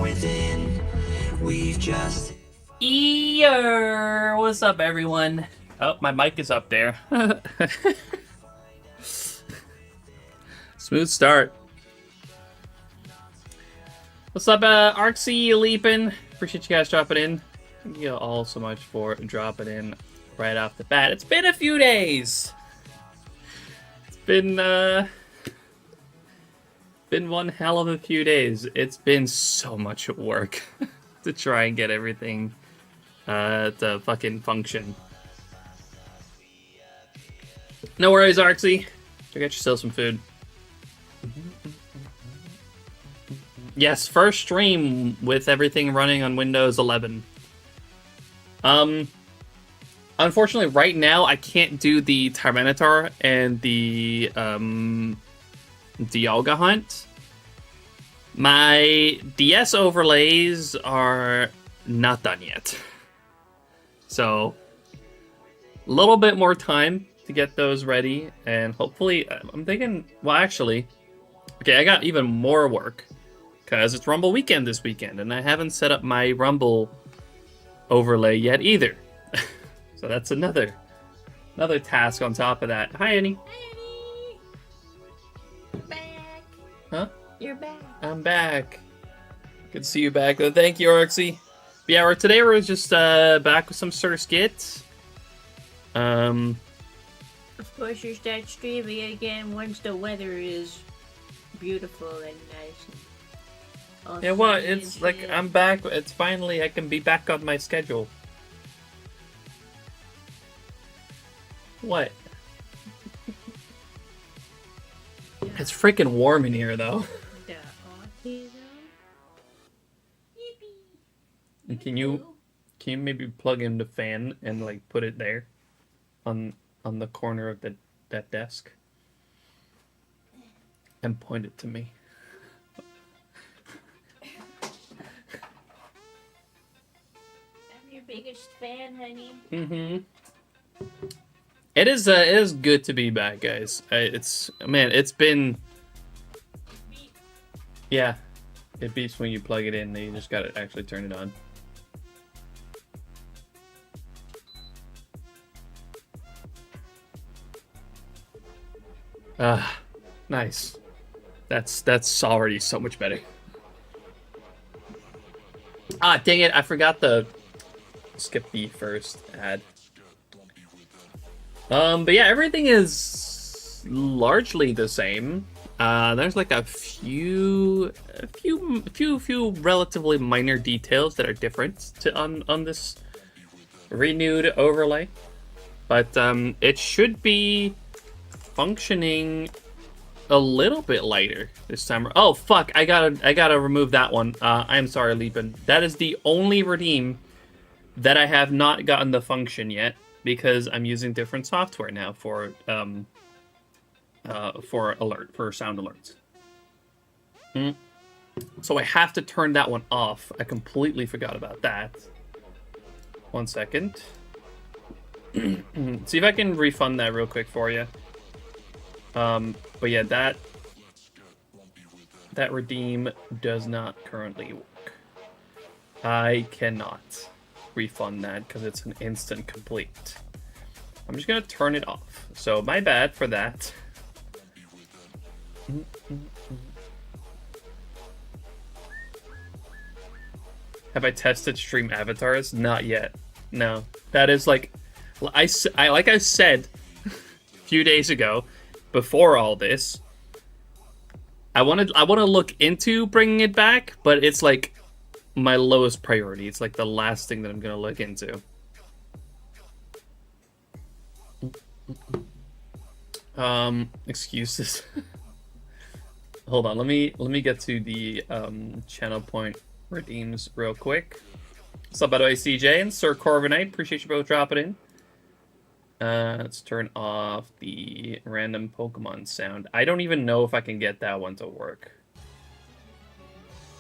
within. We've just What's up, everyone? Oh, my mic is up there. Smooth start. What's up, Arksy, Leapin? Appreciate you guys dropping in. Thank you all so much for dropping in right off the bat. It's been a few days. It's been one hell of a few days. It's been so much work to try and get everything to fucking function. No worries, Arksy. Go get yourself some food. Yes, first stream with everything running on Windows 11. Unfortunately, right now I can't do the Tyranitar and the Dialga hunt. My DS overlays are not done yet. So, a little bit more time to get those ready, and hopefully, I'm thinking, well, actually, okay, I got even more work, because it's Rumble weekend this weekend, and I haven't set up my Rumble overlay yet either. So that's another task on top of that. Hi, Annie. Hi, Annie. You're back. Huh? You're back. I'm back. Good to see you back. Thank you, Arksy. But yeah, today we're just back with some Surskit. Of course, you start streaming again once the weather is beautiful and nice. And Yeah, well, sunny and it's like shit. I'm back. It's finally I can be back on my schedule. What? It's freaking warm in here, though. The autism. Yippee. And Can you maybe plug in the fan and like put it there, on the corner of that desk, and point it to me? I'm your biggest fan, honey. Mm-hmm. It is good to be back, guys. It's been, yeah. It beeps when you plug it in. You just gotta actually turn it on. Ah, nice. That's already so much better. Ah, dang it! I forgot the skip the first ad. But yeah, everything is largely the same. There's like a few relatively minor details that are different on this renewed overlay, but it should be functioning a little bit lighter this time. Oh fuck! I gotta remove that one. I'm sorry, Leapin. That is the only redeem that I have not gotten the function yet, because I'm using different software now for sound alerts. So I have to turn that one off. I completely forgot about that. 1 second. See if I can refund that real quick for you. But yeah, that redeem does not currently work. I cannot refund that because it's an instant complete. I'm just gonna turn it off. So my bad for that. Have I tested stream avatars? Not yet. No, that is like I said a few days ago, before all this. I want to look into bringing it back, but it's like my lowest priority. It's like the last thing that I'm gonna look into. Excuses. Hold on, let me get to the channel point redeems real quick. What's up, by the way, CJ and Sir Corvinite? Appreciate you both dropping in. Let's turn off the random Pokemon sound. I don't even know if I can get that one to work,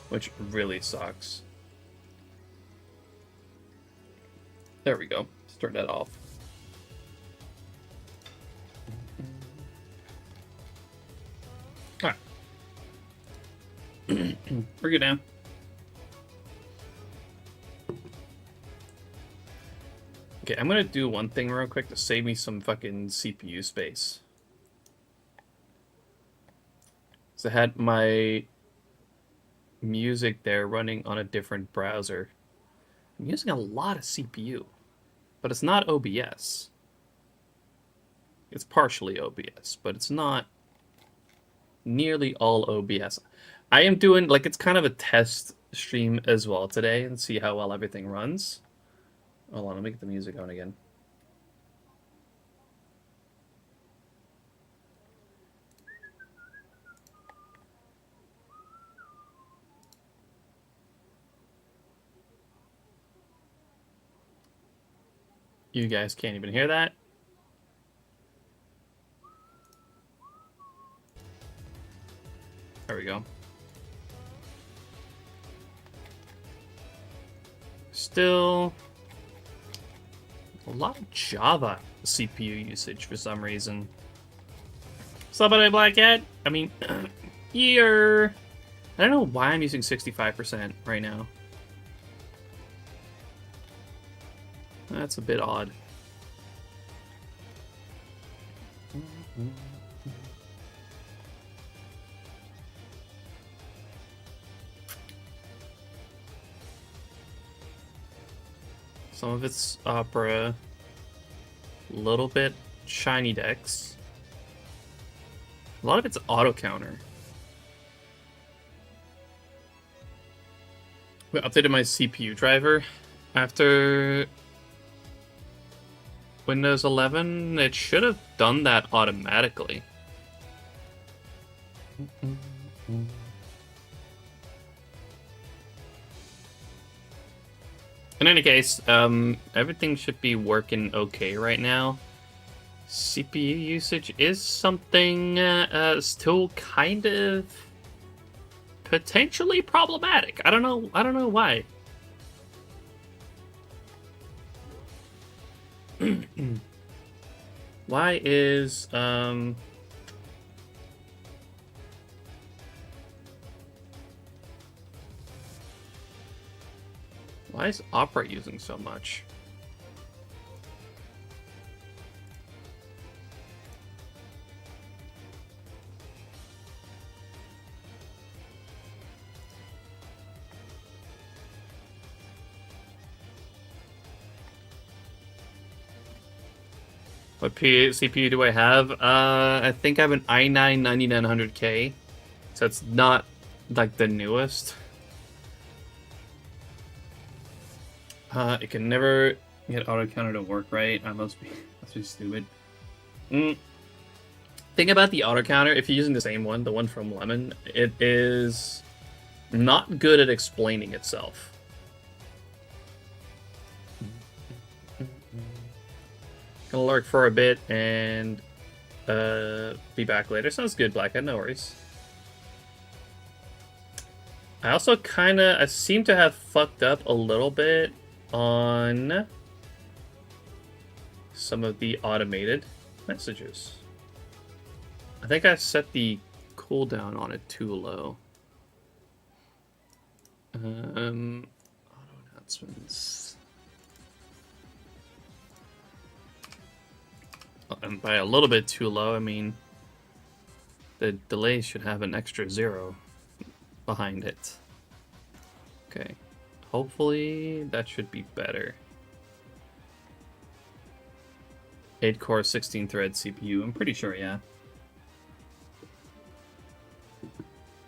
which really sucks. There we go. Let's turn that off. Alright. We're good now. Okay, I'm gonna do one thing real quick to save me some fucking CPU space. So I had my music there running on a different browser. I'm using a lot of CPU, but it's not OBS. It's partially OBS, but it's not nearly all OBS. I am doing, like, it's kind of a test stream as well today and see how well everything runs. Hold on, let me get the music on again. You guys can't even hear that. There we go. Still a lot of Java CPU usage for some reason. Somebody Black Cat? I mean, here. I don't know why I'm using 65% right now. That's a bit odd. Some of it's Opera, a little bit SHINYDEX, a lot of it's auto counter. I updated my CPU driver after Windows 11. It should have done that automatically. In any case, everything should be working okay right now. CPU usage is something still kind of potentially problematic. I don't know why. Why is why is Opera using so much? What CPU do I have? I think I have an i9 9900K, so it's not like the newest. It can never get auto counter to work right. I must be stupid. Thing about the auto counter, if you're using the same one, the one from Lemon, it is not good at explaining itself. Gonna lurk for a bit and be back later. Sounds good, Blackhead. No worries. I also I seem to have fucked up a little bit on some of the automated messages. I think I set the cooldown on it too low. Auto announcements. And by a little bit too low, I mean the delay should have an extra 0 behind it. Okay. Hopefully that should be better. 8-core, 16-thread CPU. I'm pretty sure, yeah.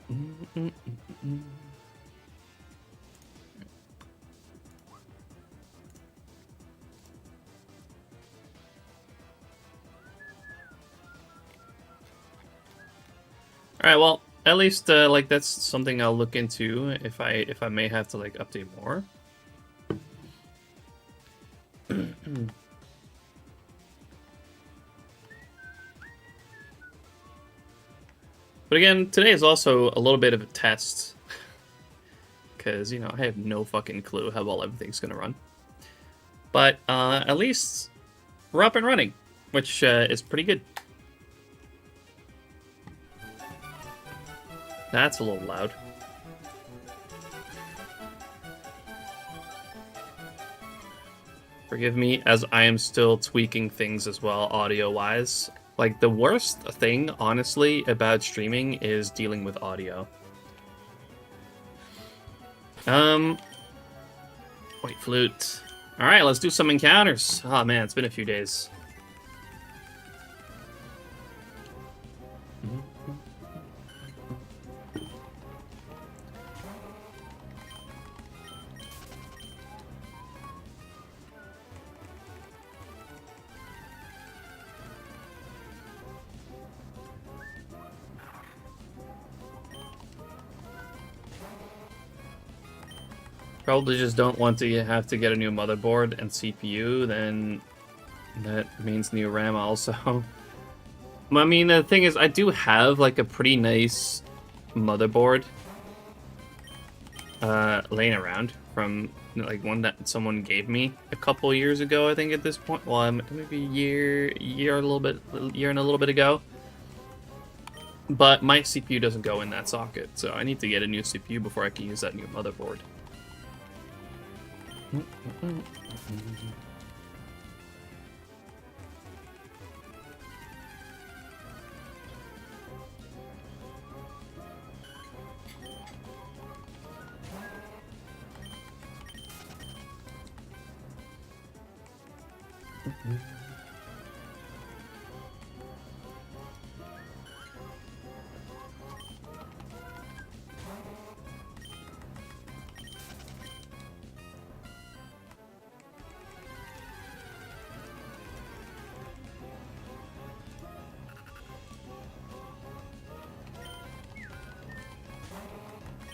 All right, well, at least like that's something I'll look into if I may have to like update more. But again, today is also a little bit of a test because, you know, I have no fucking clue how well everything's gonna run. But at least we're up and running, which is pretty good. That's a little loud. Forgive me, as I am still tweaking things as well, audio-wise. Like, the worst thing, honestly, about streaming is dealing with audio. White flute. Alright, let's do some encounters. Oh man, it's been a few days. Probably just don't want to have to get a new motherboard and CPU, then that means new RAM also. I mean, the thing is, I do have like a pretty nice motherboard laying around from like one that someone gave me a couple years ago, I think at this point. Well, maybe a year and a little bit ago. But my CPU doesn't go in that socket, so I need to get a new CPU before I can use that new motherboard.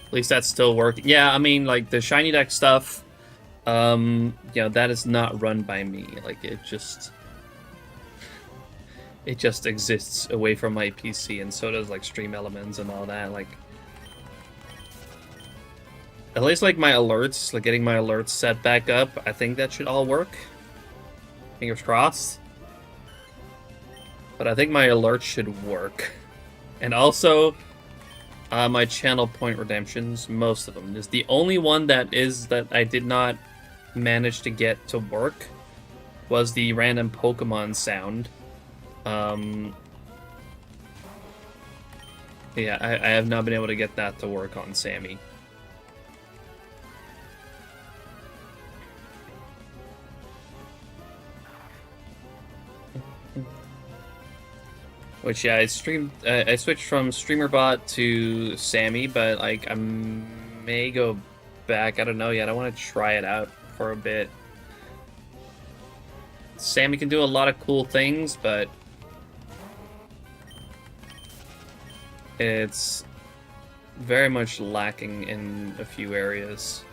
At least that's still working. Yeah, I mean, like, the SHINYDEX stuff, you know, that is not run by me. Like, it just exists away from my PC, and so does, like, Stream Elements and all that. Like, at least, like, my alerts, like, getting my alerts set back up, I think that should all work. Fingers crossed. But I think my alerts should work. And also, my channel point redemptions, most of them. Is the only one that I did not manage to get to work was the random Pokemon sound. Yeah, I have not been able to get that to work on Sammy. Which, yeah, I switched from StreamerBot to Sammy, but, like, I may go back. I don't know yet. I want to try it out for a bit. Sammy can do a lot of cool things, but it's very much lacking in a few areas.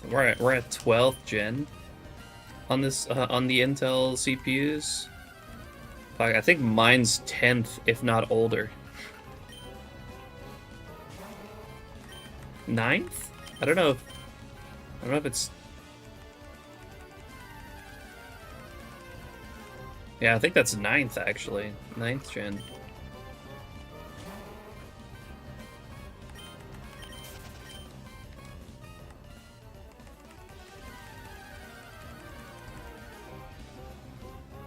We're at 12th gen on this on the Intel CPUs. Like, I think mine's 10th, if not older. 9th? I don't know if it's. Yeah, I think that's 9th actually. 9th gen.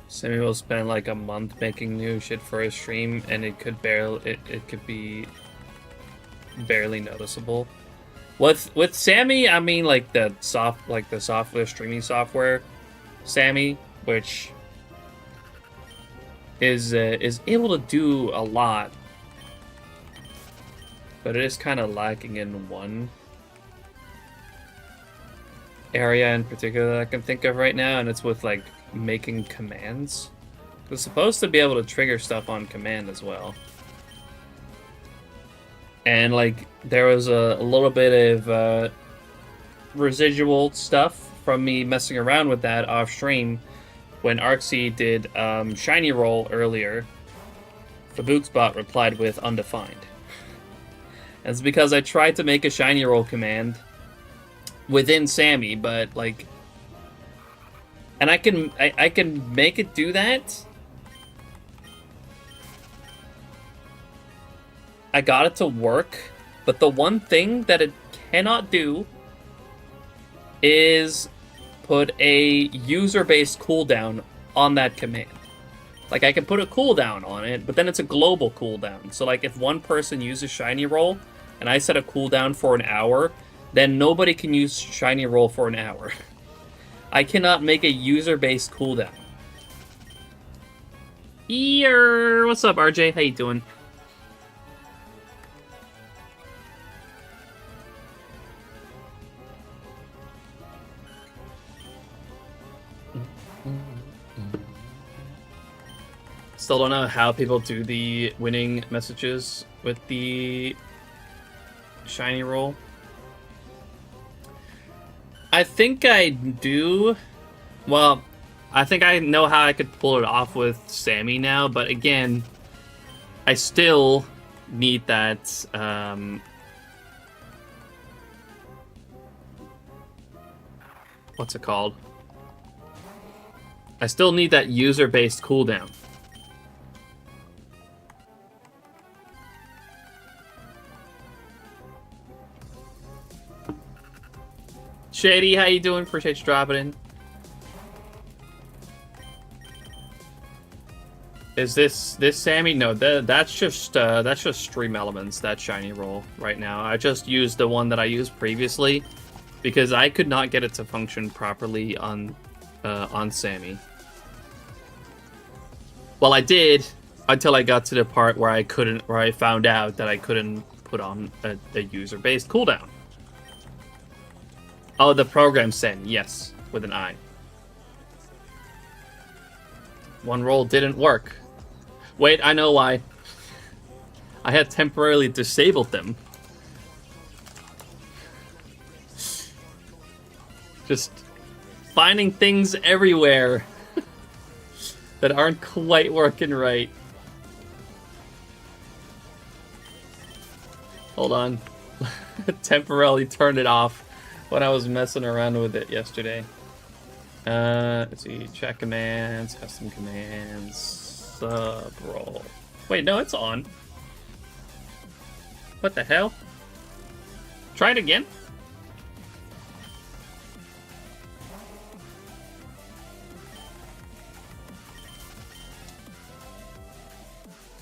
Sammy will spend like a month making new shit for his stream, and it could be barely noticeable. With Sammy, I mean like the software streaming software, Sammy, which is able to do a lot, but it is kind of lacking in one area in particular that I can think of right now, and it's with like making commands. It's supposed to be able to trigger stuff on command as well. And like there was a little bit of residual stuff from me messing around with that off stream when Arxie did Shiny Roll earlier. Fabuxbot replied with undefined. And it's because I tried to make a Shiny Roll command within Sammy, but like, and I can make it do that. I got it to work, but the one thing that it cannot do is put a user-based cooldown on that command. Like, I can put a cooldown on it, but then it's a global cooldown. So, like, if one person uses Shiny Roll, and I set a cooldown for an hour, then nobody can use Shiny Roll for an hour. I cannot make a user-based cooldown. Ear, what's up, RJ? How you doing? Still don't know how people do the winning messages with the Shiny Roll. I think I do. Well, I think I know how I could pull it off with Sammy now, but again, I still need that, what's it called? I still need that user-based cooldown. Shady, how you doing? Appreciate you dropping in. Is this Sammy? No, that's just Stream Elements, that Shiny Roll right now. I just used the one that I used previously because I could not get it to function properly on Sammy. Well, I did until I got to the part where I found out that I couldn't put on a user-based cooldown. Oh, the program send, yes, with an I. One roll didn't work. Wait, I know why. I had temporarily disabled them. Just finding things everywhere that aren't quite working right. Hold on. Temporarily turned it off when I was messing around with it yesterday. Let's see, chat commands, custom commands, sub roll. Wait, no, it's on. What the hell? Try it again.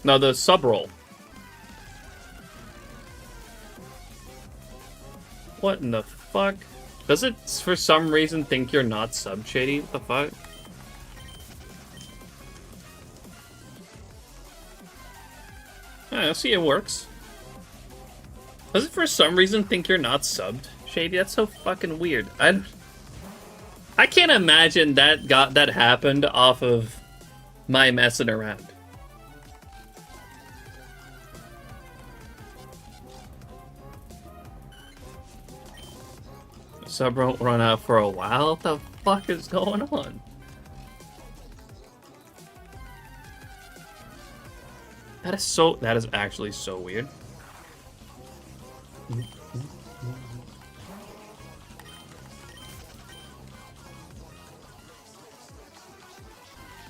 No, the sub roll. What in the fuck? Does it, for some reason, think you're not sub, Shady? What the fuck? I see it works. Does it, for some reason, think you're not subbed, Shady? That's so fucking weird. I can't imagine that happened off of my messing around. Sub won't run out for a while? What the fuck is going on? That is actually so weird.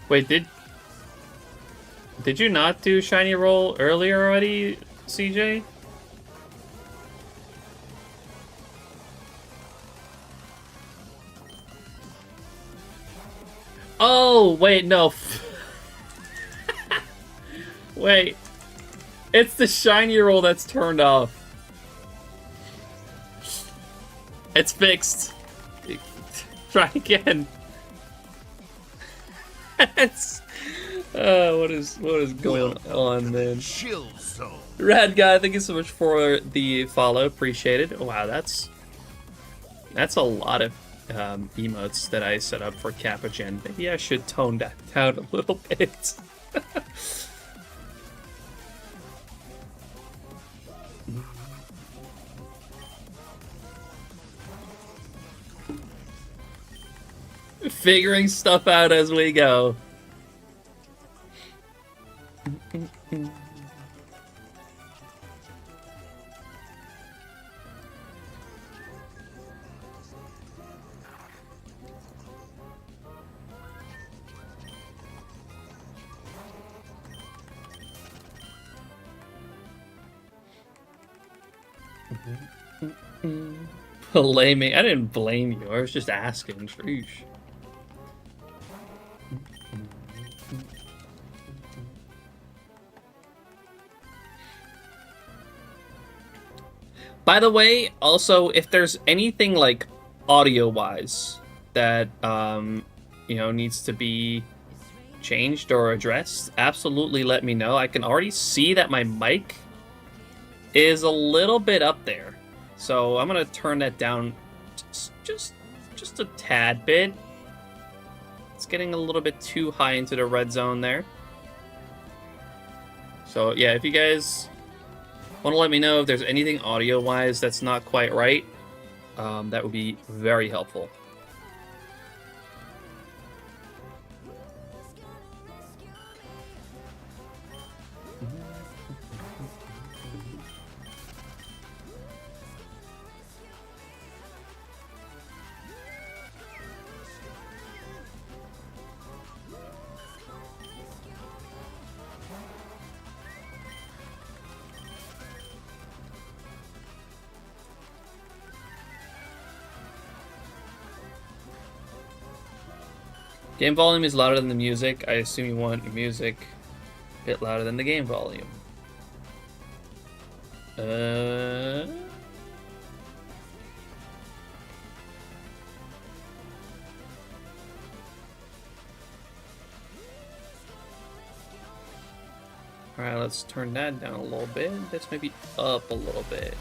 Wait, did you not do Shiny Roll earlier already, CJ? Oh, wait, no. Wait. It's the Shiny Roll that's turned off. It's fixed. Try again. It's... what is going on, man? Chill zone. Rad guy, thank you so much for the follow. Appreciate it. Wow, that's a lot of emotes that I set up for Capuchin. Maybe I should tone that down a little bit. Figuring stuff out as we go. Blaming? I didn't blame you. I was just asking. Sheesh. By the way, also, if there's anything like audio-wise that needs to be changed or addressed, absolutely let me know. I can already see that my mic is a little bit up there, so I'm gonna turn that down just a tad bit. It's getting a little bit too high into the red zone there. So yeah, if you guys want to let me know if there's anything audio-wise that's not quite right, that would be very helpful. Game volume is louder than the music. I assume you want your music a bit louder than the game volume. Alright, let's turn that down a little bit. This may be up a little bit.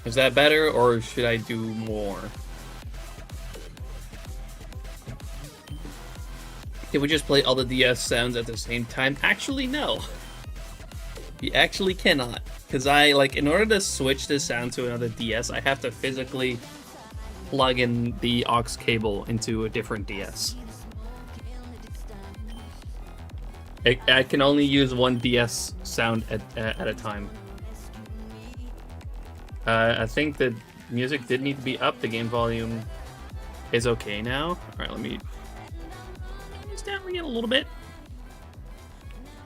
Is that better, or should I do more? Did we just play all the DS sounds at the same time? Actually, no. You actually cannot. Because in order to switch this sound to another DS, I have to physically plug in the aux cable into a different DS. I can only use one DS sound at a time. I think the music did need to be up. The game volume is okay now. All right, let me just down again a little bit.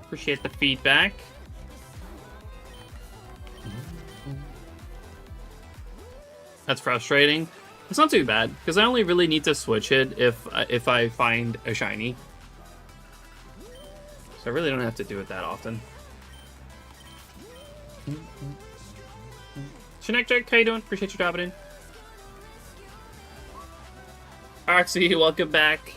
Appreciate the feedback. That's frustrating. It's not too bad because I only really need to switch it if I find a shiny. So I really don't have to do it that often. SHINYDEX, how you doing? Appreciate you dropping in. Artsy, welcome back.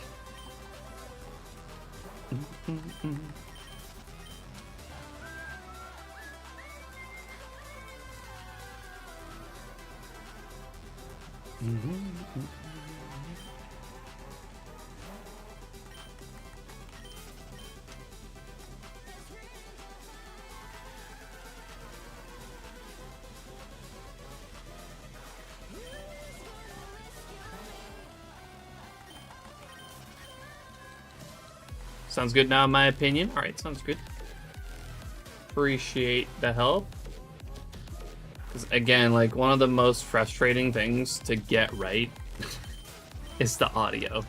Sounds good now, in my opinion. All right, sounds good. Appreciate the help. Because again, one of the most frustrating things to get right is the audio.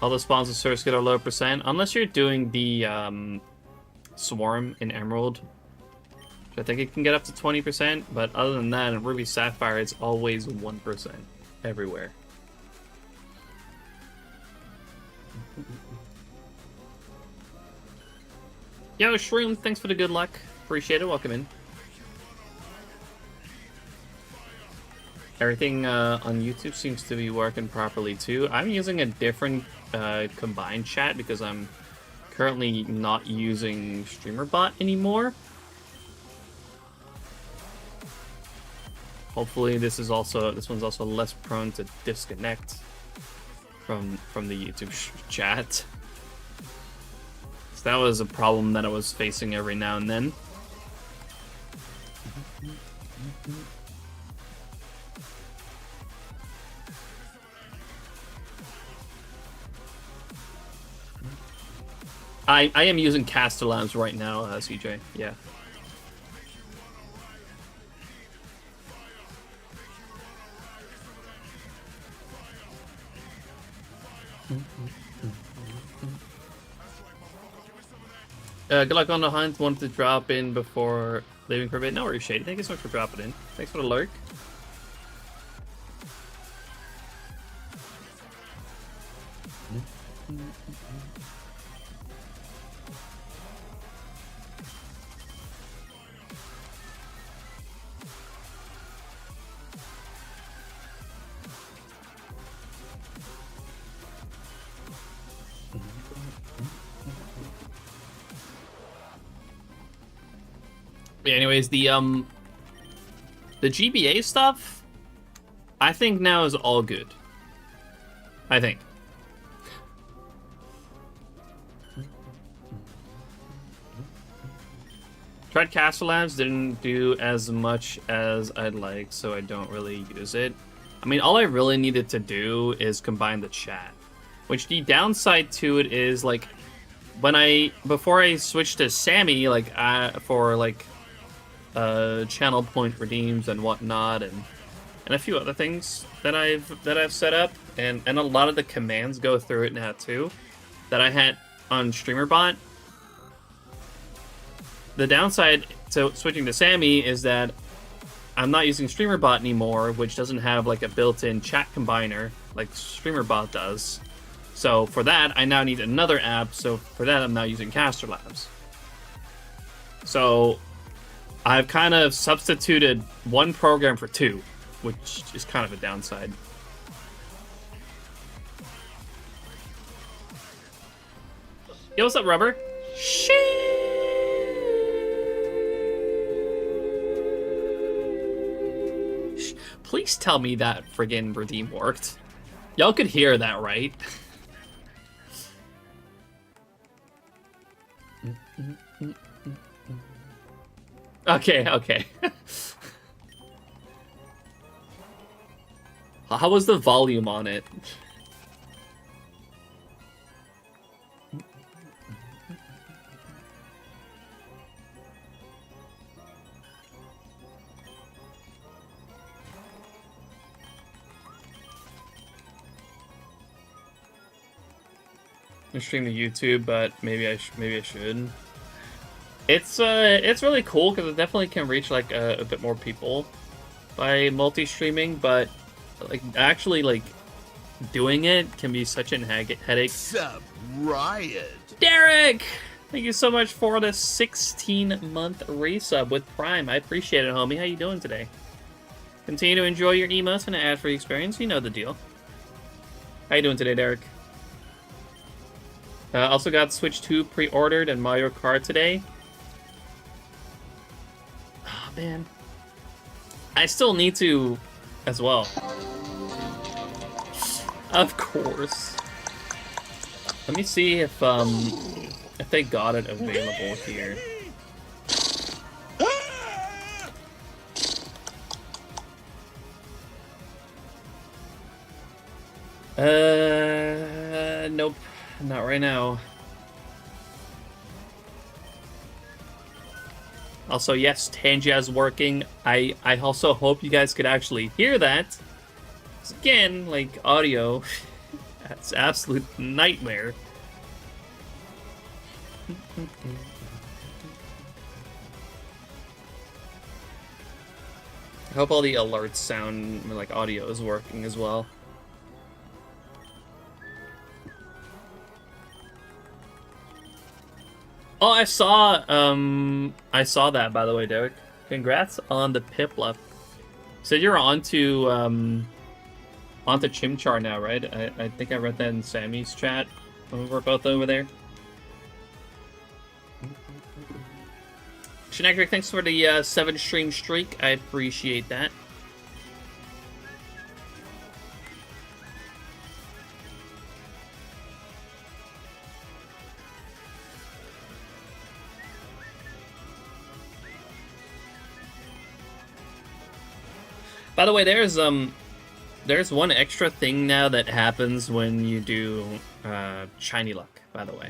All the spawns of Surskit are low percent, unless you're doing the Swarm in Emerald. I think it can get up to 20%, but other than that, in Ruby Sapphire, it's always 1% everywhere. Yo, Shroom, thanks for the good luck. Appreciate it. Welcome in. Everything on YouTube seems to be working properly too. I'm using a different combined chat because I'm currently not using StreamerBot anymore. Hopefully this one's also less prone to disconnect from the YouTube chat. So that was a problem that I was facing every now and then. I am using Castellans right now, CJ. Yeah. Good luck on the hunt. Wanted to drop in before leaving for a bit. No worries, Shady. Thank you so much for dropping in. Thanks for the lurk. Yeah, anyways, the GBA stuff, I think now is all good. I think. Tried Castellans, didn't do as much as I'd like, so I don't really use it. I mean, all I really needed to do is combine the chat, which the downside to it is, like, before I switched to Sammy, like, for, like, channel point redeems and whatnot, and a few other things that I've set up, and a lot of the commands go through it now too, that I had on StreamerBot. The downside to switching to Sammy is that I'm not using StreamerBot anymore, which doesn't have like a built-in chat combiner like StreamerBot does. So for that, I now need another app. So for that, I'm now using Caster Labs. So I've kind of substituted one program for two, which is kind of a downside. Yo, what's up, Rubber? Shit! Please tell me that friggin' redeem worked. Y'all could hear that, right? Okay. How was the volume on it? I stream to YouTube, but maybe I should. It's really cool because it definitely can reach like a bit more people by multi-streaming, but like actually like doing it can be such a headache. Sup, Riot? Derek, thank you so much for the 16-month resub with Prime. I appreciate it, homie. How you doing today? Continue to enjoy your emotes and ad-free experience. You know the deal. How you doing today, Derek? Also got Switch 2 pre-ordered and Mario Kart today. Oh, man. I still need to as well. Of course. Let me see if they got it available here. Nope. Not right now. Also, yes, Tangia's working. I also hope you guys could actually hear that. 'Cause again, like, audio, that's absolute nightmare. I hope all the alerts sound like audio is working as well. Oh, I saw that, by the way, Derek. Congrats on the Piplup. So you're onto Chimchar now, right? I think I read that in Sammy's chat when we were both over there. Shenagric, thanks for the 7-stream streak. I appreciate that. By the way, there's one extra thing now that happens when you do Shiny Luck, by the way.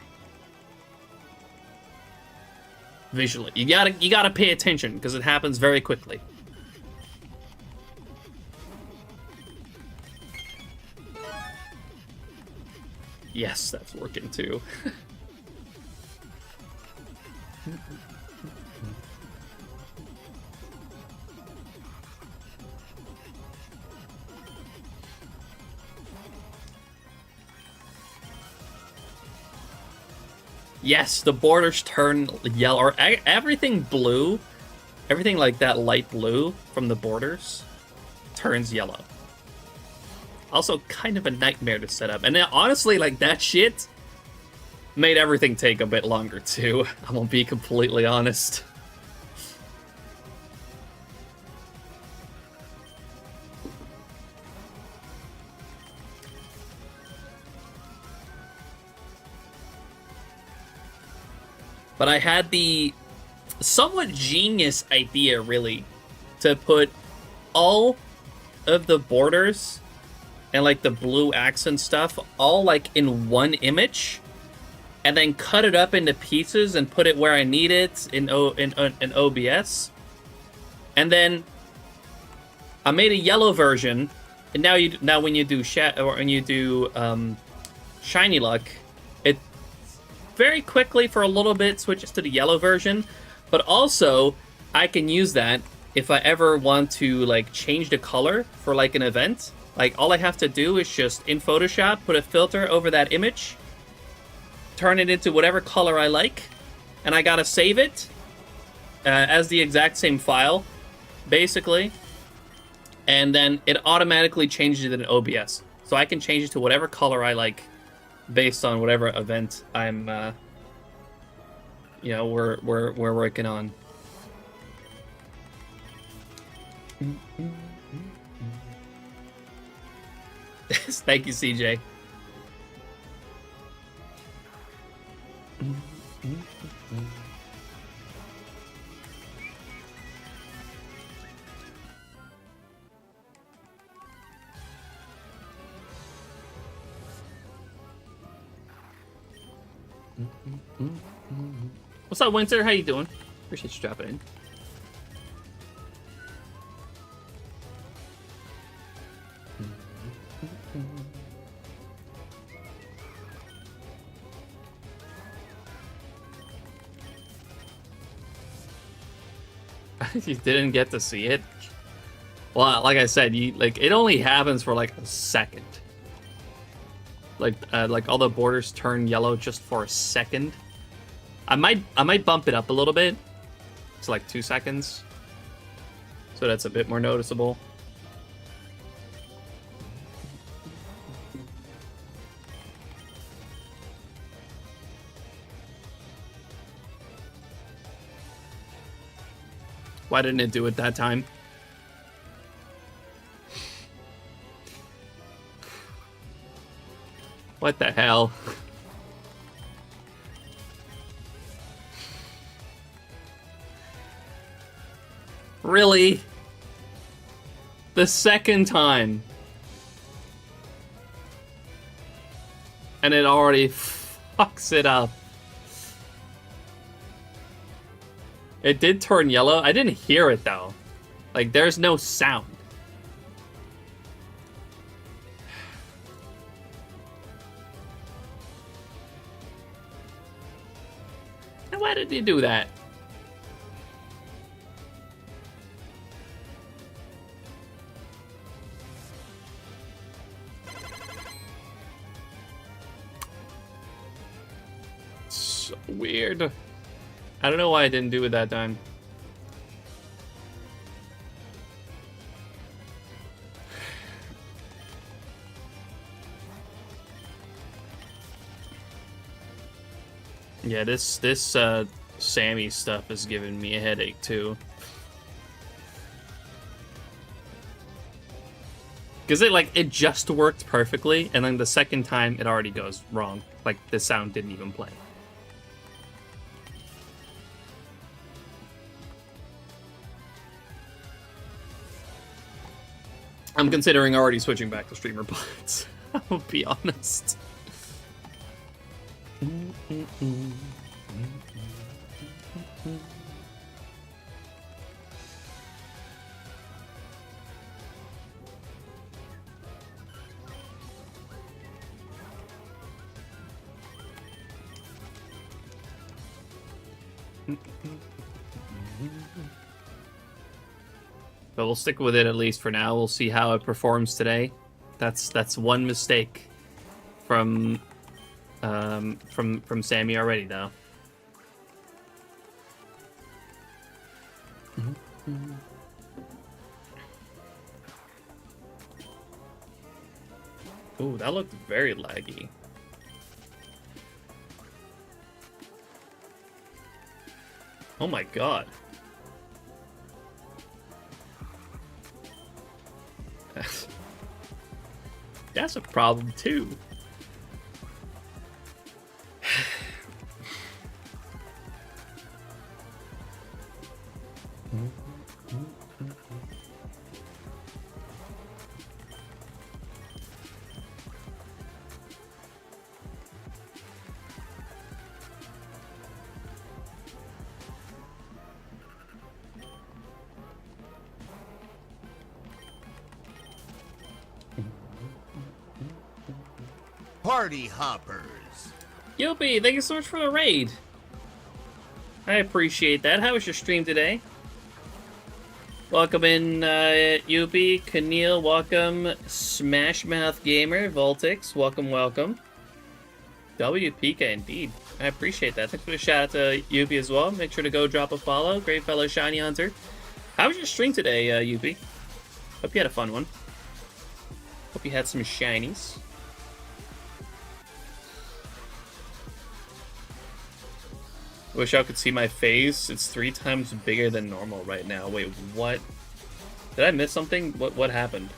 Visually. You gotta pay attention, because it happens very quickly. Yes, that's working too. Yes, the borders turn yellow, or everything blue, everything like that light blue from the borders turns yellow. Also, kind of a nightmare to set up. And then, honestly, like, that shit made everything take a bit longer, too. I'm gonna be completely honest. But I had the somewhat genius idea, really, to put all of the borders and, like, the blue accent stuff all, like, in one image, and then cut it up into pieces and put it where I need it in OBS. And then I made a yellow version, and now when you do Shiny Luck, it very quickly for a little bit switches to the yellow version, but also I can use that if I ever want to, like, change the color for, like, an event. Like, all I have to do is just in Photoshop put a filter over that image, turn it into whatever color I like, and I gotta save it as the exact same file, basically, and then it automatically changes it in OBS. So I can change it to whatever color I like based on whatever event I'm, we're working on. Thank you, CJ. What's up, Winter? How you doing? Appreciate you dropping in. You didn't get to see it? Well, like I said, it only happens for like a second. Like all the borders turn yellow just for a second. I might bump it up a little bit to like 2 seconds, so that's a bit more noticeable. Why didn't it do it that time? What the hell? Really? The second time. And it already fucks it up. It did turn yellow. I didn't hear it, though. Like, there's no sound. And why did you do that? So weird. I don't know why I didn't do it that time. Yeah, this Sammy stuff is giving me a headache too. Because it just worked perfectly, and then the second time it already goes wrong. Like the sound didn't even play. I'm considering already switching back to streamer bots. I'll be honest. But we'll stick with it at least for now. We'll see how it performs today. That's one mistake from Sammy already, though. Ooh, that looked very laggy. Oh my god. That's a problem too. Party hoppers. Yopi, thank you so much for the raid. I appreciate that. How was your stream today? Welcome in, Yopi, Keneal, welcome, Smashmouth Gamer, Voltix, welcome. WPK, indeed. I appreciate that. Thanks for the shout out to Yopi as well. Make sure to go drop a follow. Great fellow Shiny Hunter. How was your stream today, Yopi? Hope you had a fun one. Hope you had some shinies. Wish I could see my face. It's 3 times bigger than normal right now. Wait, what? Did I miss something? What happened?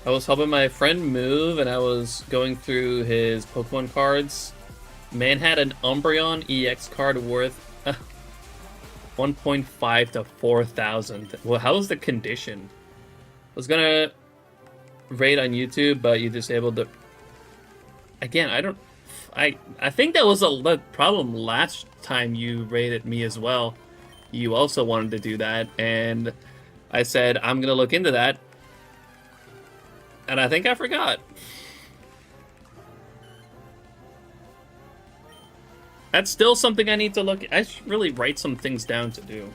I was helping my friend move, and I was going through his Pokemon cards. Man had an Umbreon EX card worth 1.5 to 4,000. Well, how was the condition? I was gonna raid on YouTube, but you disabled the... Again, I think that was the problem last time you raided me as well. You also wanted to do that, and I said, I'm gonna look into that. And I think I forgot. That's still something I need to look at. I should really write some things down to do.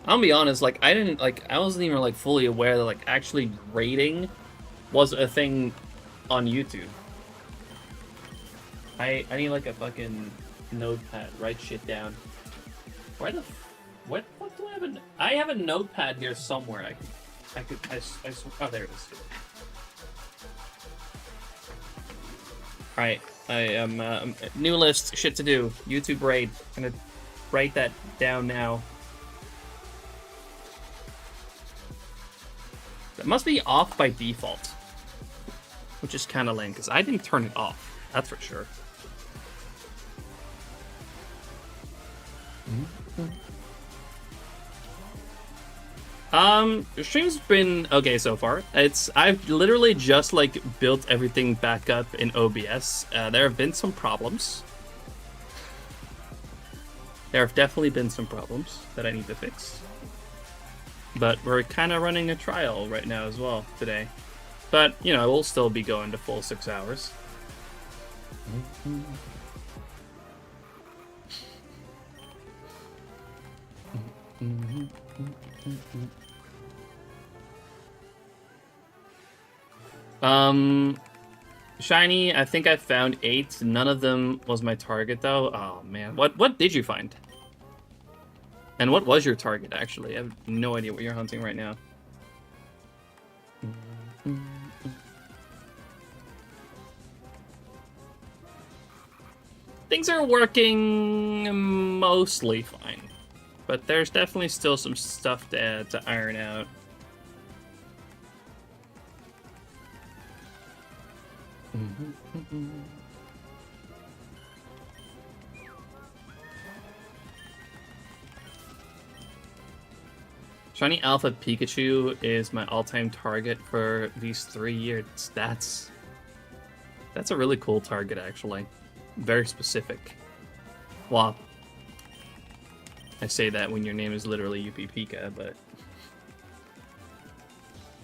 I'll be honest, I wasn't even fully aware that actually rating was a thing on YouTube. I need a fucking notepad, write shit down. Where the what do I have? I have a notepad here somewhere. I oh, there it is. Alright, I am, new list, shit to do. YouTube raid. I'm gonna write that down now. That must be off by default. Which is kinda lame, because I didn't turn it off. That's for sure. The stream's been okay so far. I've literally just built everything back up in OBS. There have been some problems. There have definitely been some problems that I need to fix. But we're kind of running a trial right now as well today. But, you know, we'll still be going to full 6 hours. Shiny, I think I found 8. None of them was my target, though. Oh, man. What did you find? And what was your target, actually? I have no idea what you're hunting right now. Things are working mostly fine. But there's definitely still some stuff to iron out. Shiny Alpha Pikachu is my all-time target for these 3 years. That's a really cool target, actually. Very specific. Well, I say that when your name is literally UP Pika, but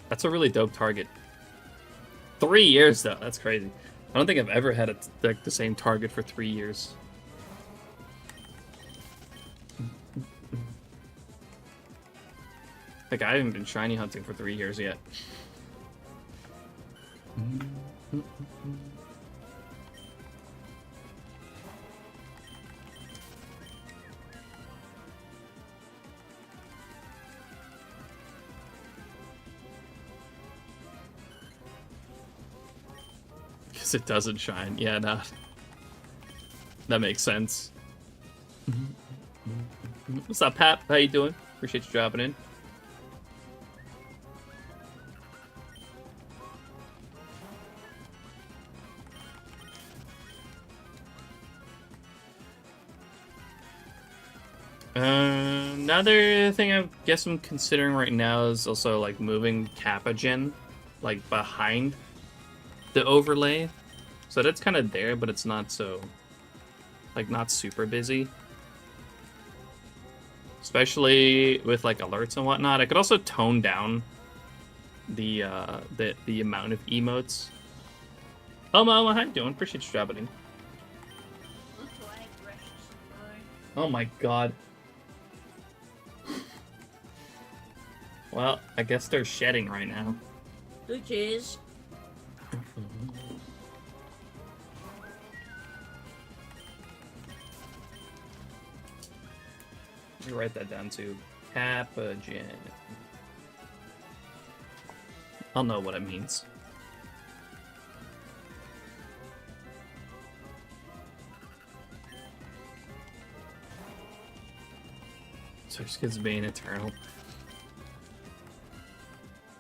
that's a really dope target. 3 years, though. That's crazy. I don't think I've ever had like the same target for 3 years. Like, I haven't been shiny hunting for 3 years yet. Because it doesn't shine. Yeah, no. That makes sense. What's up, Pap? How you doing? Appreciate you dropping in. Another thing I guess I'm considering right now is also like moving Kappa Gen like behind the overlay. So that's kind of there, but it's not so like not super busy. Especially with like alerts and whatnot. I could also tone down the amount of emotes. Oh, Mama, how you doing? Appreciate you dropping in. Oh my god. Well, I guess they're shedding right now. Which is... Let me write that down too. Kappa Gen. I'll know what it means. Surskit's being eternal.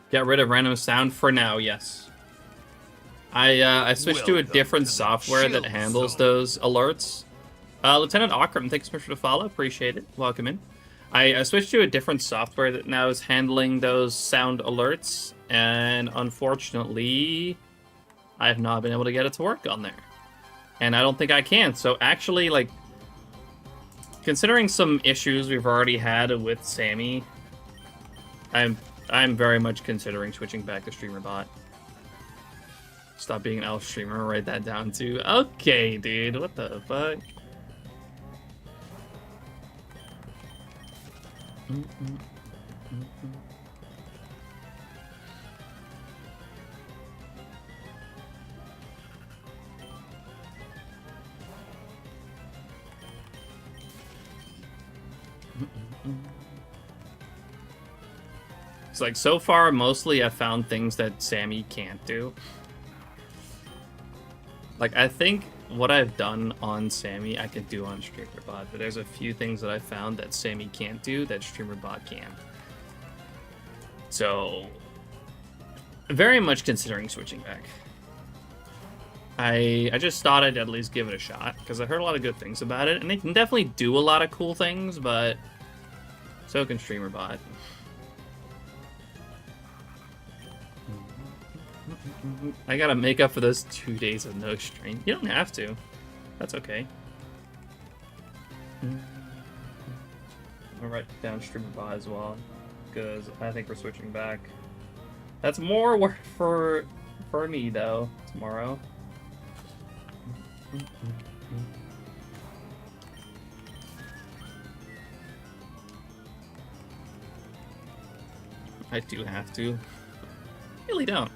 Get rid of random sound for now, yes. I switched to a different software that handles those alerts. Lieutenant Akram, thanks so much for the follow. Appreciate it. Welcome in. I switched to a different software that now is handling those sound alerts, and unfortunately, I have not been able to get it to work on there. And I don't think I can. So actually, like, considering some issues we've already had with Sammy, I'm very much considering switching back to StreamerBot. Stop being an elf streamer, write that down too. Okay, dude, what the fuck? It's like, so far, mostly I've found things that Sammy can't do. Like, I think what I've done on Sammy, I can do on StreamerBot, but there's a few things that I found that Sammy can't do that StreamerBot can. So, very much considering switching back. I just thought I'd at least give it a shot, because I heard a lot of good things about it, and they can definitely do a lot of cool things, but so can StreamerBot. I gotta make up for those 2 days of no stream. You don't have to. That's okay. I'll write down StreamerBot as well. because I think we're switching back. That's more work for me though tomorrow. I do have to. Really don't.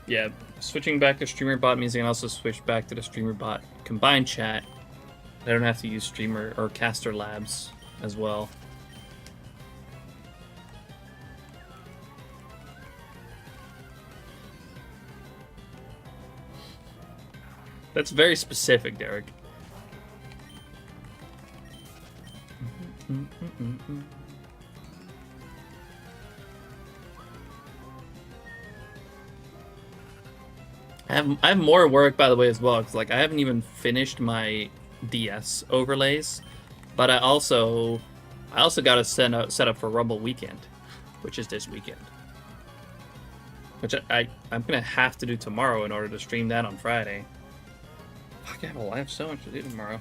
Yeah, switching back to StreamerBot means I can also switch back to the StreamerBot combined chat. I don't have to use Streamer or Caster Labs as well. That's very specific, Derek. I have more work, by the way, as well, because like I haven't even finished my DS overlays, but I also got to set up for Rumble Weekend, which is this weekend, which I'm gonna have to do tomorrow in order to stream that on Friday. Fuck, I have so much to do tomorrow.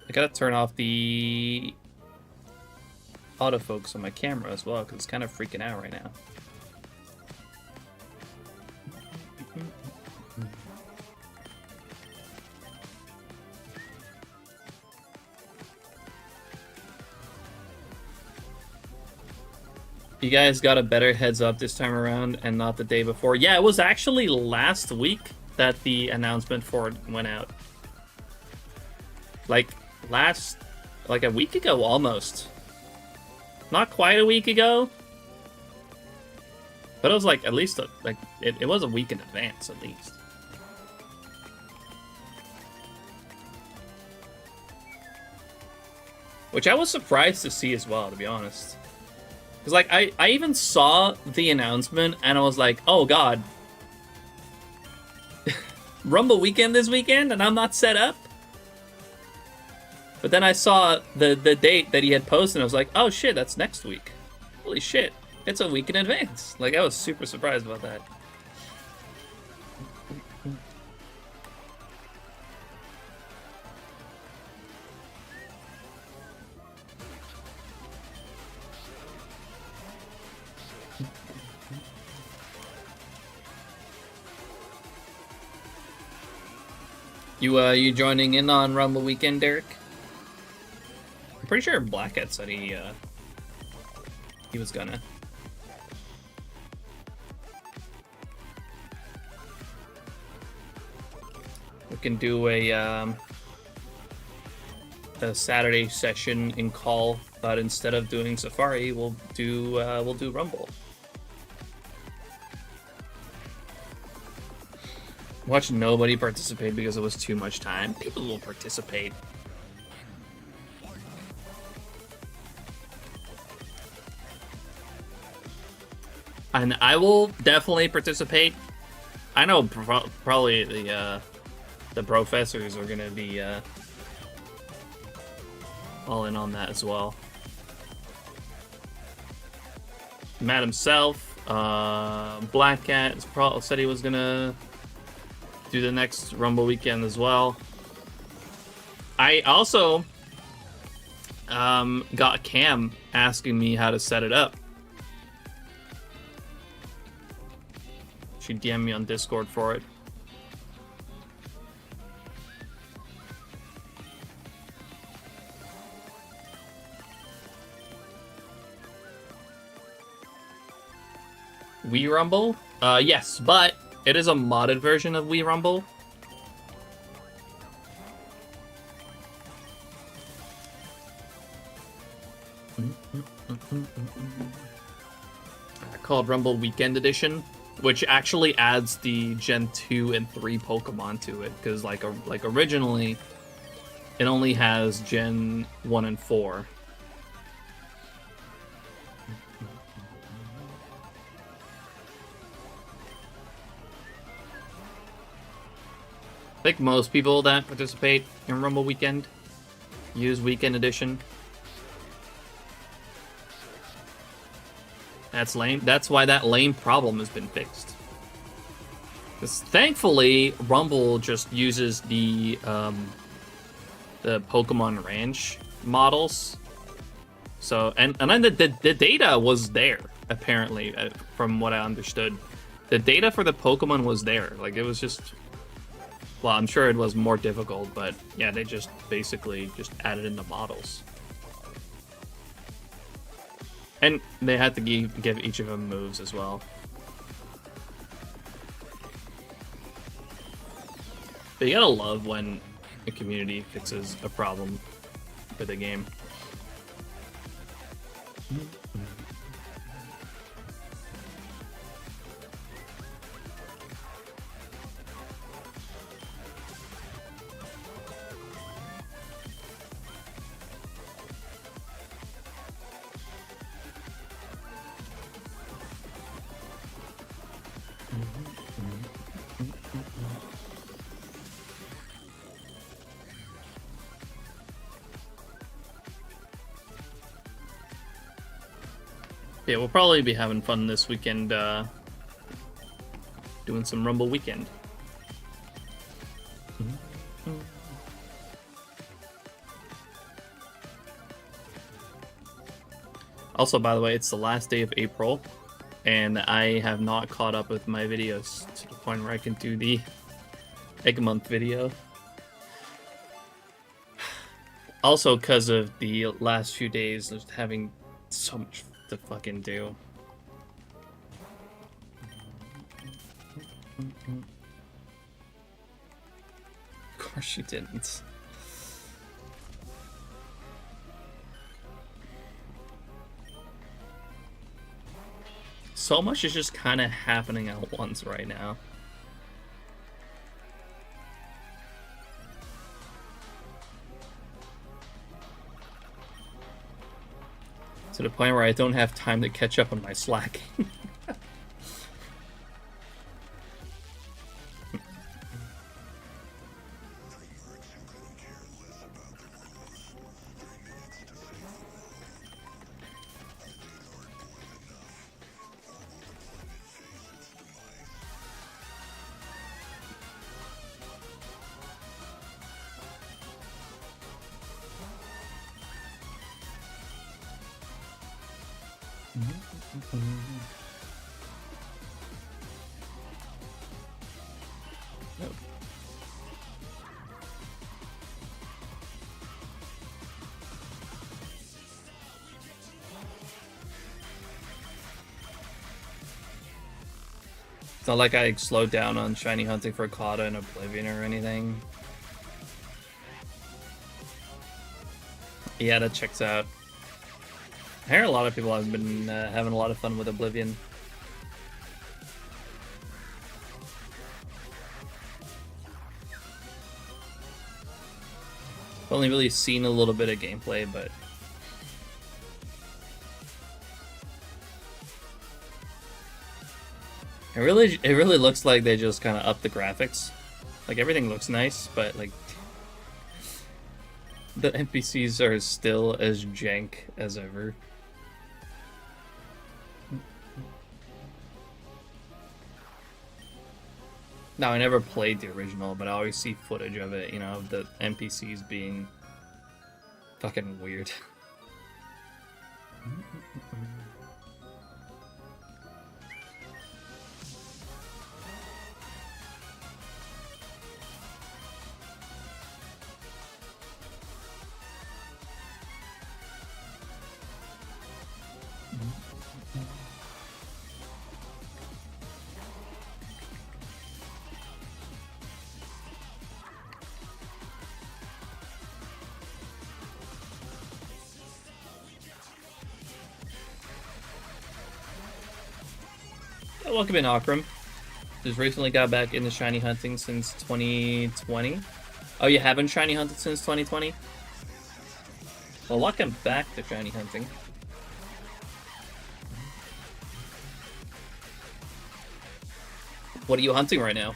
I gotta turn off the autofocus on my camera as well, because it's kind of freaking out right now. You guys got a better heads up this time around and not the day before. Yeah, it was actually last week that the announcement for it went out. Like a week ago almost. Not quite a week ago. But it was like at least it was a week in advance at least. Which I was surprised to see as well, to be honest. Because, like, I even saw the announcement, and I was like, oh, God. Rumble Weekend this weekend, and I'm not set up? But then I saw the date that he had posted, and I was like, oh, shit, that's next week. Holy shit, it's a week in advance. Like, I was super surprised about that. You joining in on Rumble Weekend, Derek? I'm pretty sure Blackhead said he was gonna. We can do a Saturday session in call, but instead of doing Safari, we'll do Rumble. Watch nobody participate because it was too much time. People will participate. And I will definitely participate. I know probably the professors are gonna be all in on that as well. Matt himself, Black Cat said he was gonna do the next Rumble Weekend as well. I also got Cam asking me how to set it up. She DM'd me on Discord for it. Wii Rumble? Yes, but it is a modded version of Wii Rumble. Called Rumble Weekend Edition, which actually adds the Gen 2 and 3 Pokemon to it, because like originally it only has Gen 1 and 4. think most people that participate in Rumble Weekend use Weekend Edition. That's lame. That's why that lame problem has been fixed. Because thankfully, Rumble just uses the Pokemon Ranch models. So and then the data was there apparently, from what I understood. The data for the Pokemon was there. Like, it was just, well, I'm sure it was more difficult, but yeah, they just basically just added in the models. And they had to give each of them moves as well. But you gotta love when a community fixes a problem with a game. Yeah, we'll probably be having fun this weekend, doing some Rumble Weekend. Also, by the way, it's the last day of April, and I have not caught up with my videos to the point where I can do the Egg Month video. Also, because of the last few days, just having so much to fucking do. Of course you didn't. So much is just kind of happening at once right now. To the point where I don't have time to catch up on my slacking. It's not like I slowed down on shiny hunting for Clawda and Oblivion or anything. Yeah, that checks out. I hear a lot of people have been having a lot of fun with Oblivion. I've only really seen a little bit of gameplay, but it really looks like they just kind of upped the graphics. Like, everything looks nice, but like the NPCs are still as jank as ever. No, I never played the original, but I always see footage of it, you know, of the NPCs being fucking weird. Welcome in, Akram. Just recently got back into shiny hunting since 2020. Oh, you haven't shiny hunted since 2020? Well, welcome back to shiny hunting. What are you hunting right now?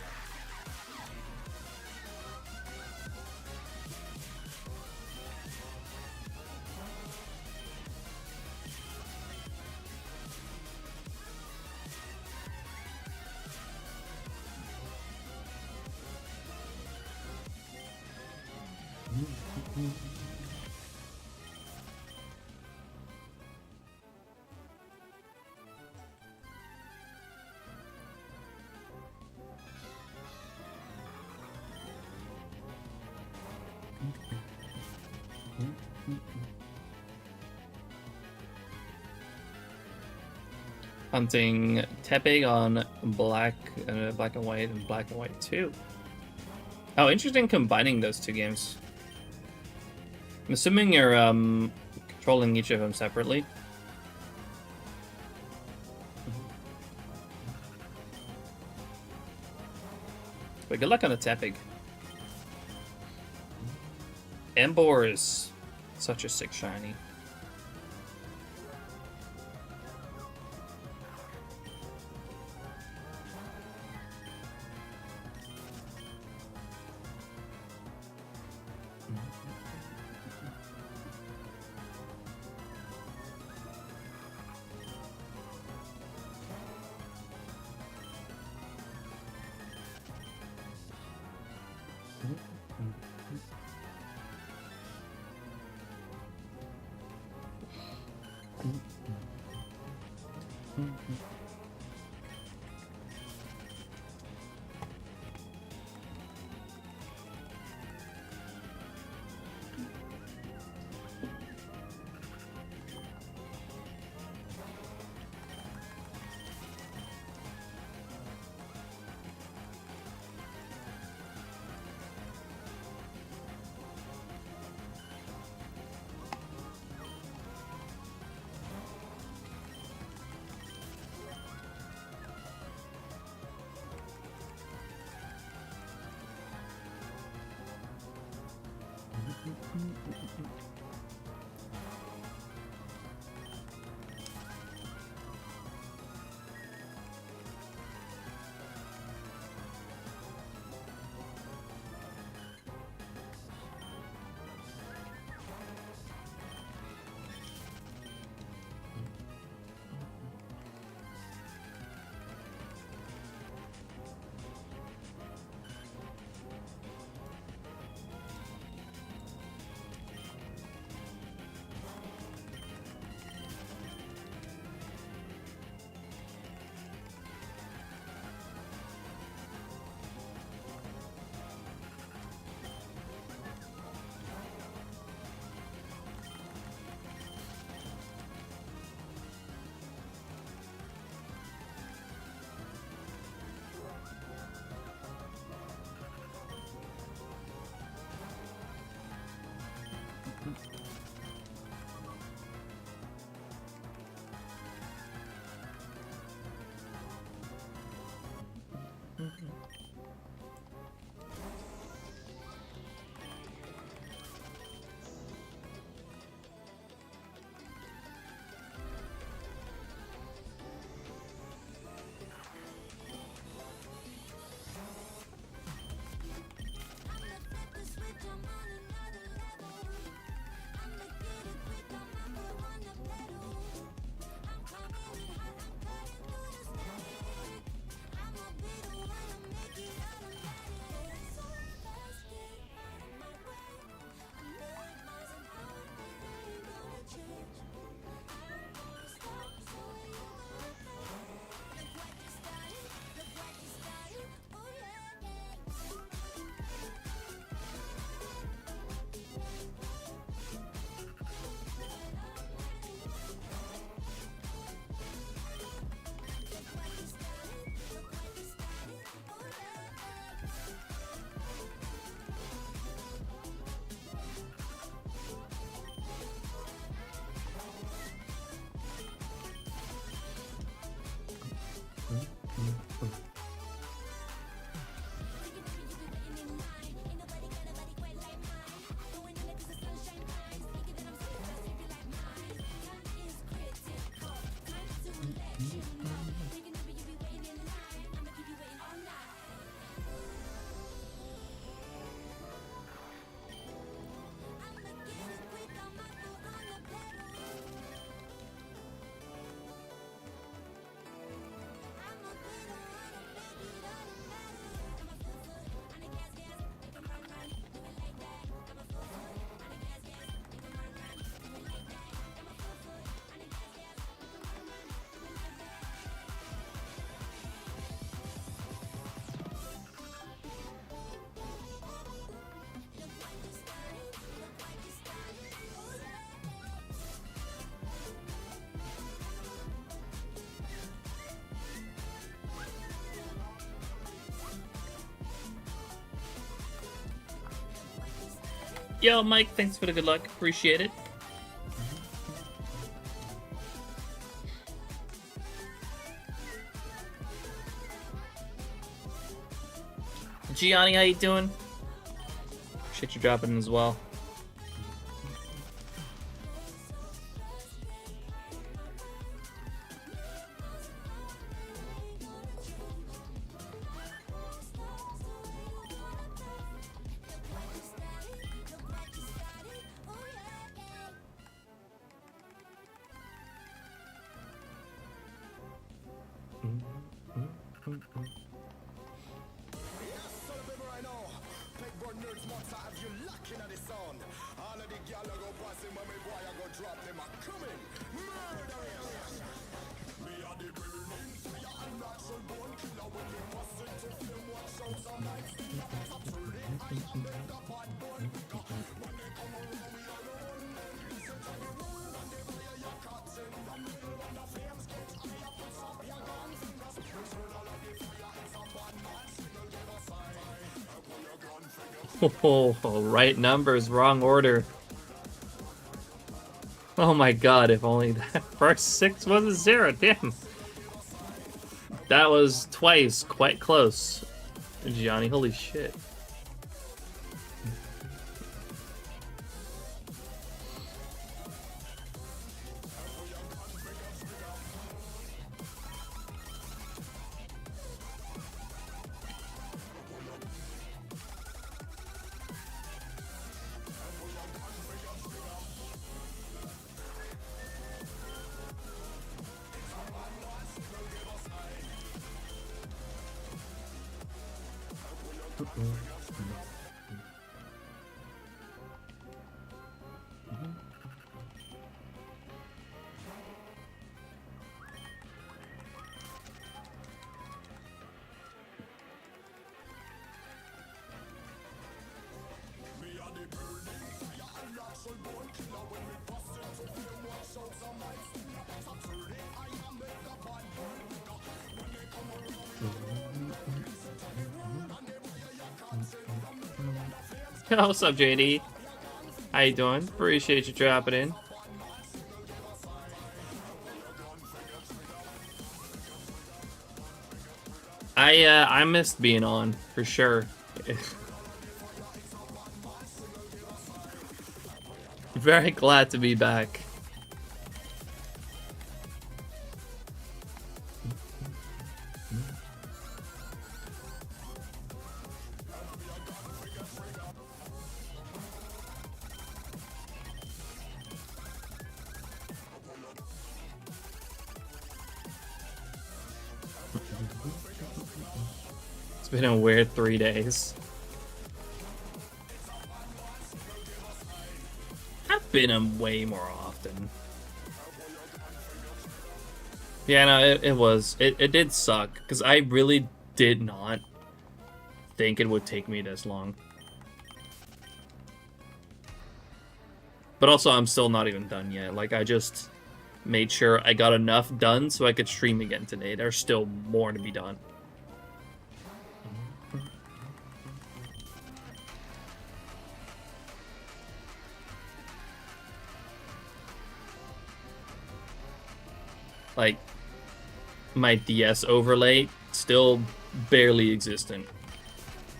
Hunting Tepig on black, black and white, and black and white too. Oh, interesting combining those two games. I'm assuming you're controlling each of them separately. But good luck on the Tepig. Embor is such a sick shiny. Yo, Mike, thanks for the good luck. Appreciate it. Gianni, how you doing? Appreciate you dropping in as well. Oh, right numbers, wrong order. Oh my god, if only that first 6 was a 0, damn. That was twice, quite close. Gianni, holy shit. What's up, JD? How you doing? Appreciate you dropping in. I missed being on for sure. Very glad to be back. It's been a weird 3 days. I've been on way more often. Yeah, no, it did suck, because I really did not think it would take me this long. But also, I'm still not even done yet. Like, I just made sure I got enough done so I could stream again today. There's still more to be done. Like, my DS overlay still barely existent.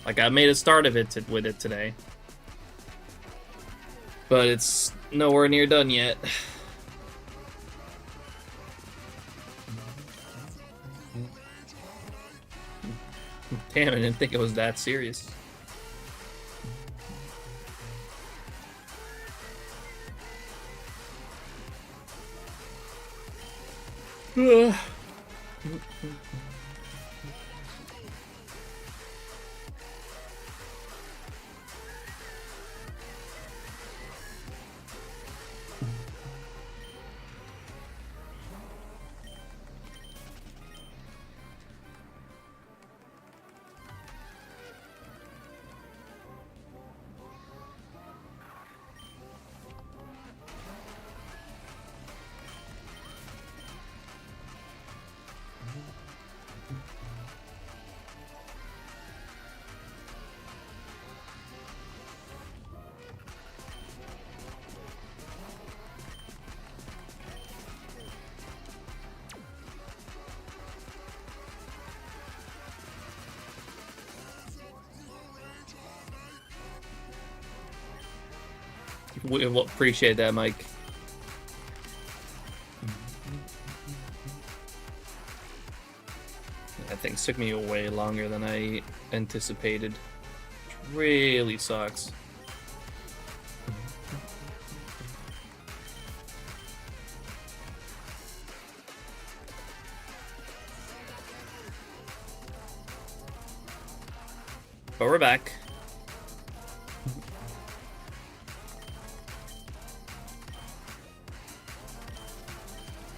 Like, I made a start of it with it today, but it's nowhere near done yet. Damn, I didn't think it was that serious. We will appreciate that, Mike. That thing took me way longer than I anticipated. Which really sucks. But we're back.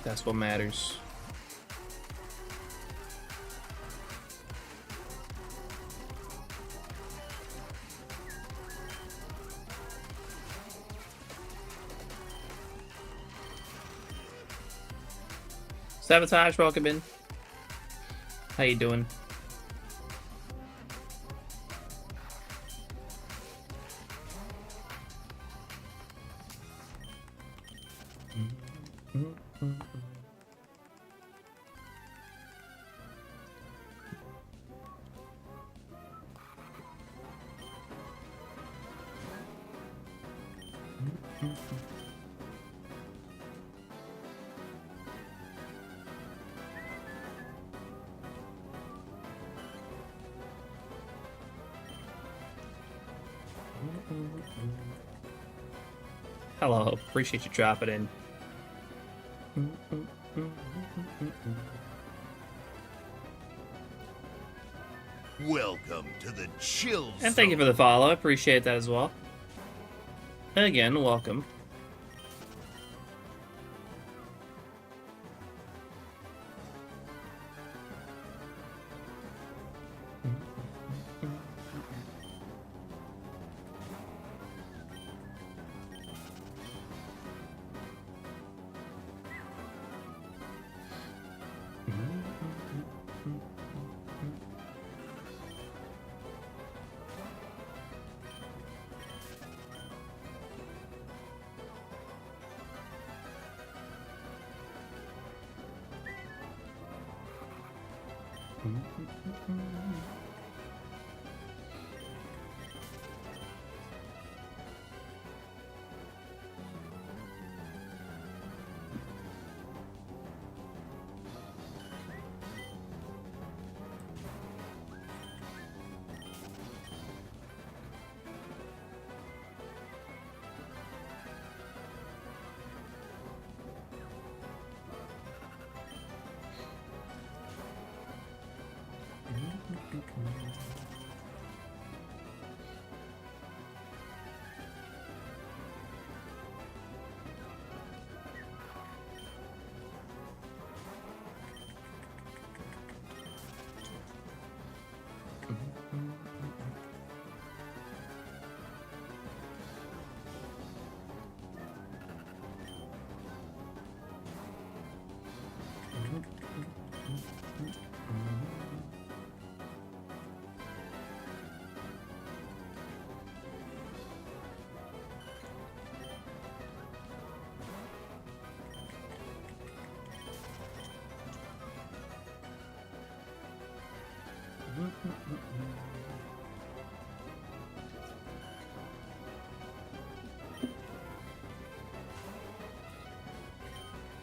That's what matters. Sabotage, welcome in. How you doing? Hello, appreciate you dropping in. Welcome to the chill And thank you for the follow, I appreciate that as well. And again, welcome.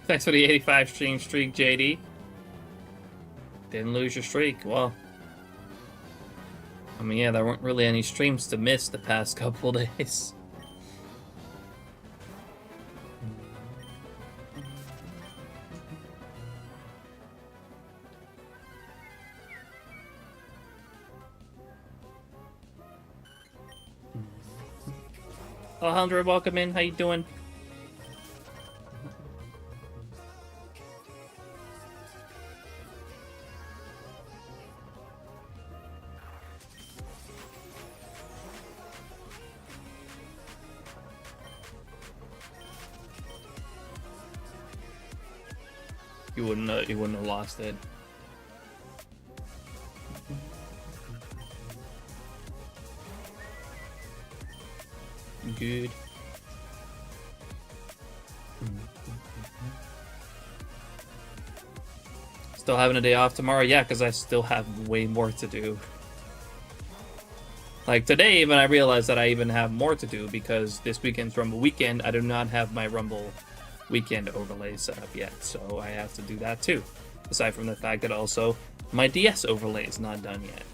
Thanks for the 85 stream streak, JD. Didn't lose your streak. Well, I mean, yeah, there weren't really any streams to miss the past couple days. Alejandro, welcome in. How you doing? You wouldn't have lost it. Good. Still having a day off tomorrow? Yeah, because I still have way more to do. Like today, even I realized that I even have more to do because this weekend's Rumble weekend. I do not have my Rumble weekend overlay set up yet, so I have to do that too. Aside from the fact that also my DS overlay is not done yet.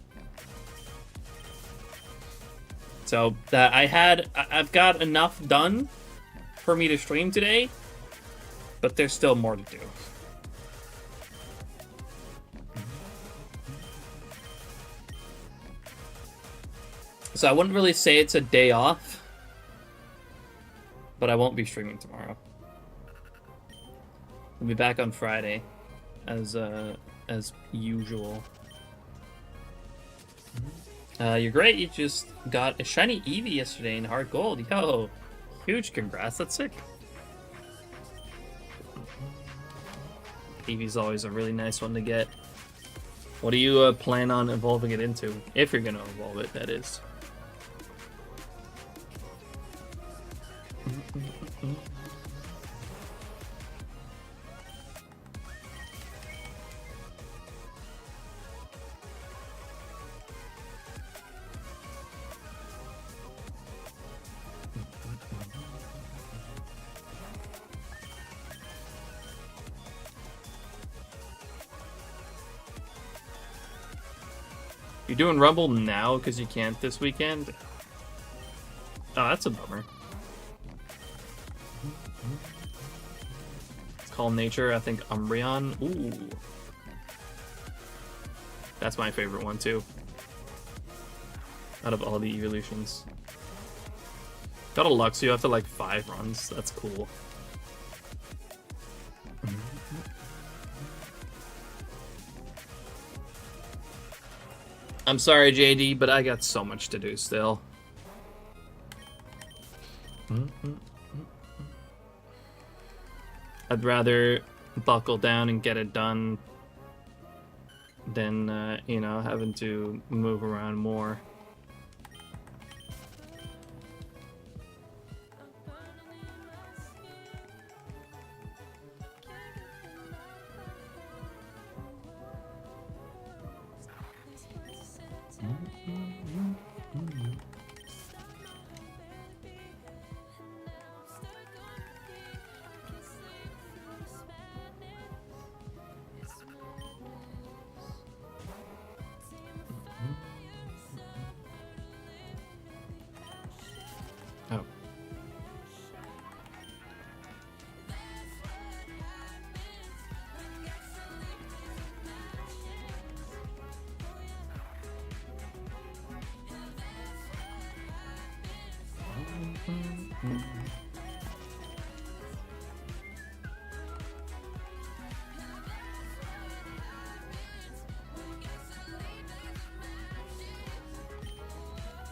So I've got enough done for me to stream today, but there's still more to do. So I wouldn't really say it's a day off, but I won't be streaming tomorrow. I'll be back on Friday, as usual. You're great. You just got a shiny Eevee yesterday in hard gold. Yo, huge congrats. That's sick. Eevee's always a really nice one to get. What do you plan on evolving it into? If you're gonna evolve it, that is. You're doing Rumble now because you can't this weekend? Oh, that's a bummer. It's called Nature, I think Umbreon. Ooh. That's my favorite one too. Out of all the evolutions. Got a Luxio after like 5 runs. That's cool. I'm sorry, JD, but I got so much to do still. I'd rather buckle down and get it done than, you know, having to move around more. Oh.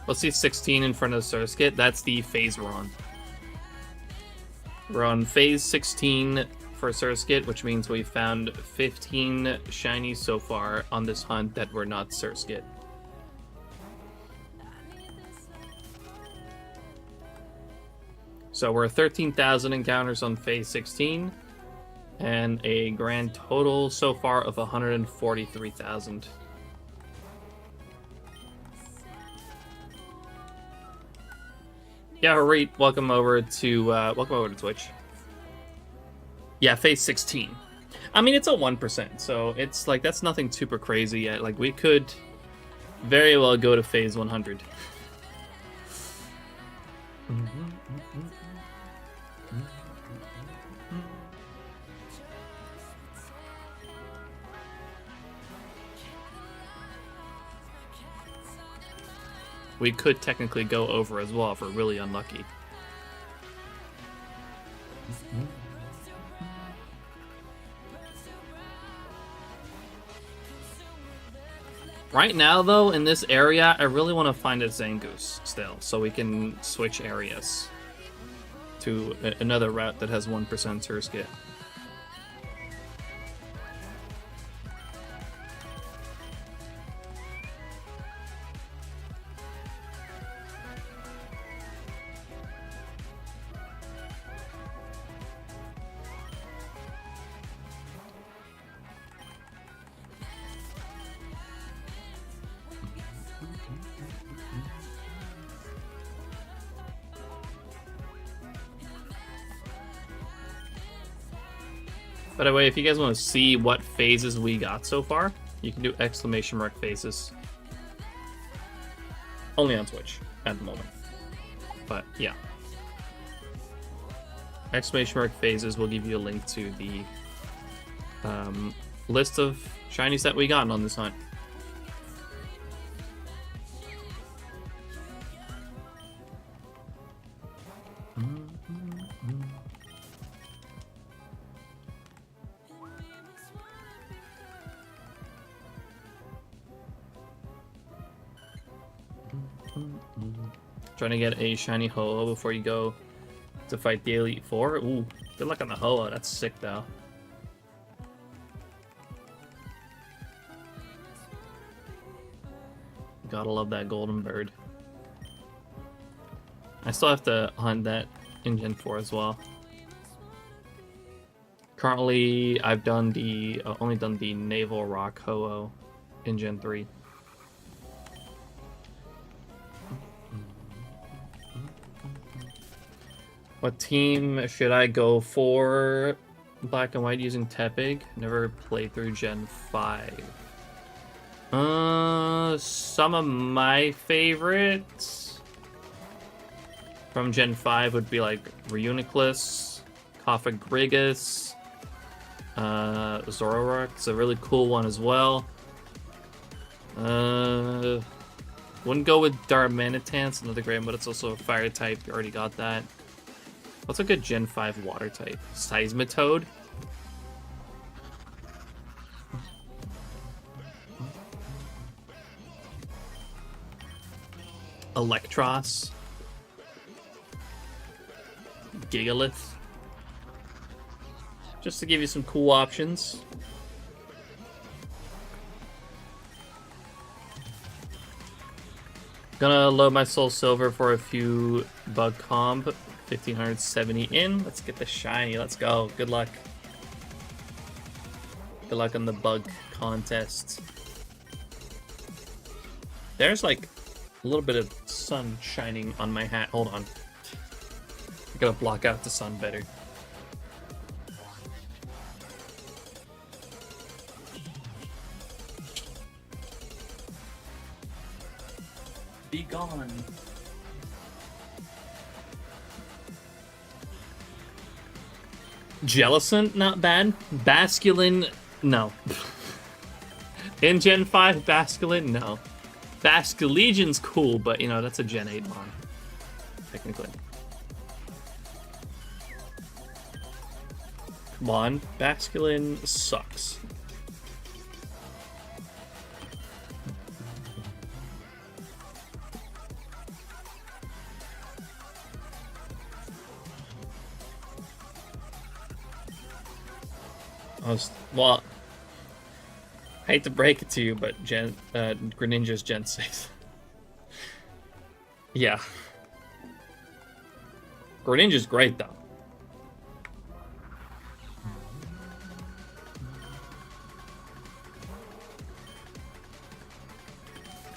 Let's see 16 in front of Surskit. That's the phase we're on. We're on phase 16 for Surskit, which means we found 15 shinies so far on this hunt that were not Surskit. So we're 13,000 encounters on phase 16 and a grand total so far of 143,000. Yeah, Harit, welcome over to Twitch. Yeah, phase 16. I mean, it's a 1%, so it's like that's nothing super crazy yet. Like we could very well go to phase 100. We could technically go over as well if we're really unlucky. Right now, though, in this area, I really want to find a Zangoose still, so we can switch areas to another route that has 1% Surskit. By the way, if you guys want to see what phases we got so far, you can do exclamation mark phases. Only on Twitch at the moment. But yeah. Exclamation mark phases will give you a link to the list of shinies that we got on this hunt. Trying to get a shiny Ho-Oh before you go to fight the Elite Four. Ooh, good luck on the Ho-Oh. That's sick, though. Gotta love that golden bird. I still have to hunt that in Gen 4 as well. Currently, I've done the only done the Naval Rock Ho-Oh in Gen 3. What team should I go for? Black and white using Tepig. Never played through Gen 5. Some of my favorites from Gen 5 would be like Reuniclus, Cophagrigus, Zoroark. It's a really cool one as well. Wouldn't go with Darmanitan. It's another great, but it's also a fire type. You already got that. What's a good Gen 5 water type? Seismitoad? Electros? Gigalith? Just to give you some cool options. Gonna load my Soul Silver for a few bug comp. 1570 in. Let's get the shiny. Let's go. Good luck. Good luck on the bug contest. There's like a little bit of sun shining on my hat. Hold on. I gotta block out the sun better. Be gone. Jellicent, not bad. Basculin, no. In Gen 5, Basculin, no. Basculegion's cool, but you know, that's a Gen 8 mon, technically. Come on, Basculin sucks. Well, I hate to break it to you, but Greninja's Gen 6. Yeah. Greninja's great, though.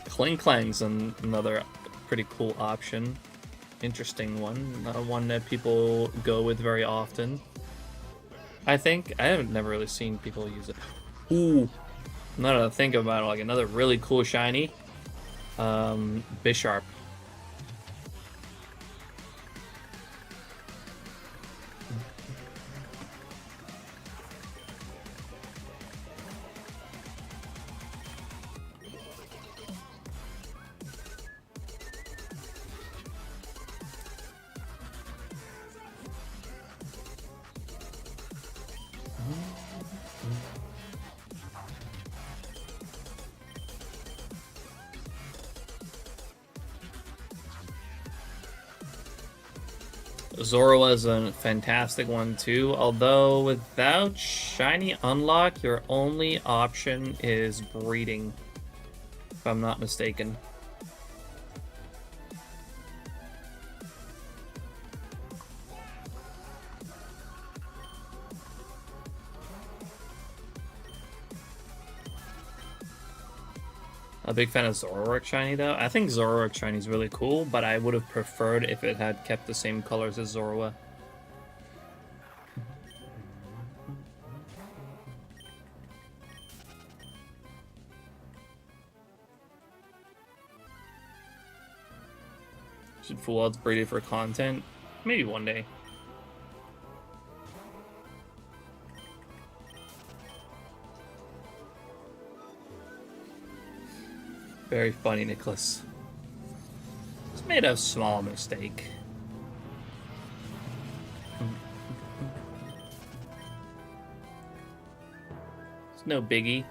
Kling Klang's another pretty cool option. Interesting one. Not one that people go with very often. I think I haven't never really seen people use it. Ooh, now that I think about it, like another really cool shiny, Bisharp. Zorua is a fantastic one too, although without shiny unlock, your only option is breeding, if I'm not mistaken. A big fan of Zoroark shiny though. I think Zoroark shiny is really cool, but I would have preferred if it had kept the same colors as Zorua. Should full outs braided for content? Maybe one day. Very funny, Nicholas. Just made a small mistake. It's no biggie.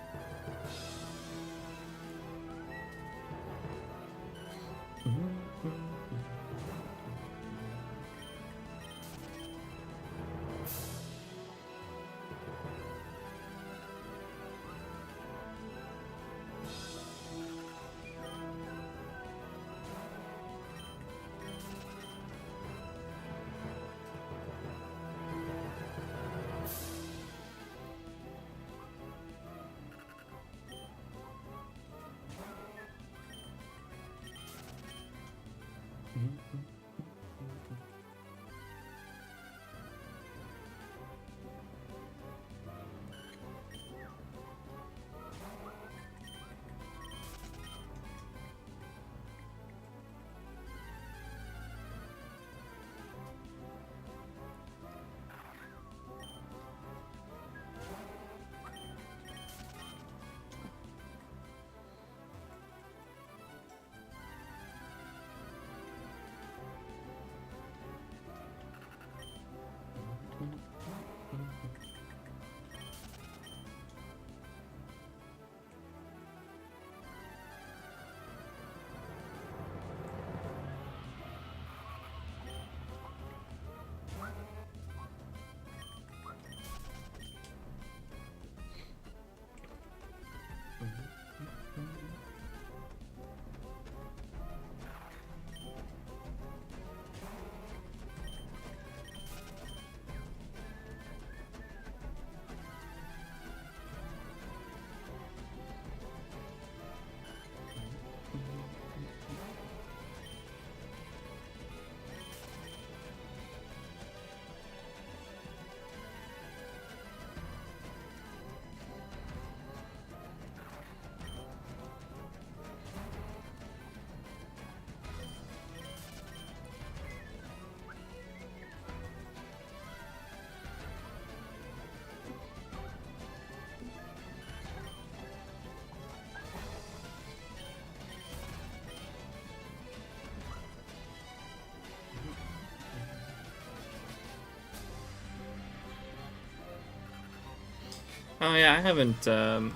Oh yeah, I haven't done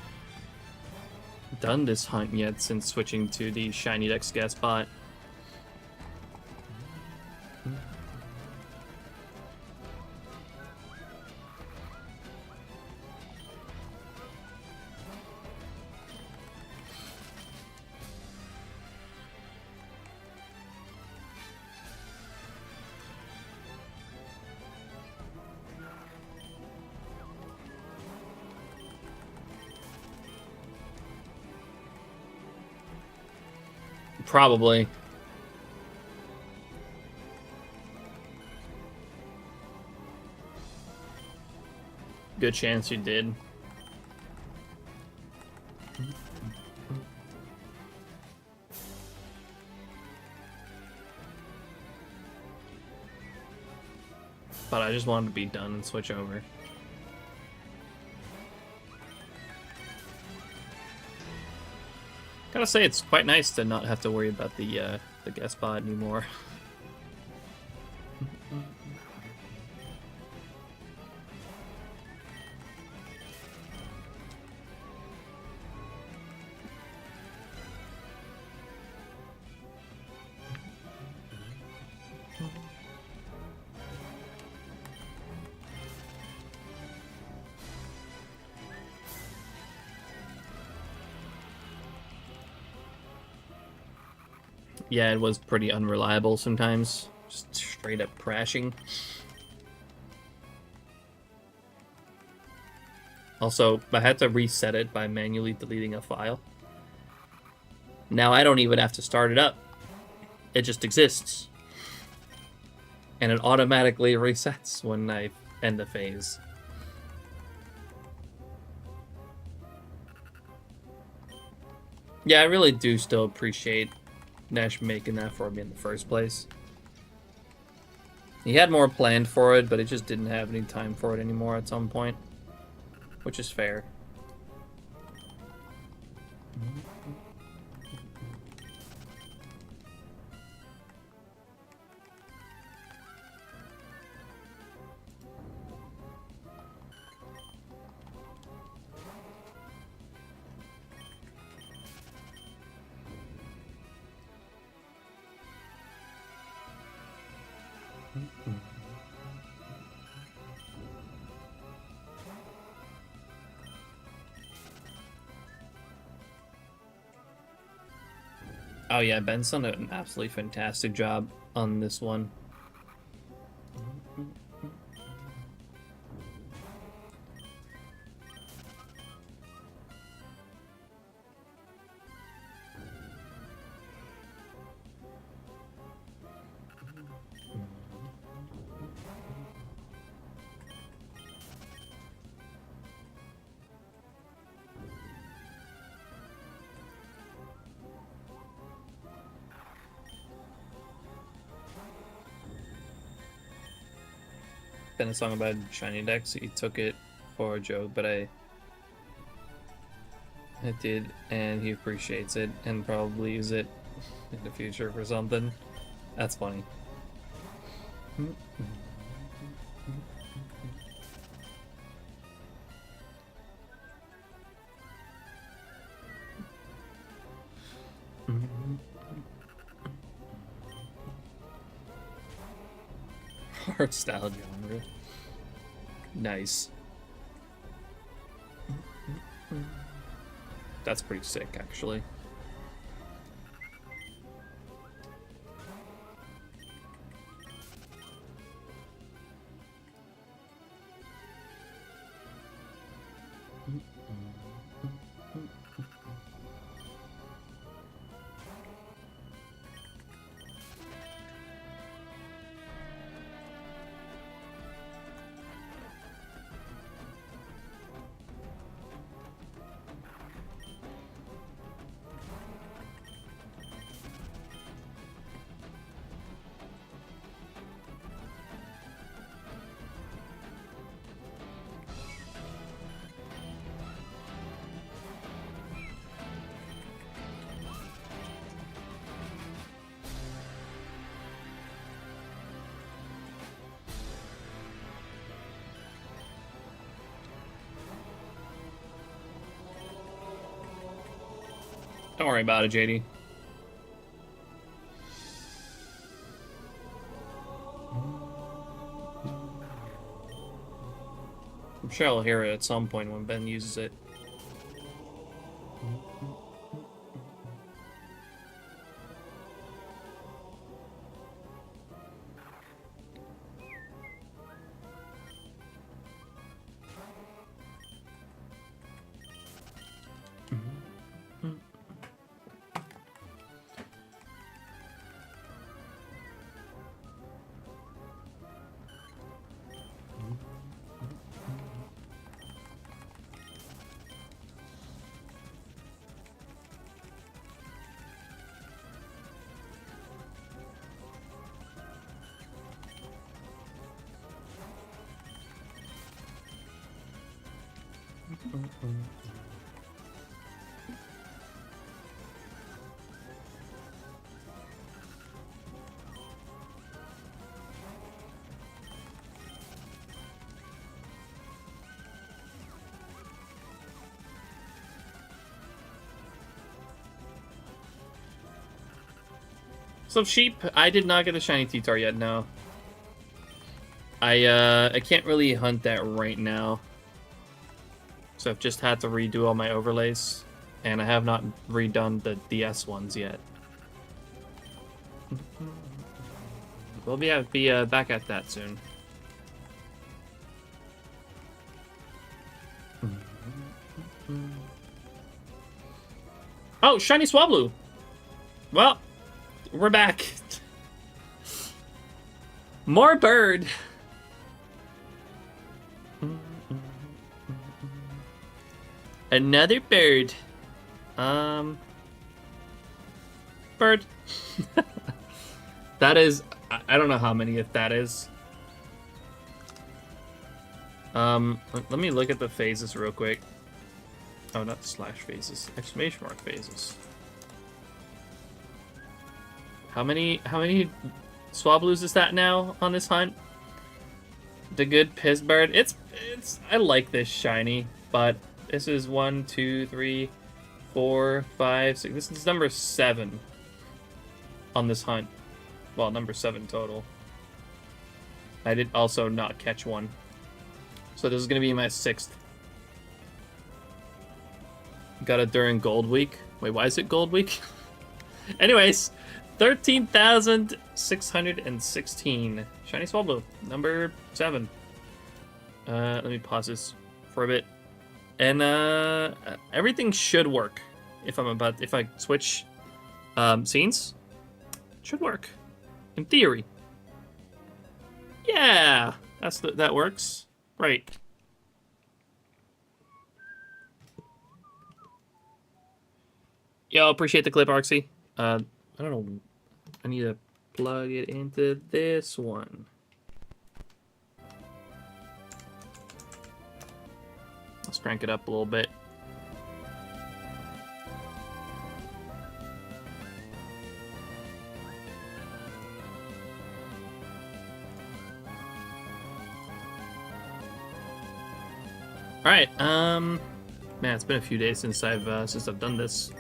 this hunt yet since switching to the SHINYDEX guest bot. Probably. Good chance you did. But I just wanted to be done and switch over. Gotta say, it's quite nice to not have to worry about the guest bot anymore. Yeah, it was pretty unreliable sometimes. Just straight up crashing. Also, I had to reset it by manually deleting a file. Now I don't even have to start it up. It just exists. And it automatically resets when I end a phase. Yeah, I really do still appreciate Nash making that for me in the first place. He had more planned for it, but it just didn't have any time for it anymore at some point, which is fair. Oh yeah, Ben's done an absolutely fantastic job on this one. Been a song about SHINYDEX. He took it for a joke, but I did, and he appreciates it and probably use it in the future for something. That's funny. Art style genre. Nice. That's pretty sick, actually. Don't worry about it, JD. I'm sure I'll hear it at some point when Ben uses it. So sheep, I did not get a shiny T-Tar yet, no. I can't really hunt that right now. So I've just had to redo all my overlays, and I have not redone the DS ones yet. We'll be back at that soon. Oh, shiny Swablu! Well, we're back. More bird. Another bird. bird. That is, I don't know how many that is. Let me look at the phases real quick. Oh, not slash phases, exclamation mark phases. How many Swablues is that now on this hunt? The good piss bird. I like this shiny, but this is 1, 2, 3, 4, 5, 6. This is number 7 on this hunt. Well, number 7 total. I did also not catch one. So this is going to be my 6th. Got it during Gold Week. Wait, why is it Gold Week? Anyways, 13,616. Shiny Swablu, number 7. Let me pause this for a bit. And everything should work. If I switch scenes, should work. In theory. Yeah, that works. Right. Yo, appreciate the clip, Arxie. I don't know. I need to plug it into this one. Let's crank it up a little bit. All right. Man, it's been a few days since I've done this.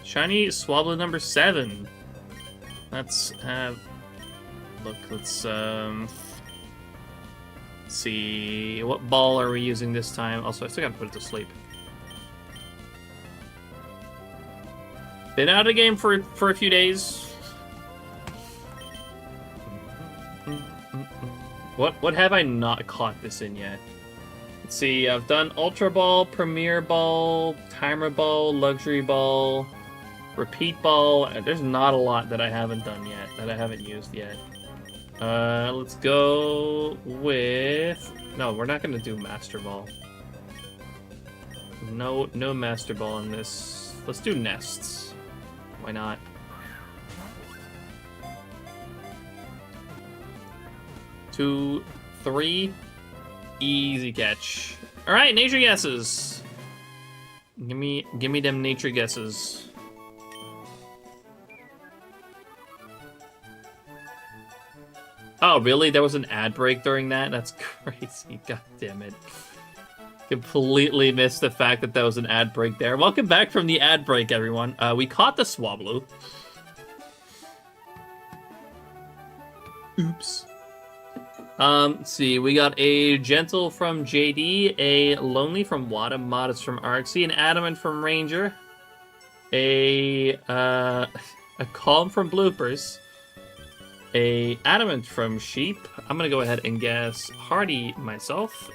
Shiny Swablu number 7. Let's have look. Let's see what ball are we using this time. Also, I still gotta put it to sleep. Been out of the game for a few days. What have I not caught this in yet? Let's see, I've done Ultra Ball, Premier Ball, Timer Ball, Luxury Ball, Repeat Ball. There's not a lot that I haven't done yet, that I haven't used yet. Let's go with... No, we're not going to do Master Ball. No Master Ball in this. Let's do Nests. Why not? Two, 3, easy catch. All right, nature guesses. Give me them nature guesses. Oh, really? There was an ad break during that? That's crazy. God damn it. Completely missed the fact that there was an ad break there. Welcome back from the ad break, everyone. We caught the Swablu. Oops. Let's see, we got a Gentle from JD, a Lonely from Wada, Modest from Arxie, an Adamant from Ranger, a Calm from Bloopers, a Adamant from Sheep. I'm gonna go ahead and guess Hardy myself,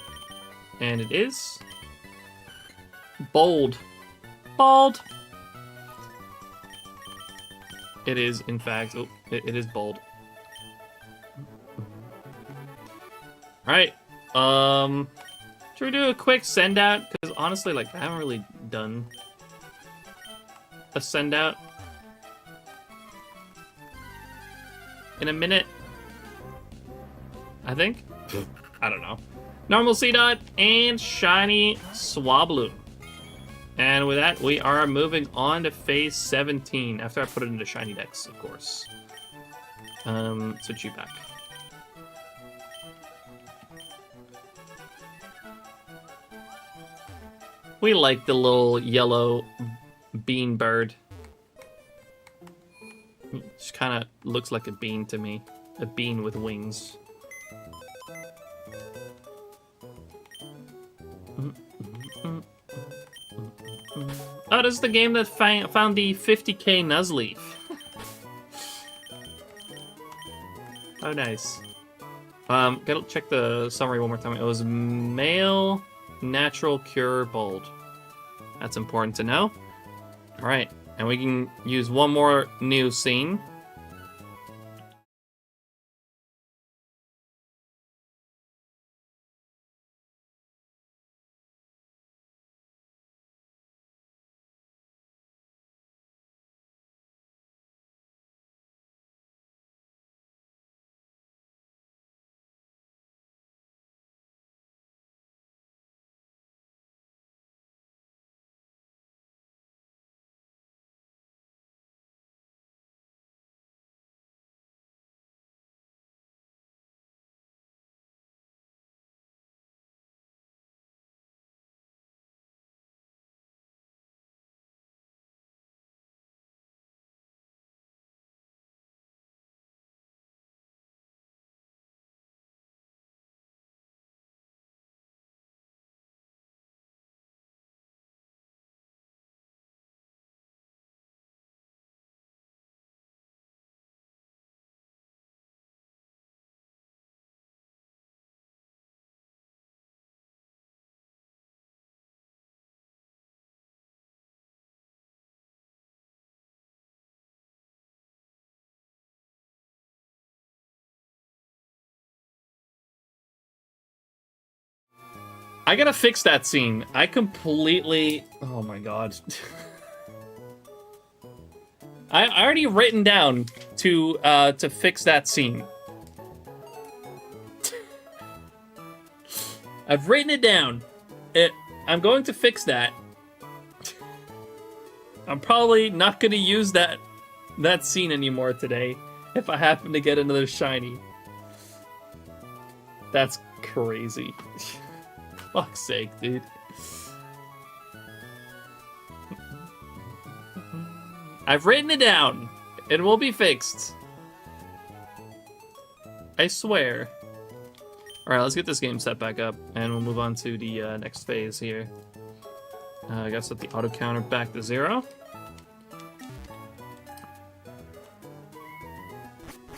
and it is Bold. Bald. It is, in fact, it is Bold. Alright, should we do a quick send out? Because honestly, like, I haven't really done a send out in a minute, I think. I don't know. Normal C-Dot and Shiny Swablu. And with that, we are moving on to phase 17, after I put it into SHINYDEX, of course. Switch you back. We like the little yellow bean bird. Just kind of looks like a bean to me. A bean with wings. Oh, this is the game that found the 50k Nuzleaf. Oh, nice. Gotta check the summary one more time. It was male, natural, cure, bold. That's important to know. Alright, and we can use one more new scene. I gotta fix that scene. I completely... Oh my god. I already written down to fix that scene. I've written it down. I'm going to fix that. I'm probably not going to use that scene anymore today if I happen to get another shiny. That's crazy. Fuck's sake, dude. I've written it down. It will be fixed. I swear. Alright, let's get this game set back up, and we'll move on to the next phase here. I gotta set the auto counter back to 0.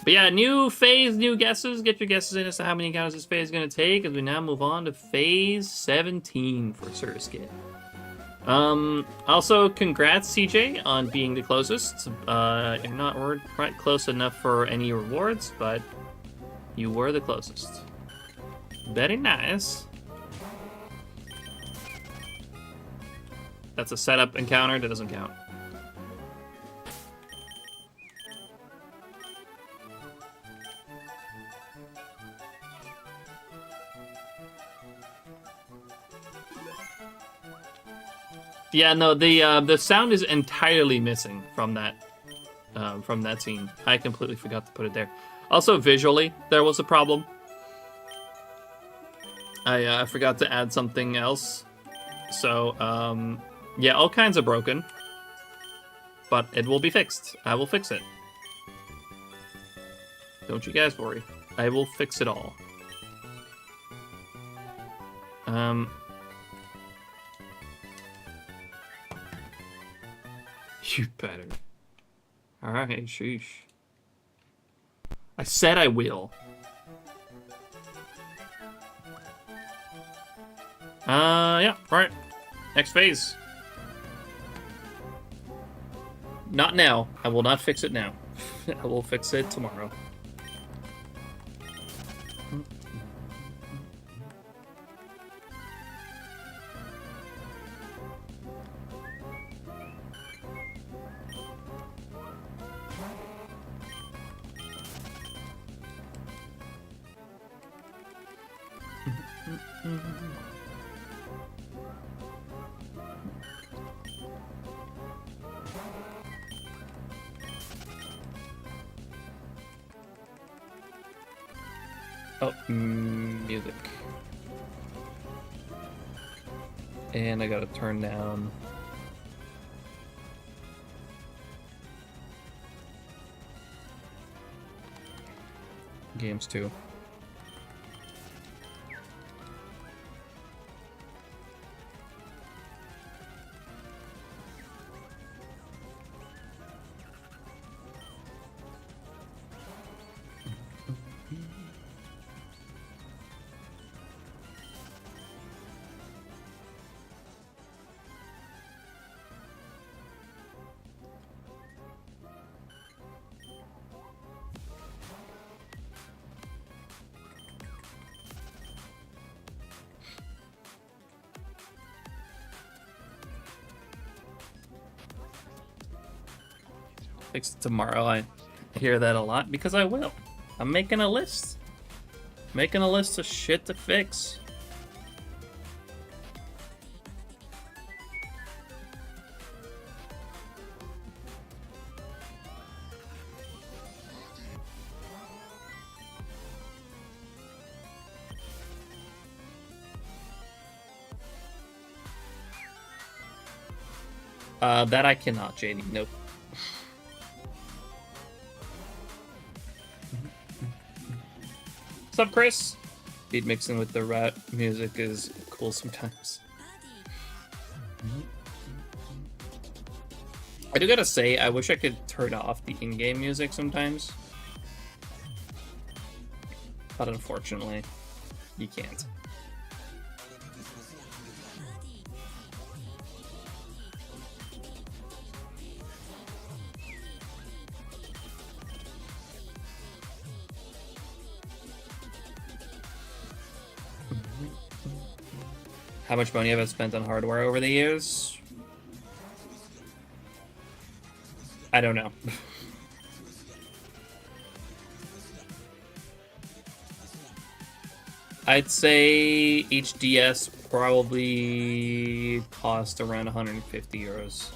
But yeah, new phase, new guesses. Get your guesses in as to how many encounters this phase is going to take as we now move on to phase 17 for Surskit. Also, congrats, CJ, on being the closest. You're not quite close enough for any rewards, but you were the closest. Very nice. That's a setup encounter. That doesn't count. Yeah, no, the sound is entirely missing from that scene. I completely forgot to put it there. Also, visually, there was a problem. I forgot to add something else. So, yeah, all kinds of broken. But it will be fixed. I will fix it. Don't you guys worry. I will fix it all. You better. Alright, sheesh. I said I will. Yeah, alright. Next phase. Not now. I will not fix it now. I will fix it tomorrow. Oh, music. And I gotta turn down... games too. Fix it tomorrow. I hear that a lot because I will. I'm making a list. Making a list of shit to fix. That I cannot, JD. Nope. What's up, Chris? Beat mixing with the rap music is cool sometimes. I do gotta say, I wish I could turn off the in-game music sometimes. But unfortunately, you can't. How much money have I spent on hardware over the years? I don't know. I'd say each DS probably cost around 150 euros.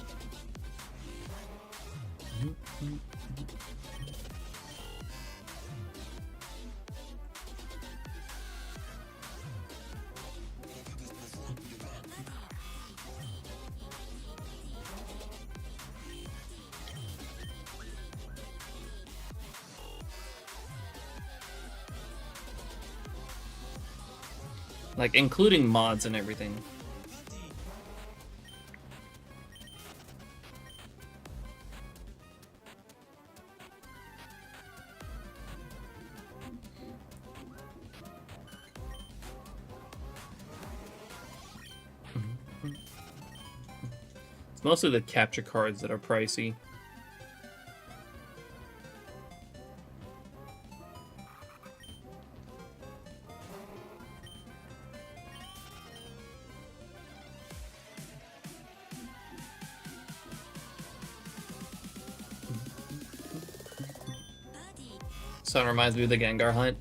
Like, including mods and everything. It's mostly the capture cards that are pricey. So it reminds me of the Gengar hunt.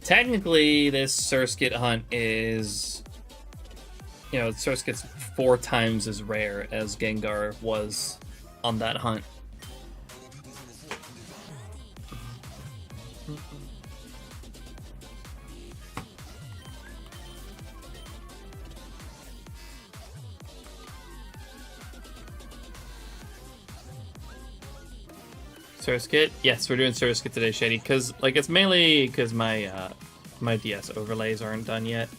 Technically, this Surskit hunt is, you know, Surskit's 4 times as rare as Gengar was on that hunt. Surskit? Yes, we're doing Surskit today, Shady, because like it's mainly because my my DS overlays aren't done yet.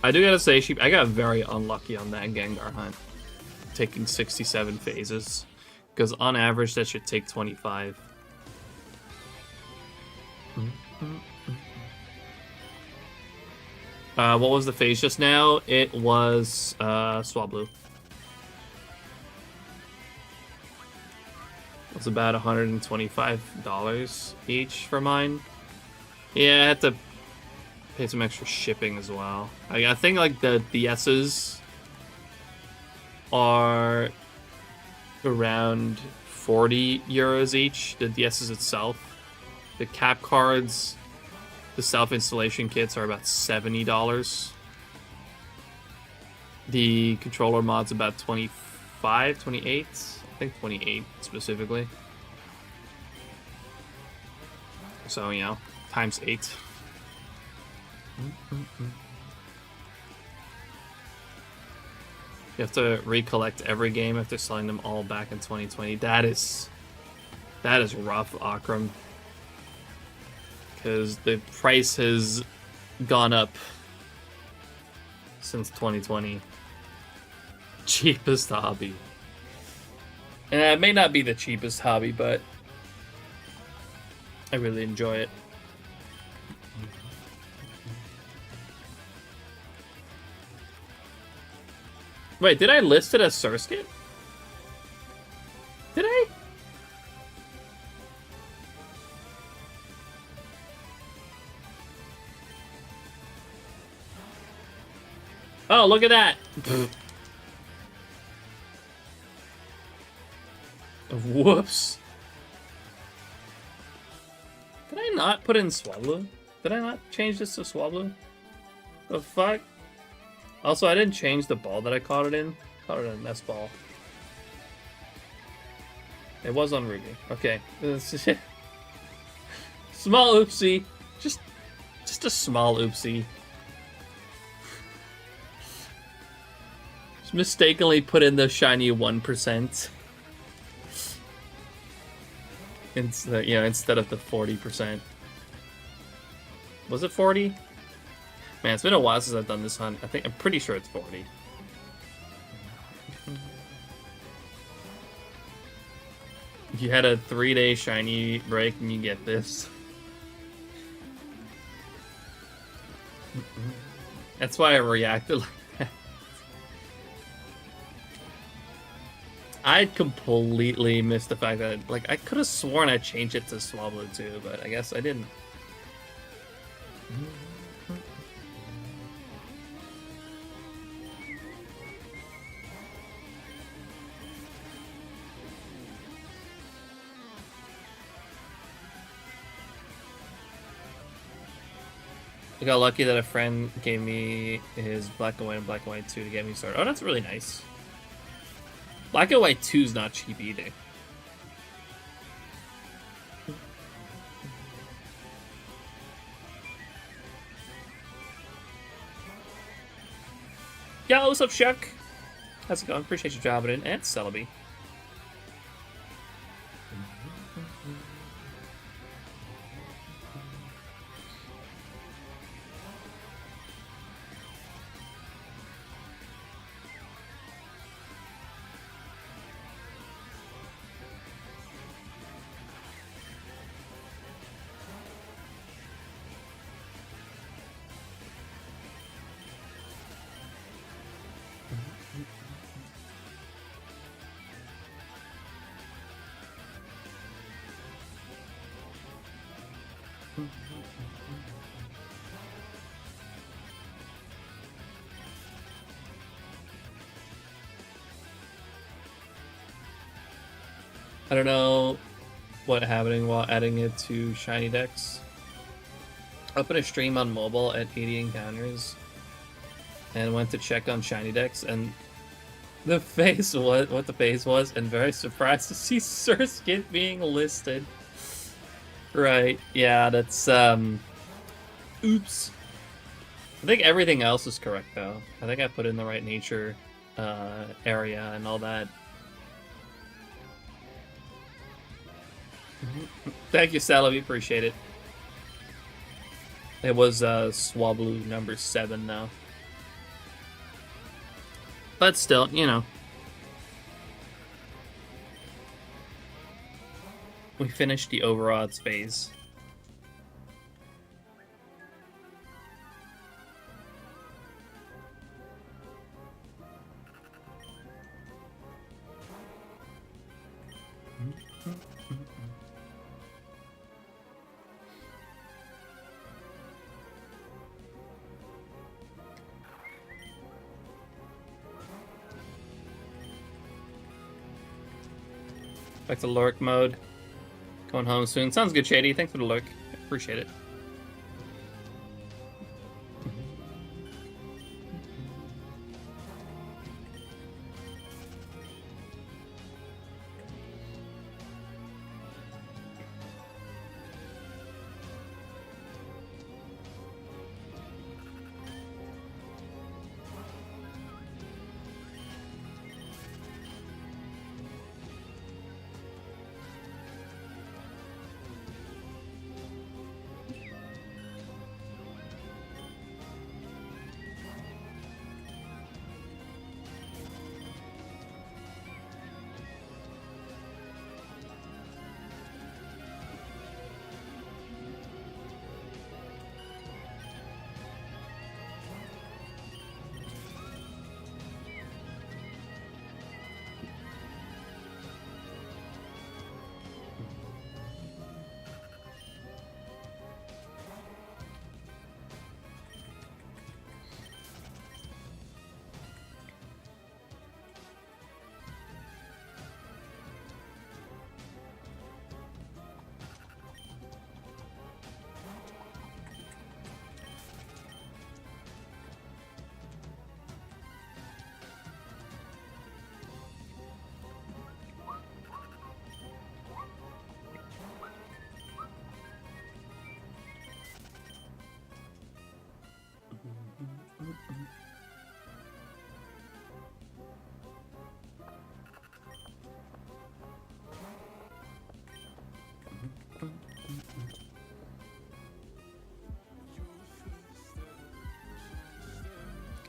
I do gotta say, I got very unlucky on that Gengar hunt, taking 67 phases, because on average that should take 25. What was the phase just now? It was Swablu. It was about $125 each for mine. Yeah, I had to pay some extra shipping as well. I think like the DS's are around 40 euros each. The DS's itself. The cap cards, the self-installation kits are about $70. The controller mod's about 25, 28. I think 28 specifically. So, you know, times 8. You have to recollect every game after selling them all back in 2020. That is rough, Akram. Because the price has gone up since 2020. Cheapest hobby. And it may not be the cheapest hobby, but I really enjoy it. Wait, did I list it as Surskit? Did I? Oh, look at that! Whoops. Did I not put in Swablu? Did I not change this to Swablu? The fuck? Also, I didn't change the ball that I caught it in. Caught it in a ball. It was on Ruby. Okay. Small oopsie. Just a small oopsie. Just mistakenly put in the shiny 1%. Instead of the 40%. Was it 40? Man, it's been a while since I've done this hunt. I'm pretty sure it's 40. You had a 3-day shiny break and you get this. That's why I reacted like that. I completely missed the fact that, like, I could have sworn I changed it to Swablu too, but I guess I didn't. I got lucky that a friend gave me his Black and White and Black and White 2 to get me started. Oh, that's really nice. Black and White 2 is not cheap either. Yo, what's up, Shuck? How's it going? Appreciate you dropping in. And Celebi. I don't know what happening while adding it to SHINYDEX. I opened a stream on mobile at 80 encounters and went to check on SHINYDEX, and the face was what the face was, and very surprised to see Surskit being listed. Right, yeah, that's oops. I think everything else is correct though. I think I put in the right nature area and all that. Thank you, Sally. We appreciate it. It was Swablu number 7 though. But still, you know. We finished the overodds phase. Back to lurk mode. Going home soon. Sounds good, Shady. Thanks for the lurk. Appreciate it.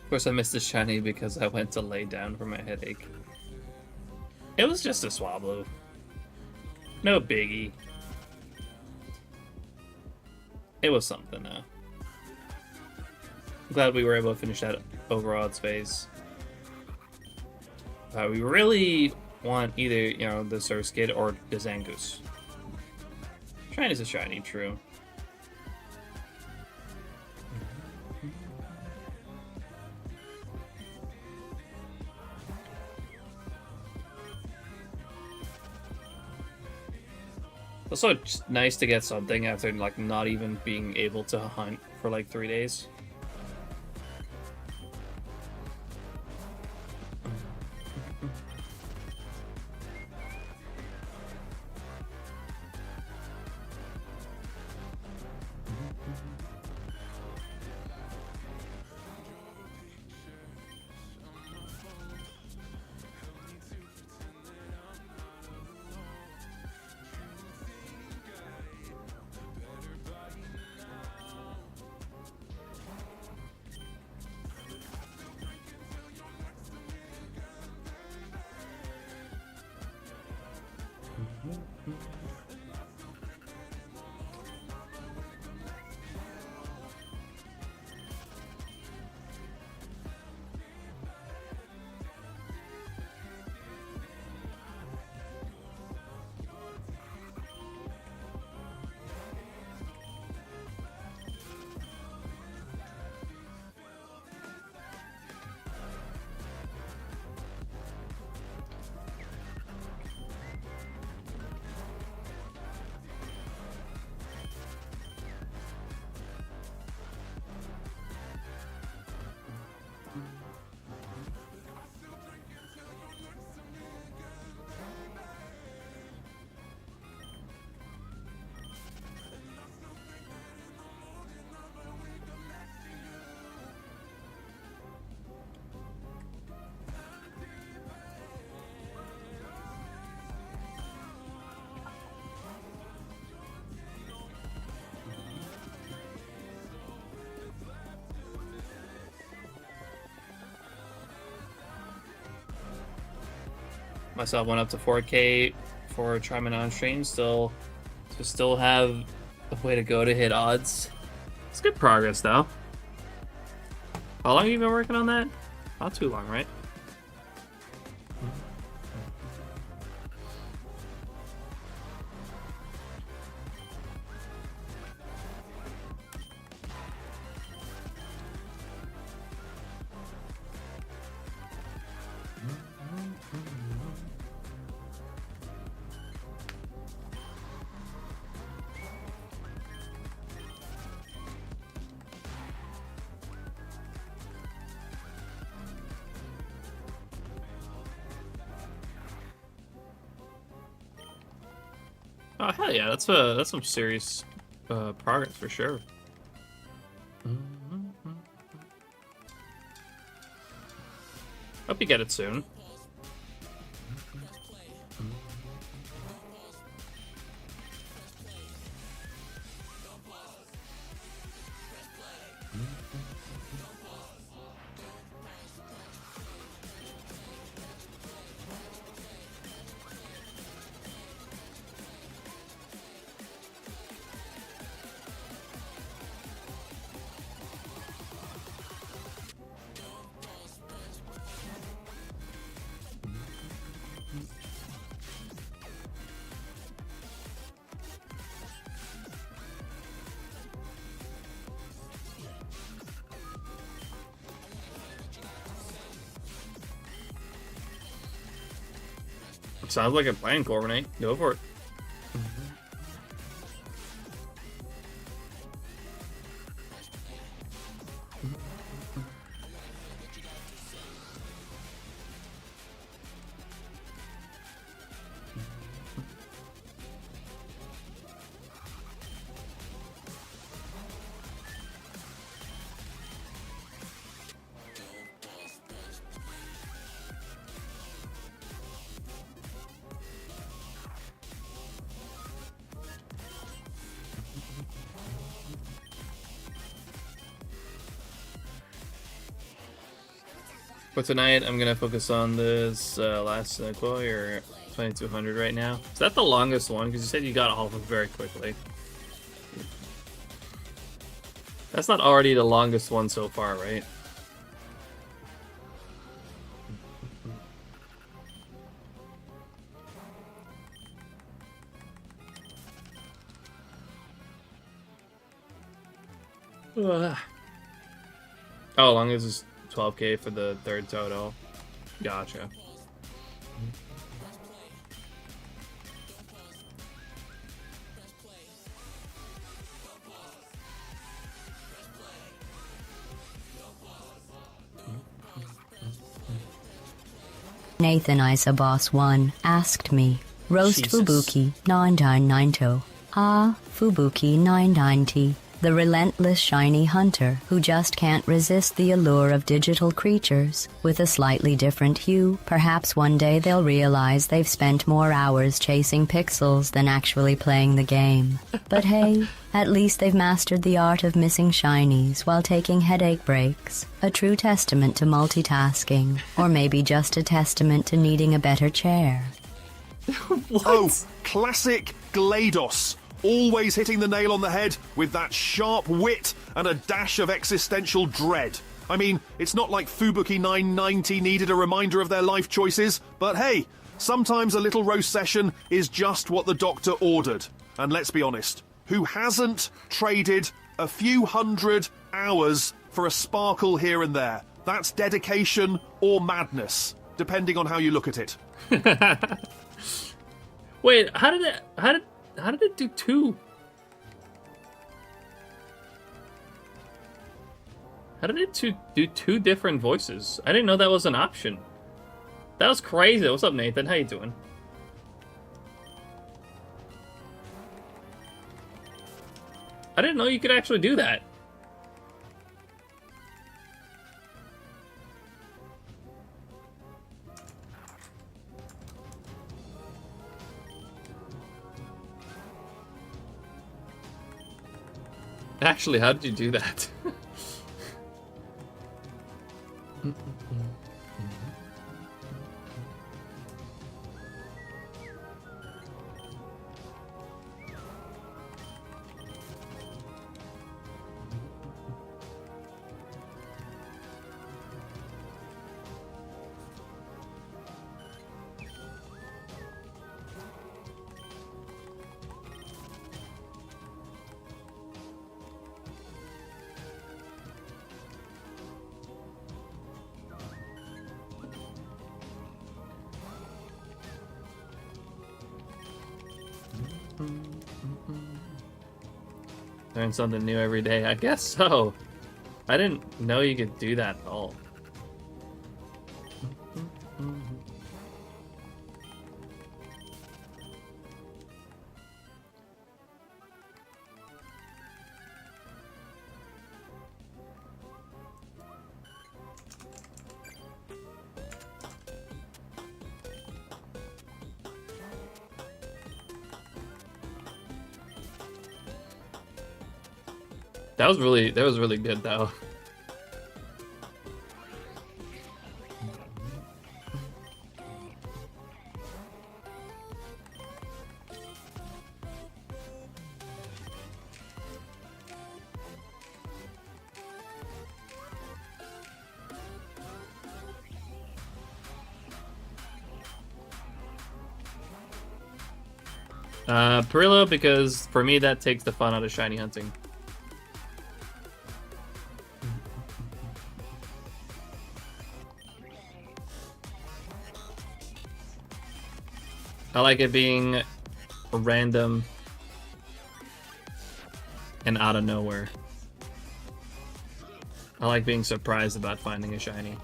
Of course, I missed the shiny because I went to lay down for my headache. It was just a Swablu. No biggie. It was something, though. I'm glad we were able to finish that overodds phase. We really want either, you know, the Surskit or the Zangoose. Shrine is a shiny, true. Also, it's nice to get something after like not even being able to hunt for like 3 days. Myself went up to 4K for Tryman on stream. Still have a way to go to hit odds. It's good progress though. How long have you been working on that? Not too long, right? Oh hell yeah, that's some serious progress for sure. Hope you get it soon. Sounds like a plan, Corbinate. Go for it. For tonight, I'm gonna focus on this last Koi, or 2200 right now. Is that the longest one? Because you said you got all of them very quickly. That's not already the longest one so far, right? Oh, as long as it's 12k for the third total. Gotcha. Nathan Isaboss 1 asked me, Roast Jesus. Fubuki 9990. Ah, Fubuki 990. The relentless shiny hunter who just can't resist the allure of digital creatures. With a slightly different hue, perhaps one day they'll realize they've spent more hours chasing pixels than actually playing the game. But hey, at least they've mastered the art of missing shinies while taking headache breaks. A true testament to multitasking, or maybe just a testament to needing a better chair. What? Oh, classic GLaDOS. Always hitting the nail on the head with that sharp wit and a dash of existential dread. I mean, it's not like Fubuki 990 needed a reminder of their life choices, but hey, sometimes a little roast session is just what the doctor ordered. And let's be honest, who hasn't traded a few hundred hours for a sparkle here and there? That's dedication or madness, depending on how you look at it. Wait, how did it do two? How did it do two different voices? I didn't know that was an option. That was crazy. What's up, Nathan? How you doing? I didn't know you could actually do that. Actually, how did you do that? Learn something new every day. I guess so. I didn't know you could do that at all. That was really good though. Perillo, because for me that takes the fun out of shiny hunting. I like it being random and out of nowhere. I like being surprised about finding a shiny.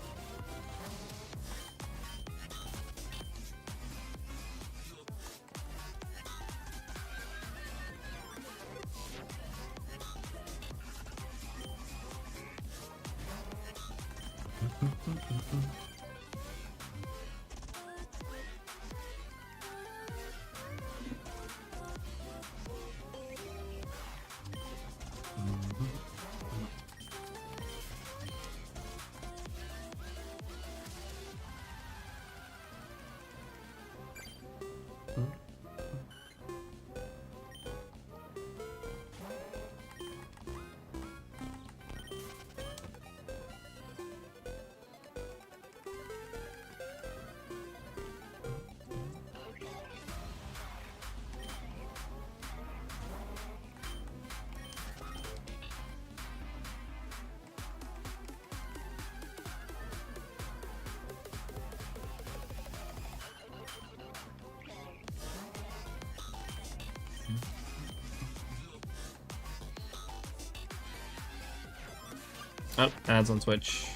Oh, ads on Twitch.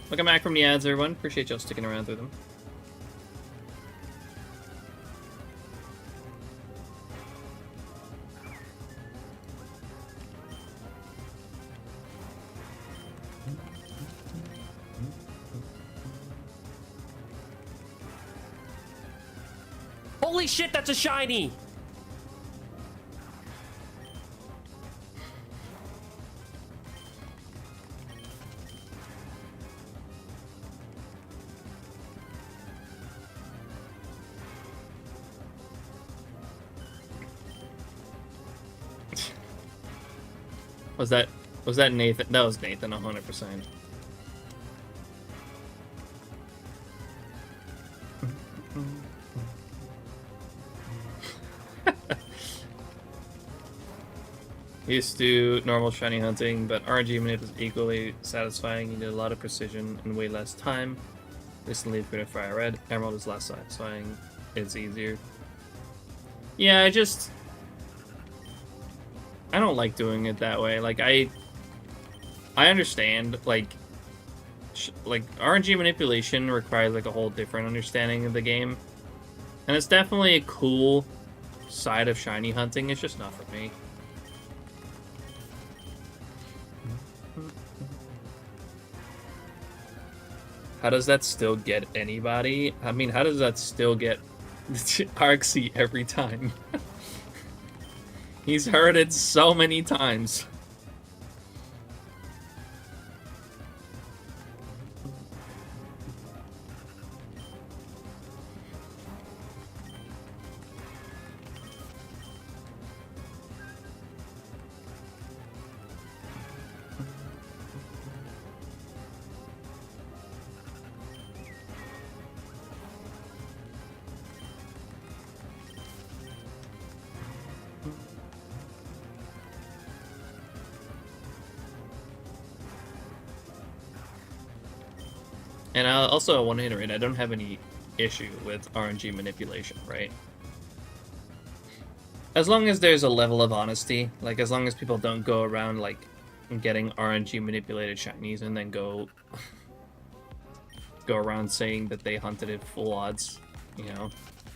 Welcome back from the ads, everyone. Appreciate y'all sticking around through them. Holy shit, that's a shiny! Was that Nathan? That was Nathan, 100%. Used to normal shiny hunting, but RNG manip is equally satisfying. You need a lot of precision and way less time. Recently, Green and Fire Red. Emerald is less satisfying. It's easier. Yeah, I don't like doing it that way. Like, I understand, like RNG manipulation requires, like, a whole different understanding of the game. And it's definitely a cool side of shiny hunting. It's just not for me. How does that still get anybody? I mean, how does that still get Arxie every time? He's heard it so many times. And also, I want to iterate, I don't have any issue with RNG manipulation, right? As long as there's a level of honesty, like as long as people don't go around like getting RNG manipulated shinies and then go around saying that they hunted it full odds, you know,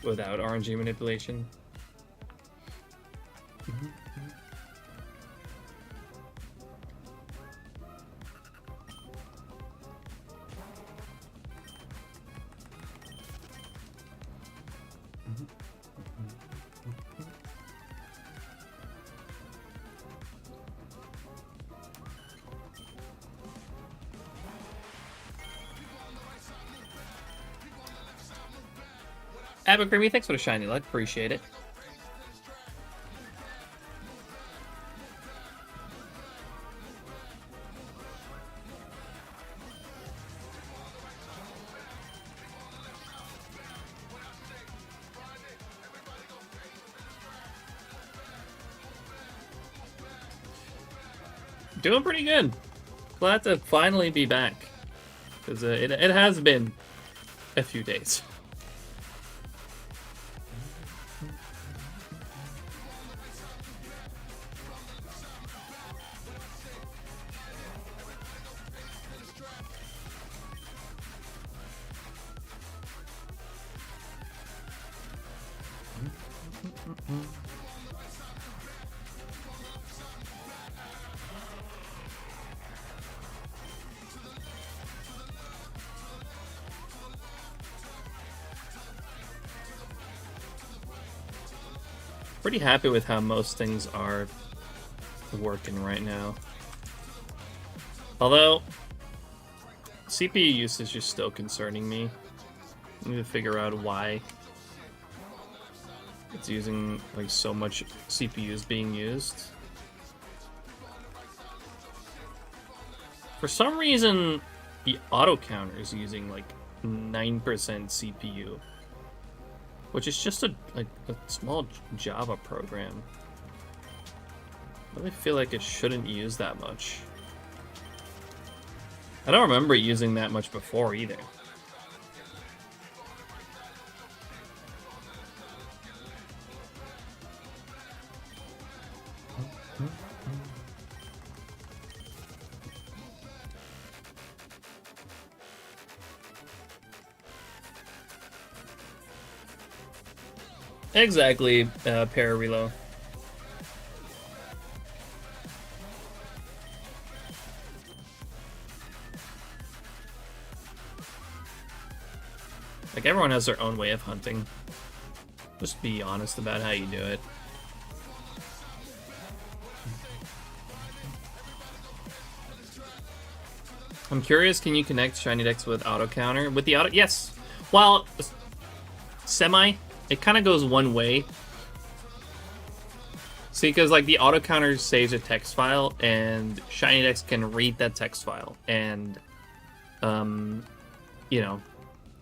without RNG manipulation. Abercreamy, thanks for the shiny luck. Appreciate it. Doing pretty good. Glad to finally be back. because it has been a few days. Pretty happy with how most things are working right now. Although, CPU usage is still concerning me. I need to figure out why it's using like so much CPUs being used. For some reason, the auto counter is using like 9% CPU. Which is just a small Java program. I really feel like it shouldn't use that much. I don't remember it using that much before either. Exactly, Pararelo. Like, everyone has their own way of hunting. Just be honest about how you do it. I'm curious, can you connect SHINYDEX with auto counter? With the auto, yes. Well, semi. It kind of goes one way. See, because like the auto counter saves a text file, and SHINYDEX can read that text file, and you know,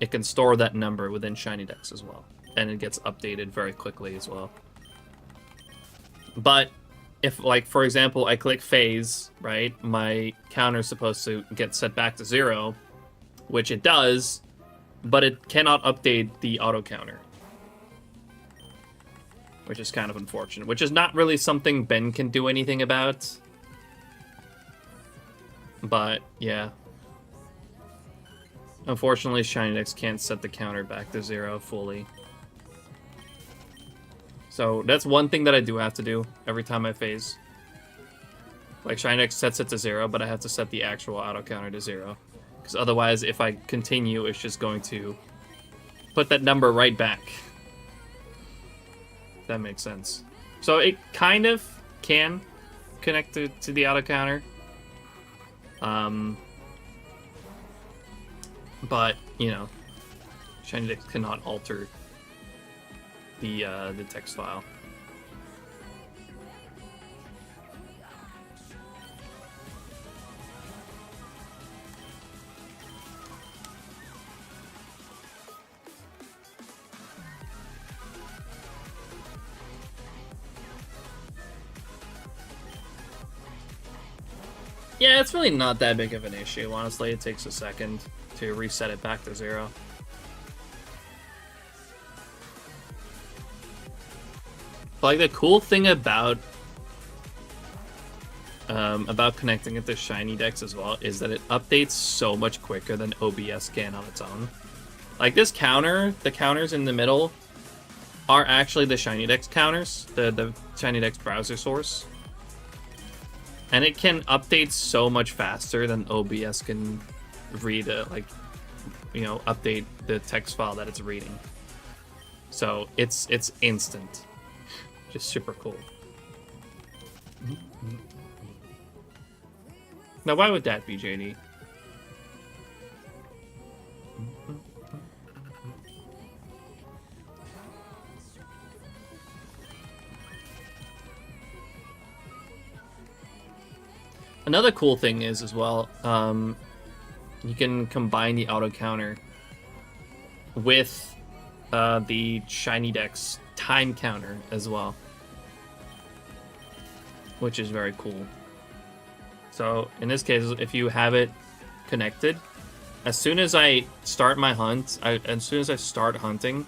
it can store that number within SHINYDEX as well, and it gets updated very quickly as well. But if, like, for example, I click phase, right, my counter is supposed to get set back to 0, which it does, but it cannot update the auto counter. Which is kind of unfortunate. Which is not really something Ben can do anything about. But, yeah. Unfortunately, SHINYDEX can't set the counter back to 0 fully. So, that's one thing that I do have to do every time I phase. Like, SHINYDEX sets it to 0, but I have to set the actual auto counter to 0. Because otherwise, if I continue, it's just going to put that number right back. That makes sense. So it kind of can connect to the auto counter. But, you know, SHINYDEX cannot alter the text file. Yeah, it's really not that big of an issue. Honestly, it takes a second to reset it back to 0. But, like, the cool thing about connecting it to SHINYDEX as well is that it updates so much quicker than OBS can on its own. Like, this counter, the counters in the middle are actually the SHINYDEX counters, the SHINYDEX browser source. And it can update so much faster than OBS can read, update the text file that it's reading. So it's instant. Just super cool. Now, why would that be, JD? Another cool thing is, as well, you can combine the auto counter with the SHINYDEX time counter as well, which is very cool. So in this case, if you have it connected, as soon as I start my hunt, as soon as I start hunting,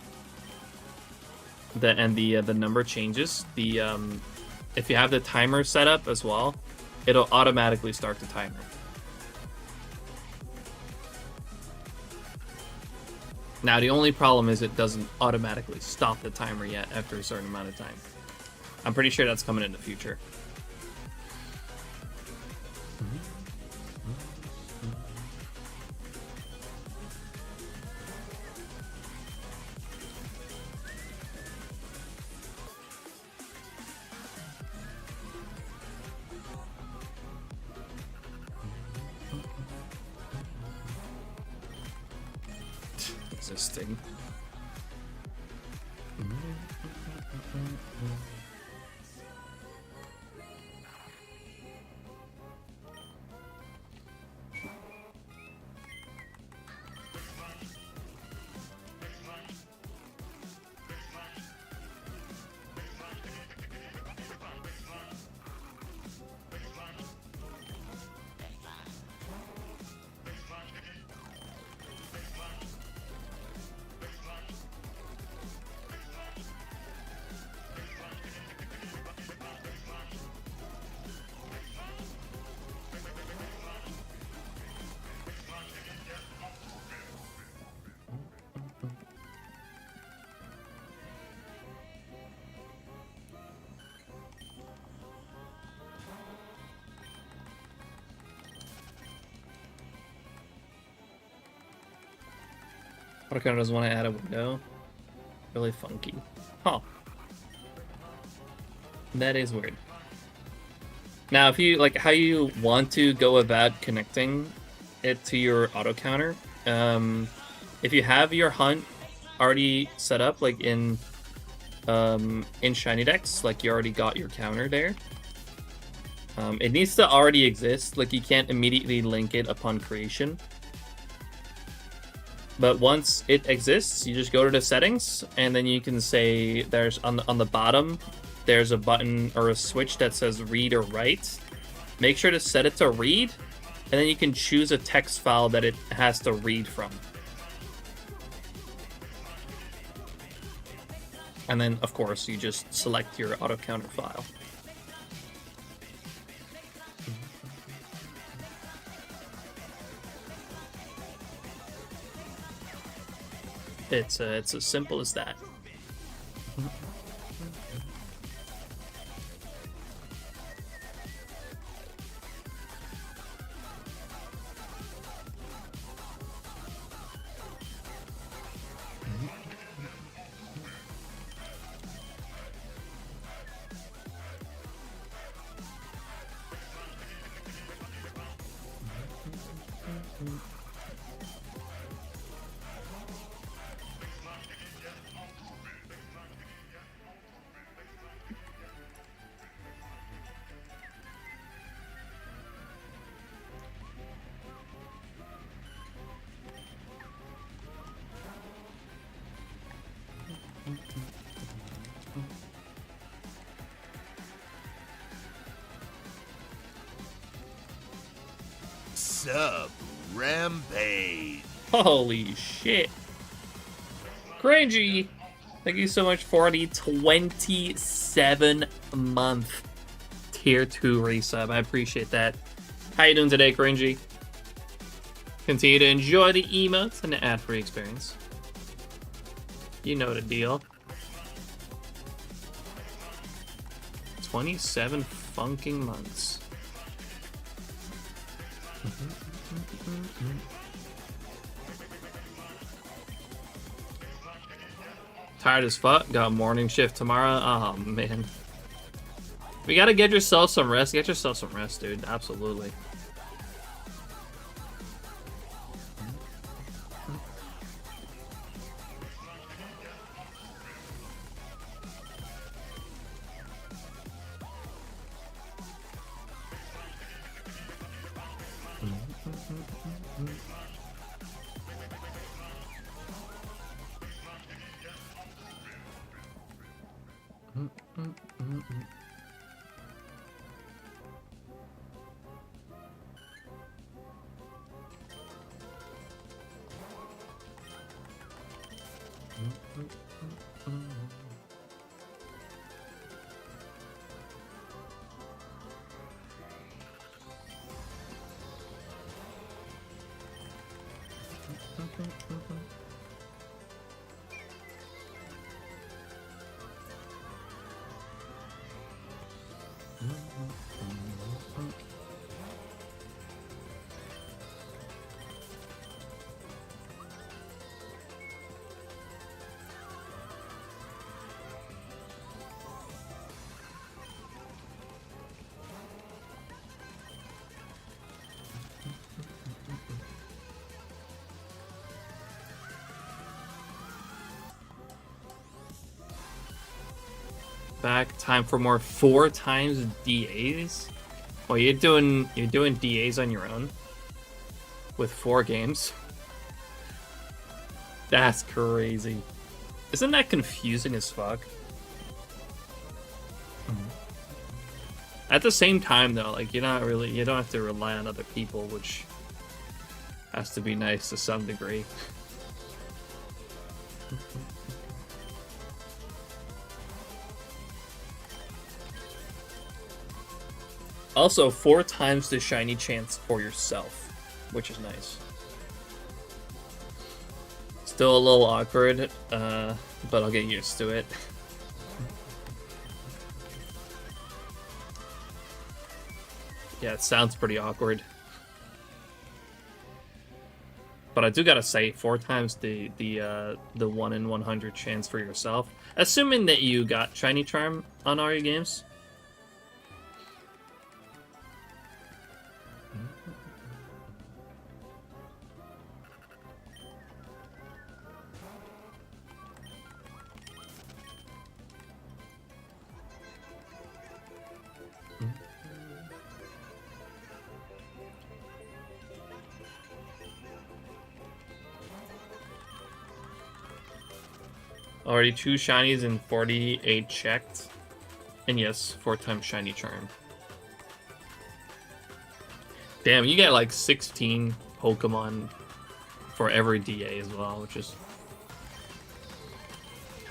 the number changes. If you have the timer set up as well, it'll automatically start the timer. Now the only problem is it doesn't automatically stop the timer yet after a certain amount of time. I'm pretty sure that's coming in the future. Existing. Autocounter doesn't want to add a window. Really funky. Huh. That is weird. Now, if you like how you want to go about connecting it to your auto counter, if you have your hunt already set up, like in SHINYDEX, like you already got your counter there, it needs to already exist. Like you can't immediately link it upon creation. But once it exists, you just go to the settings, and then you can say there's on the bottom, there's a button or a switch that says read or write. Make sure to set it to read, and then you can choose a text file that it has to read from. And then, of course, you just select your auto counter file. It's as simple as that. Sub Rampage. Holy shit. Cringy! Thank you so much for the 27-month tier 2 resub. I appreciate that. How you doing today, Cringy? Continue to enjoy the emotes and the ad-free experience. You know the deal. 27 funking months. Tired as fuck. Got morning shift tomorrow. Oh man. We gotta get yourself some rest. Get yourself some rest, dude. Absolutely. Back. Time for more 4 times DAs. Well, you're doing DAs on your own with 4 games. That's crazy. Isn't that confusing as fuck? At the same time, though, like you don't have to rely on other people, which has to be nice to some degree. Also, 4 times the shiny chance for yourself, which is nice. Still a little awkward, but I'll get used to it. Yeah, it sounds pretty awkward. But I do gotta say, 4 times the 1 in 100 chance for yourself. Assuming that you got Shiny Charm on all your games. Already 2 shinies and 48 checked. And yes, 4 times shiny charm. Damn, you get like 16 Pokemon for every DA as well, which is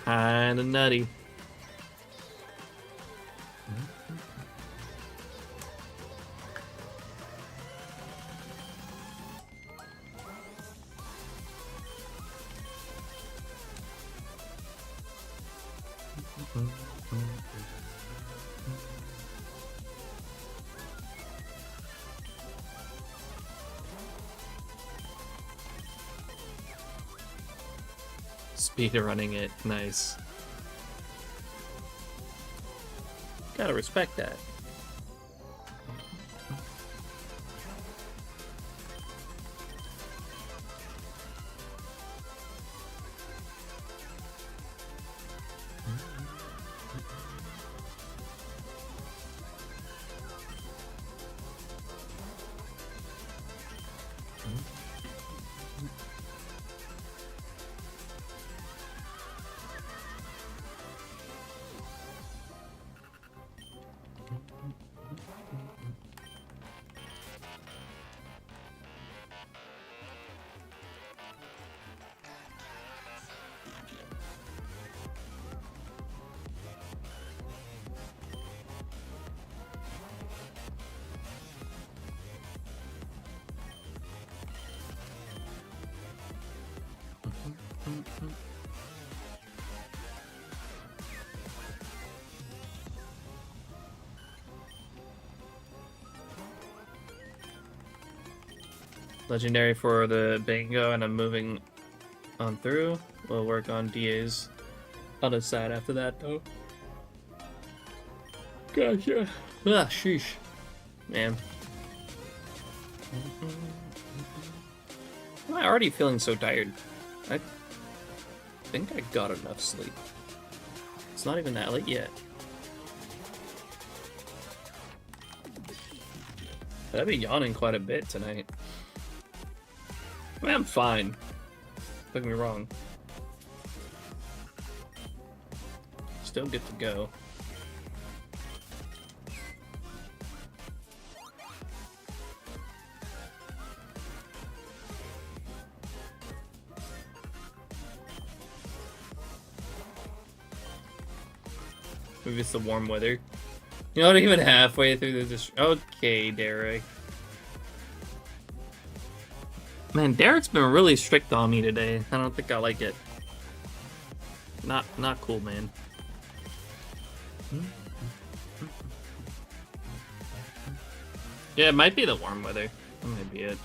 kinda nutty. Speed running it, nice. Gotta respect that. Legendary for the bingo, and I'm moving on through. We'll work on DA's other side after that, though. Gotcha. Ah, sheesh. Man. Why am I already feeling so tired? I think I got enough sleep. It's not even that late yet. But I've been yawning quite a bit tonight. I mean, I'm fine. Don't get me wrong. Still good to go. Maybe it's the warm weather. You're not even halfway through the okay, Derek. Man, Derek's been really strict on me today. I don't think I like it. Not cool, man. Yeah, it might be the warm weather. That might be it.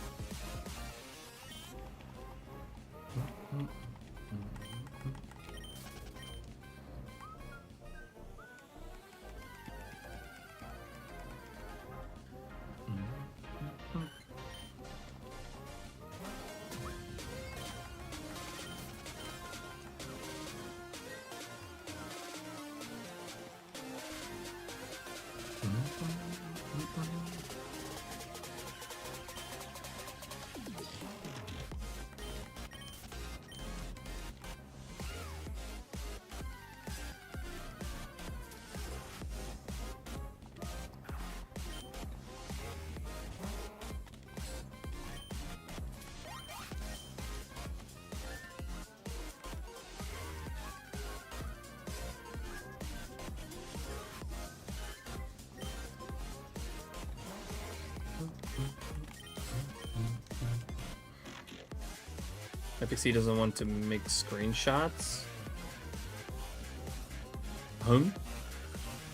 FPC doesn't want to make screenshots.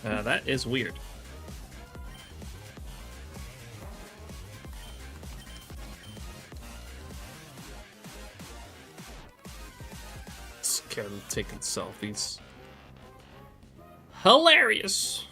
That is weird. Scared of taking selfies. Hilarious.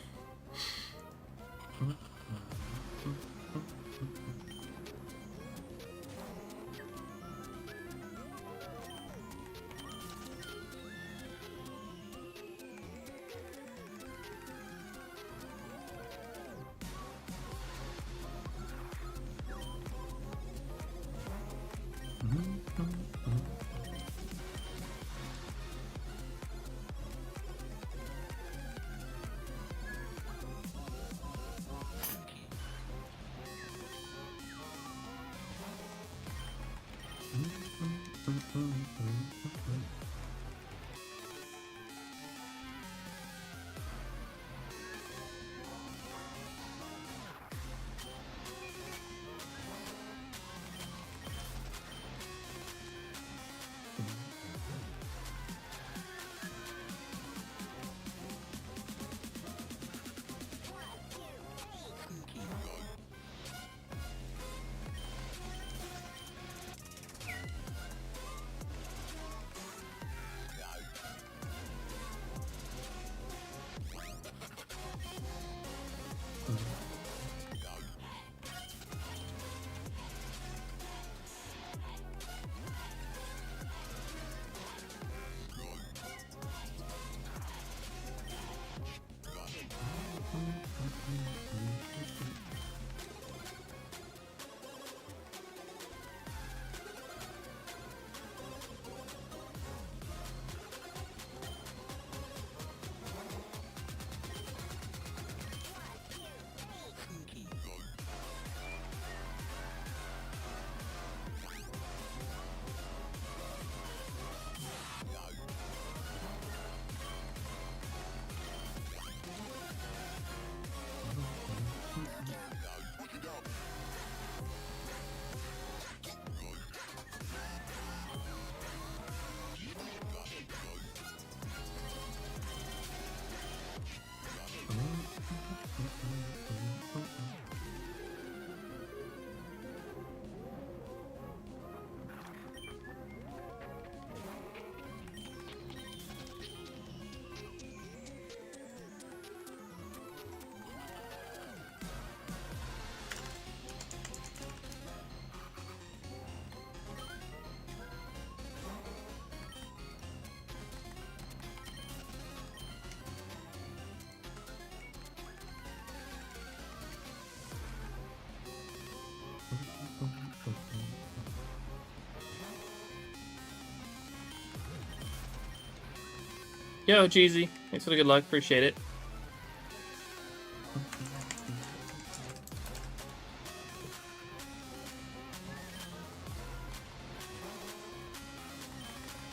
Yo, Cheesy. Thanks for the good luck. Appreciate it.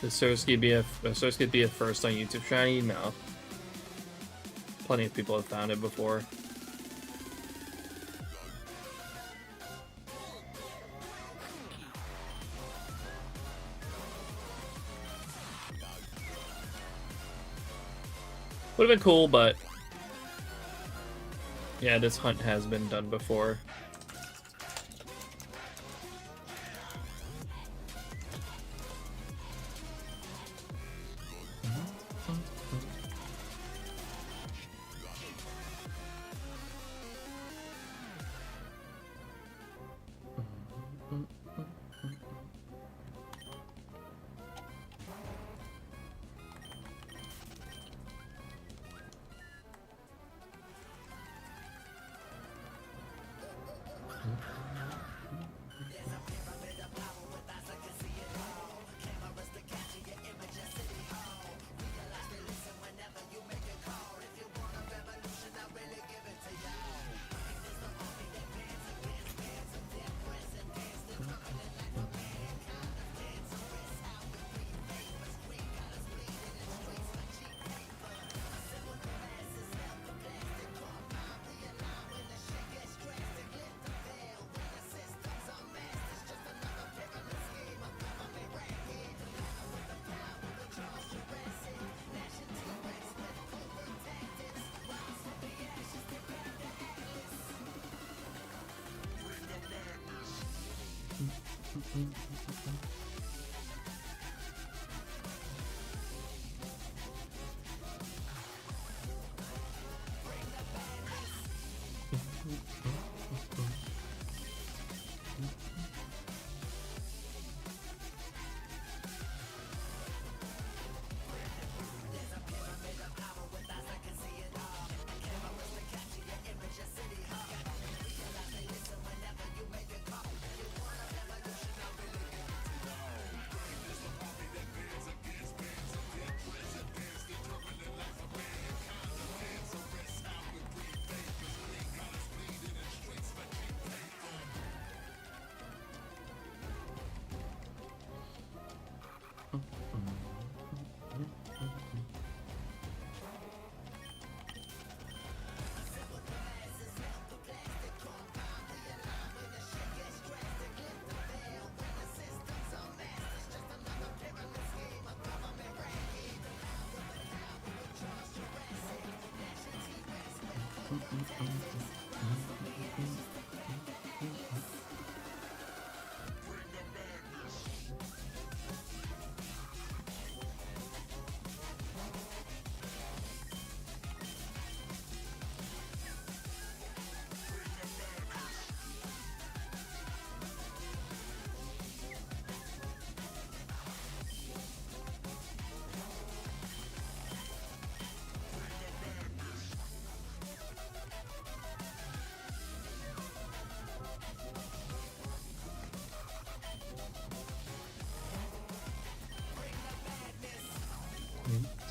Did Surskit be a first on YouTube Shiny? No. plenty of people have found it before. Would have been cool, but yeah, this hunt has been done before.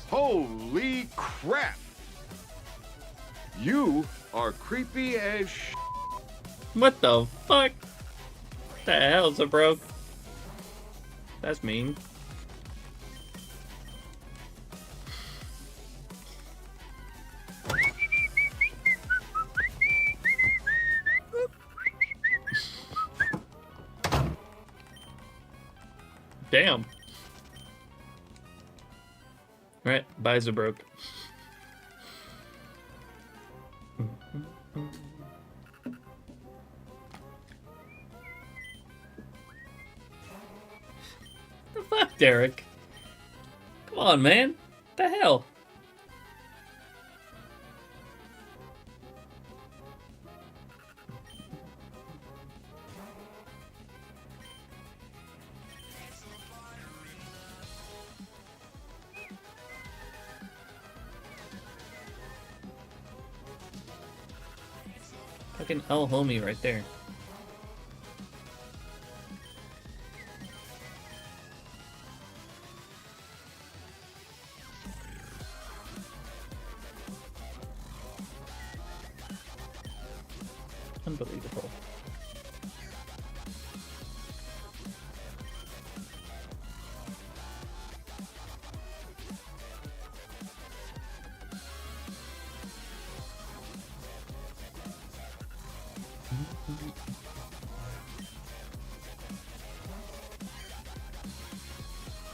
Holy crap! You are creepy as sh. What the fuck? The hell's a broke? That's mean. Damn. Alright, bye Zabroke. The fuck, Derek? Come on, man. The hell? Fucking El homie right there. Unbelievable.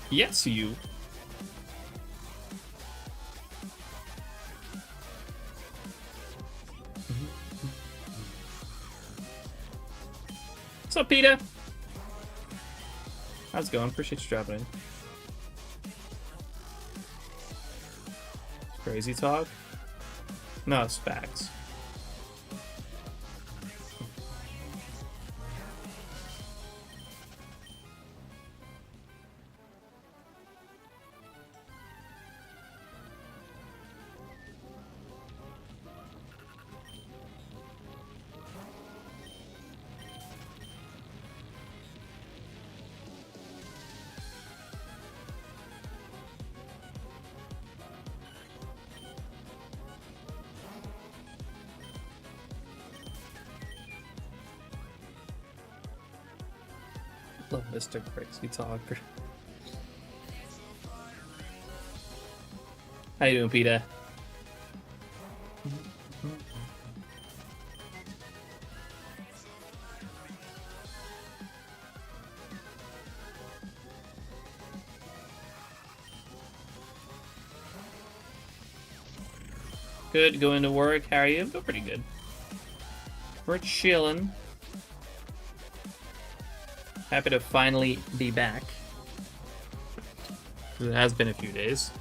Yes, you. What's up, Peter? How's it going? Appreciate you dropping in. Crazy talk? No, it's facts. Love Mr. Crazy Talker. How you doing, Peter? Good, going to work. How are you? I'm doing pretty good. We're chilling. Happy to finally be back. It has been a few days.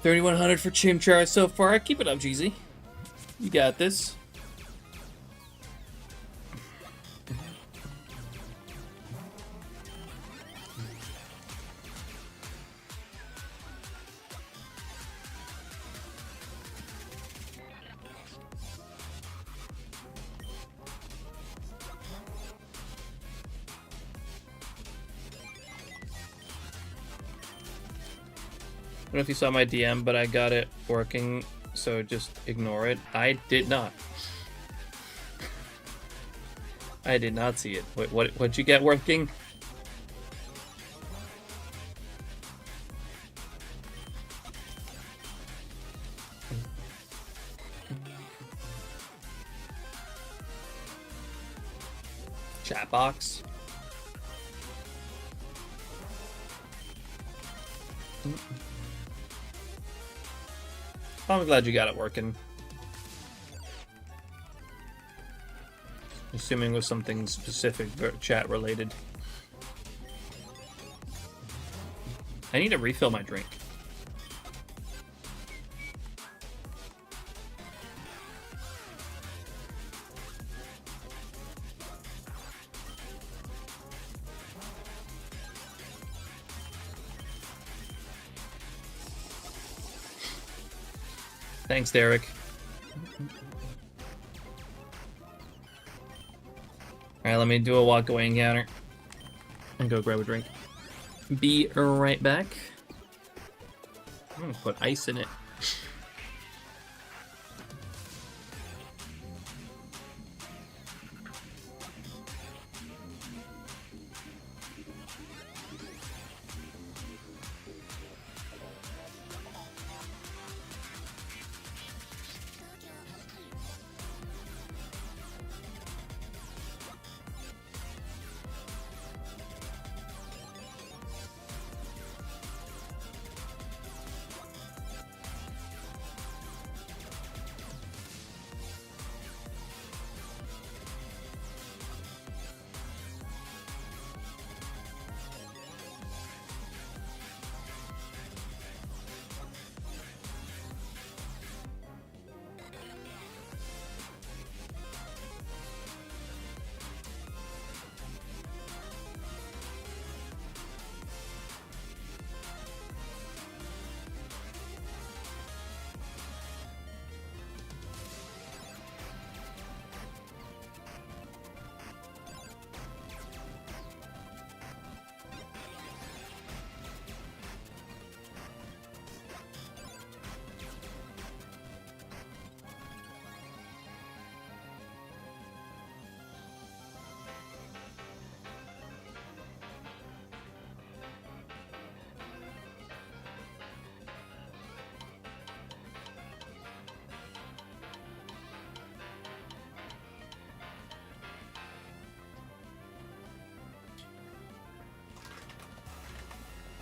$3,100 for Chimchar so far. Keep it up, Jeezy. You got this. I don't know if you saw my DM, but I got it working, so just ignore it. I did not. I did not see it. What'd you get working? Chat box. I'm glad you got it working. Assuming it was something specific chat related. I need to refill my drink. Thanks, Derek. Alright, let me do a walk away encounter. And go grab a drink. Be right back. I'm gonna put ice in it.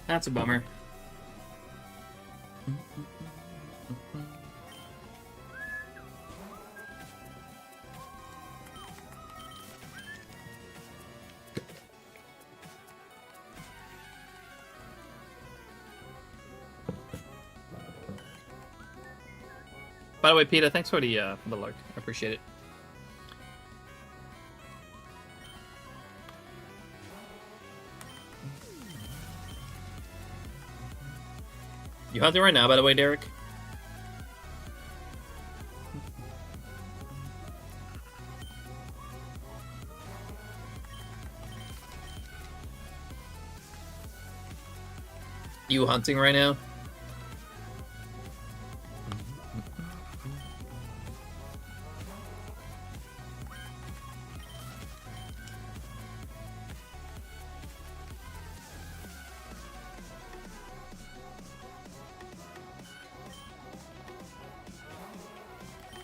That's a bummer. By the way, Peter, thanks for the lurk. I appreciate it. You hunting right now, by the way, Derek? You hunting right now?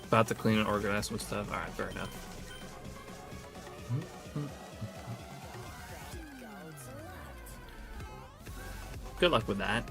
About to clean and organize some stuff. Alright, fair enough. Good luck with that.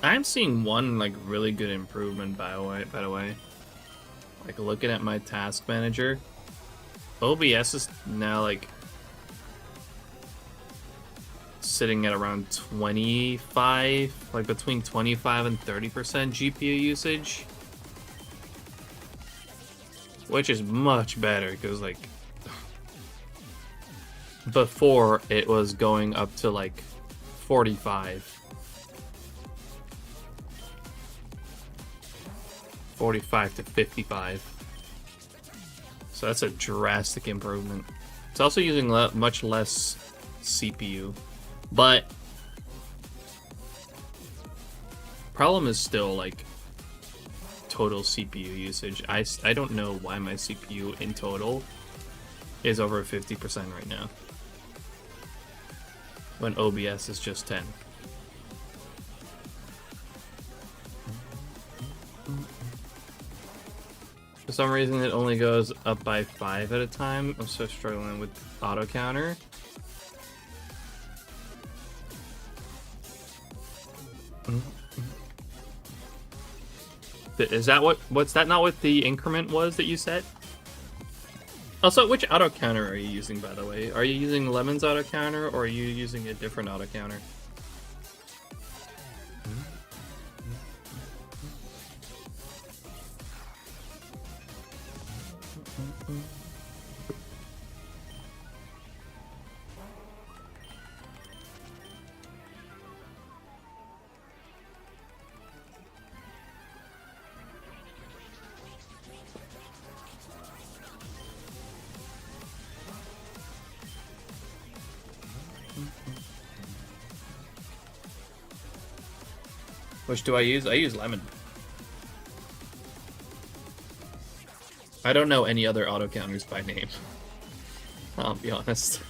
I'm seeing one like really good improvement by the way. Like looking at my task manager, OBS is now like sitting at around 25, like between 25 and 30% GPU usage, which is much better because like before it was going up to like 45. 45 to 55. So that's a drastic improvement. It's also using much less CPU, but problem is still like total CPU usage. I don't know why my CPU in total is over 50% right now when OBS is just 10. For some reason, it only goes up by 5 at a time. I'm so struggling with auto counter. Is that what's that not what the increment was that you set? Also, which auto counter are you using, by the way? Are you using Lemon's auto counter or are you using a different auto counter? Which do I use? I use Lemon. I don't know any other auto counters by name. I'll be honest.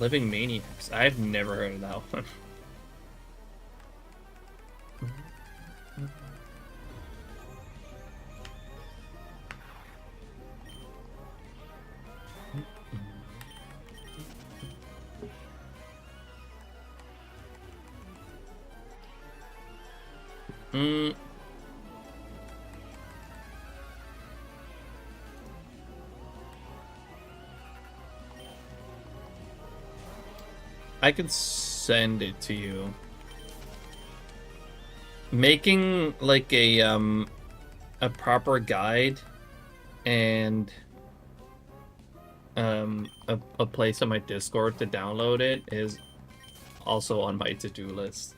Living Maniacs. I've never heard of that one. I can send it to you. making like a proper guide and a place on my Discord to download it is also on my to-do list.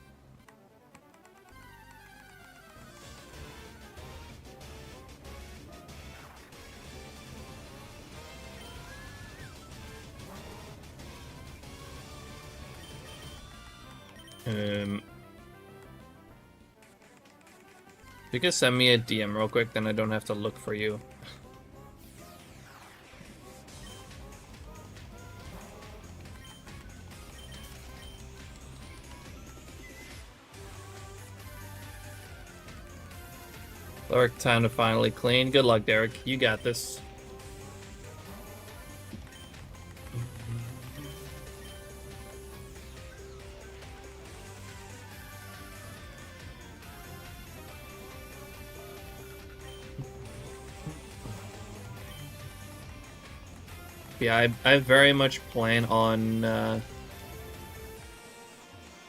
You can send me a DM real quick, then I don't have to look for you. Derek, time to finally clean. Good luck, Derek. You got this. Yeah, I very much plan on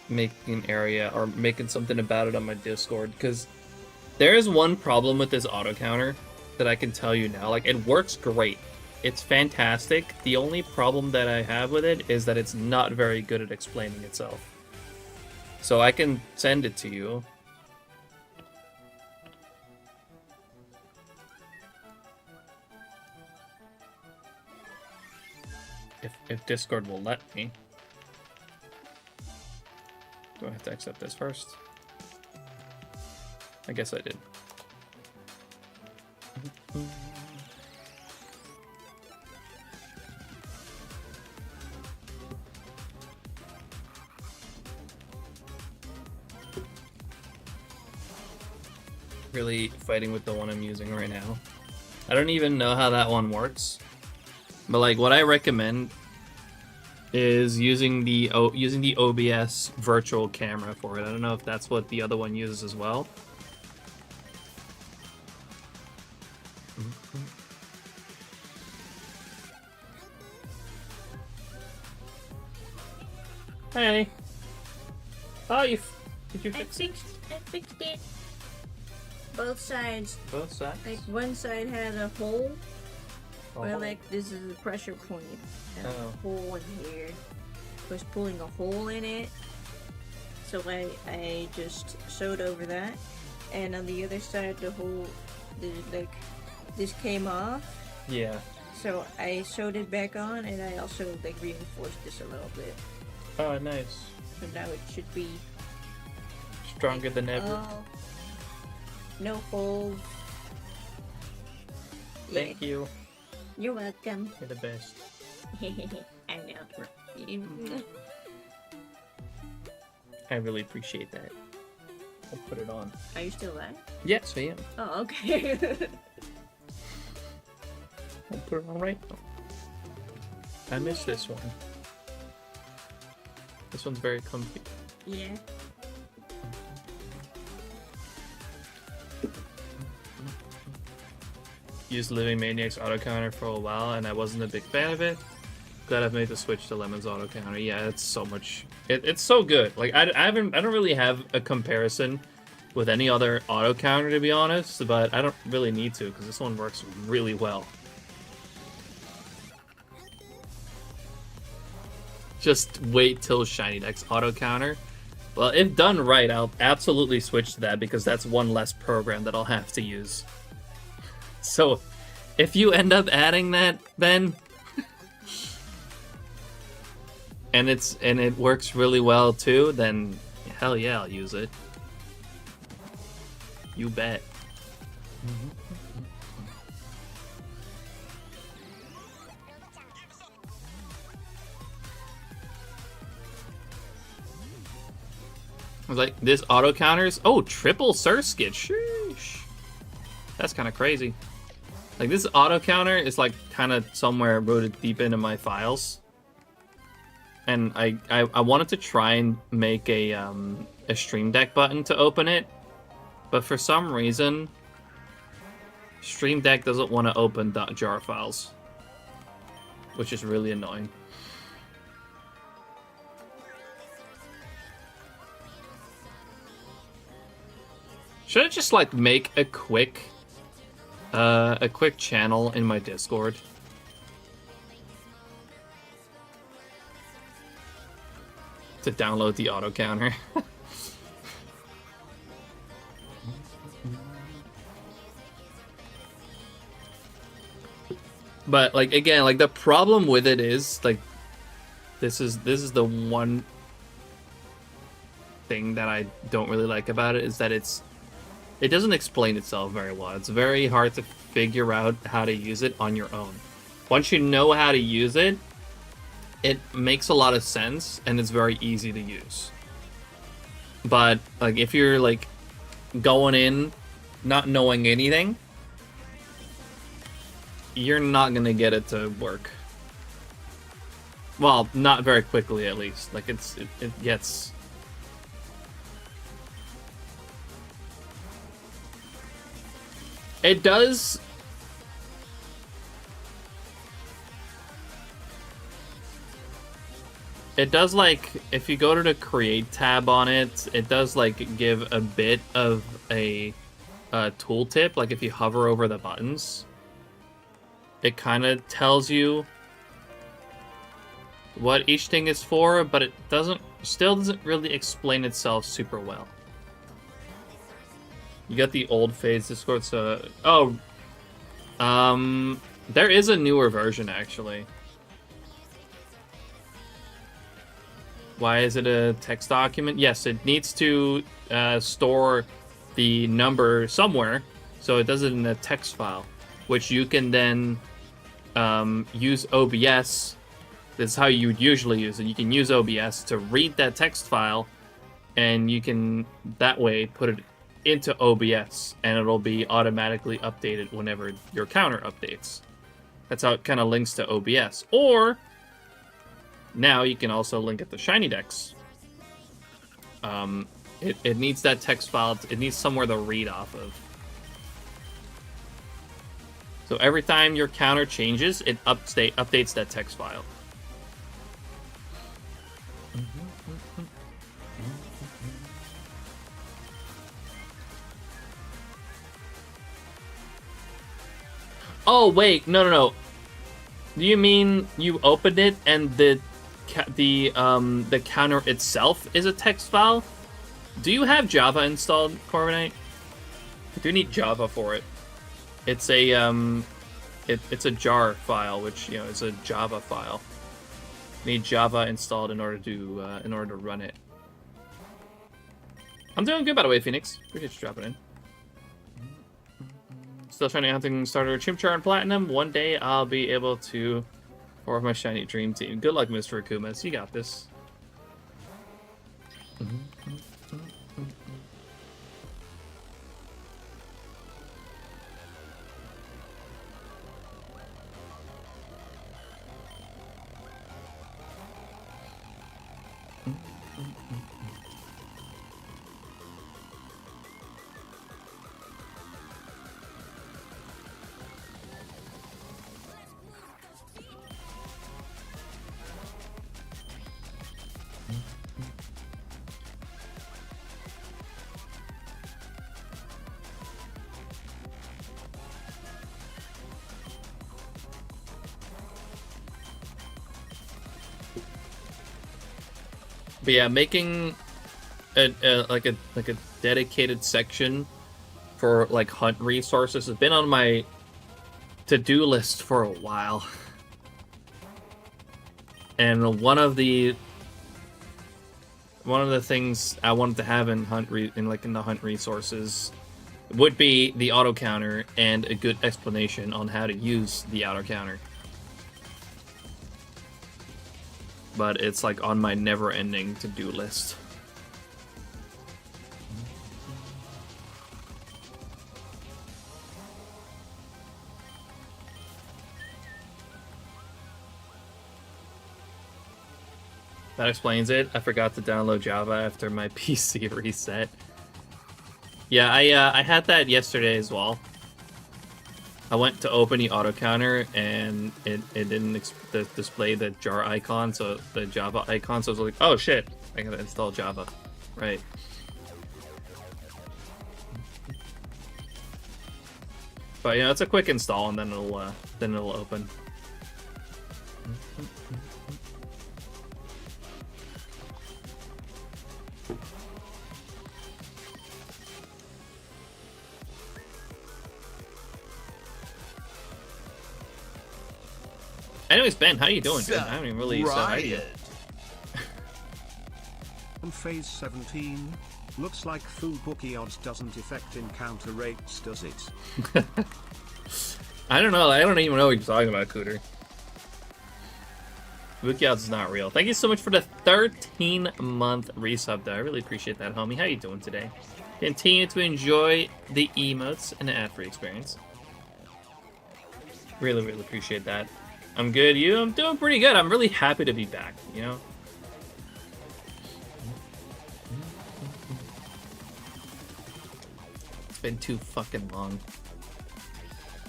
making an area or making something about it on my Discord, because there is one problem with this auto counter that I can tell you now. Like, it works great. It's fantastic. The only problem that I have with it is that it's not very good at explaining itself. So I can send it to you. If Discord will let me. Do I have to accept this first? I guess I did. Really fighting with the one I'm using right now. I don't even know how that one works. But like, what I recommend is using the OBS virtual camera for it. I don't know if that's what the other one uses as well. Hey. Oh, did you fix it? I fixed it. Both sides. Both sides? Like, one side had a hole. Oh. Where, like, this is the pressure point. And a hole in here. I was pulling a hole in it. So I just sewed over that. And on the other side, the hole, this came off. Yeah. So I sewed it back on, and I also, like, reinforced this a little bit. Oh, nice. So now it should be stronger than ever. No holes. Thank you. You're welcome. You're the best. I know. I really appreciate that. I'll put it on. Are you still there? Yes, I am. Oh, okay. I'll put it on right now. I miss this one. This one's very comfy. Yeah. Used Living Maniac's auto counter for a while, and I wasn't a big fan of it. Glad I've made the switch to Lemon's auto counter. Yeah, it's so much. It's so good. Like, I don't really have a comparison with any other auto counter, to be honest, but I don't really need to, because this one works really well. Just wait till SHINYDEX auto counter. Well, if done right, I'll absolutely switch to that, because that's one less program that I'll have to use. So, if you end up adding that, Ben, and it works really well too, then hell yeah, I'll use it. You bet. I was like, this auto counters. Oh, triple Surskit. Sheesh. That's kind of crazy. Like, this auto counter is like kind of somewhere rooted deep into my files. And I wanted to try and make a Stream Deck button to open it, but for some reason, Stream Deck doesn't want to open .jar files, which is really annoying. Should I just like make a quick channel in my Discord? To download the auto counter. But like again, like the problem with it is like this is the one thing that I don't really like about it, is that it doesn't explain itself very well. It's very hard to figure out how to use it on your own. Once you know how to use it, it makes a lot of sense and it's very easy to use. But like if you're like going in not knowing anything, you're not gonna get it to work. Well, not very quickly at least. Like it gets... It does... It does, like, if you go to the Create tab on it, it does, like, give a bit of a tooltip. Like, if you hover over the buttons, it kind of tells you what each thing is for, but it still doesn't really explain itself super well. You got the old phase Discord, so... Oh! There is a newer version, actually. Why is it a text document? Yes, it needs to store the number somewhere, so it does it in a text file, which you can then use OBS. This is how you would usually use it. You can use OBS to read that text file, and you can, that way, put it into OBS, and it'll be automatically updated whenever your counter updates. That's how it kind of links to OBS. Or... now you can also link it to SHINYDEX. It needs that text file. It needs somewhere to read off of. So every time your counter changes, it updates that text file. Oh wait, no. Do you mean you opened it and the counter itself is a text file? Do you have Java installed, Corbinite? You do need Java for it. It's a it's a jar file, which is a Java file. You need Java installed in order to run it. I'm doing good, by the way, Phoenix. Appreciate you dropping in. Still trying to hunting starter Chimchar and Platinum. One day I'll be able to form my shiny dream team. Good luck, Mr. Akumas. You got this. But yeah, making like a dedicated section for like hunt resources has been on my to-do list for a while. And one of the things I wanted to have in the hunt resources would be the auto counter and a good explanation on how to use the auto counter. But it's like on my never-ending to-do list. That explains it. I forgot to download Java after my PC reset. Yeah, I had that yesterday as well. I went to open the auto counter and it didn't display the jar icon, so the Java icon. So I was like, oh shit, I gotta install Java, right? but you know, it's a quick install, and then it'll open. Anyways, Ben, how you doing, dude? I haven't even really said hi to you. On phase 17, looks like Fubuki odds doesn't affect encounter rates, does it? I don't know. I don't even know what you're talking about, Cooter. Fubuki odds is not real. Thank you so much for the 13-month resub, though. I really appreciate that, homie. How you doing today? Continue to enjoy the emotes and the ad-free experience. Really, really appreciate that. I'm good. You? I'm doing pretty good. I'm really happy to be back, you know? It's been too fucking long.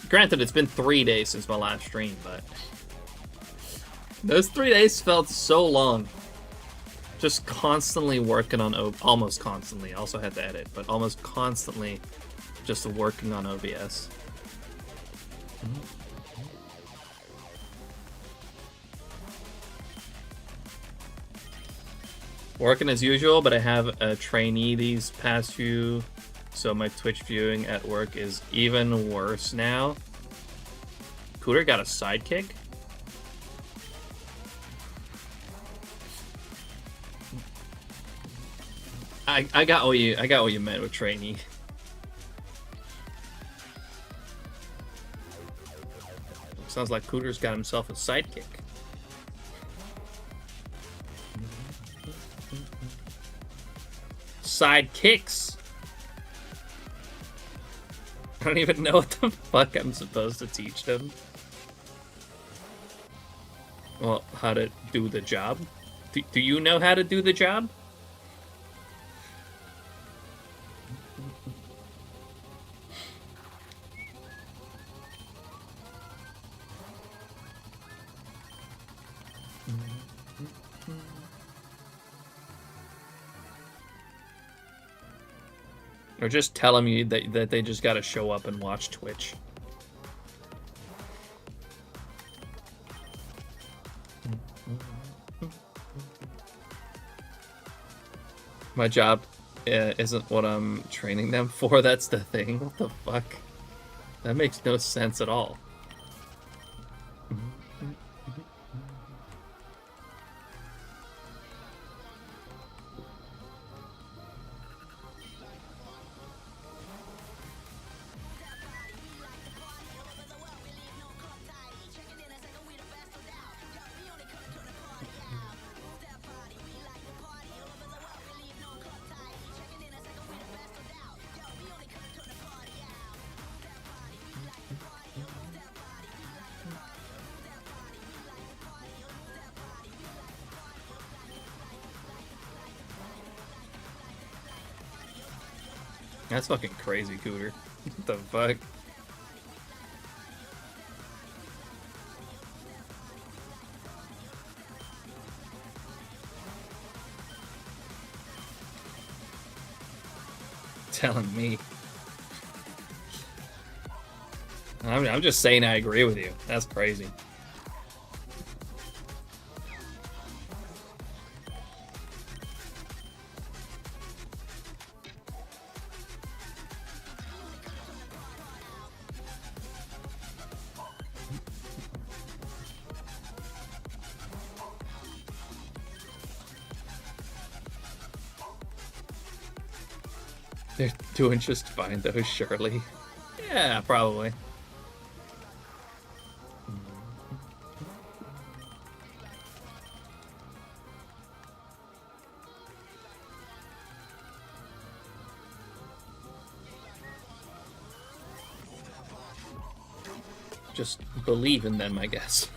Granted, it's been 3 days since my last stream, but those 3 days felt so long. Just constantly working on almost constantly. I also had to edit, but almost constantly just working on OBS. Working as usual, but I have a trainee these past few, so my Twitch viewing at work is even worse now. Cooter got a sidekick? I got what you meant with trainee. Sounds like Cooter's got himself a sidekick. Sidekicks. I don't even know what the fuck I'm supposed to teach them. Well, how to do the job? Do you know how to do the job? Or just telling me that they just gotta show up and watch Twitch. My job isn't what I'm training them for, that's the thing. What the fuck? That makes no sense at all. That's fucking crazy, Cooter. What the fuck? Telling me. I'm just saying I agree with you. That's crazy. They're doing just fine though, surely. Yeah, probably. Just believe in them, I guess.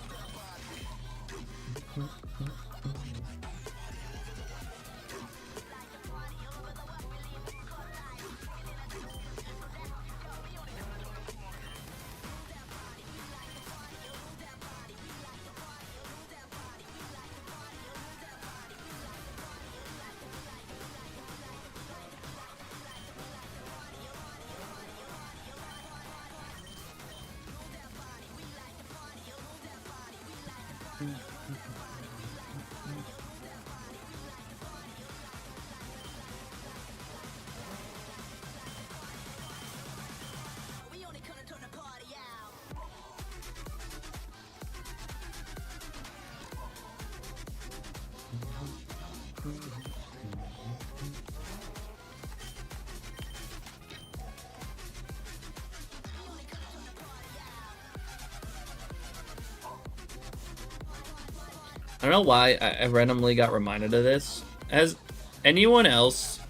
I don't know why I randomly got reminded of this. Has anyone else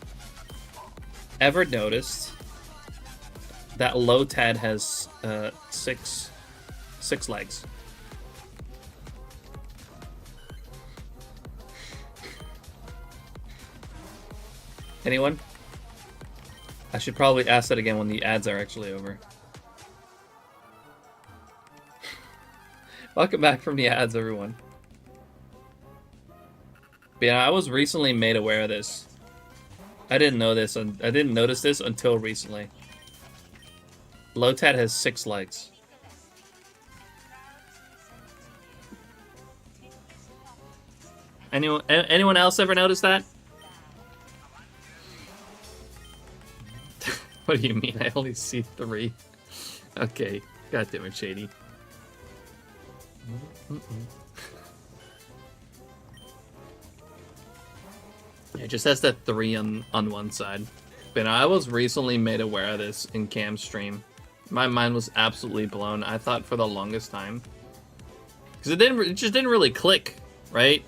ever noticed that Lotad has six legs? Anyone? I should probably ask that again when the ads are actually over. Welcome back from the ads, everyone. But yeah, I was recently made aware of this. I didn't know this, and I didn't notice this until recently. Lotad has 6 legs. Anyone else ever notice that? What do you mean? I only see 3. Okay, goddamn it, Shady. It just has that 3 on one side. But I was recently made aware of this in Cam's stream. My mind was absolutely blown. I thought for the longest time, because it just didn't really click, right?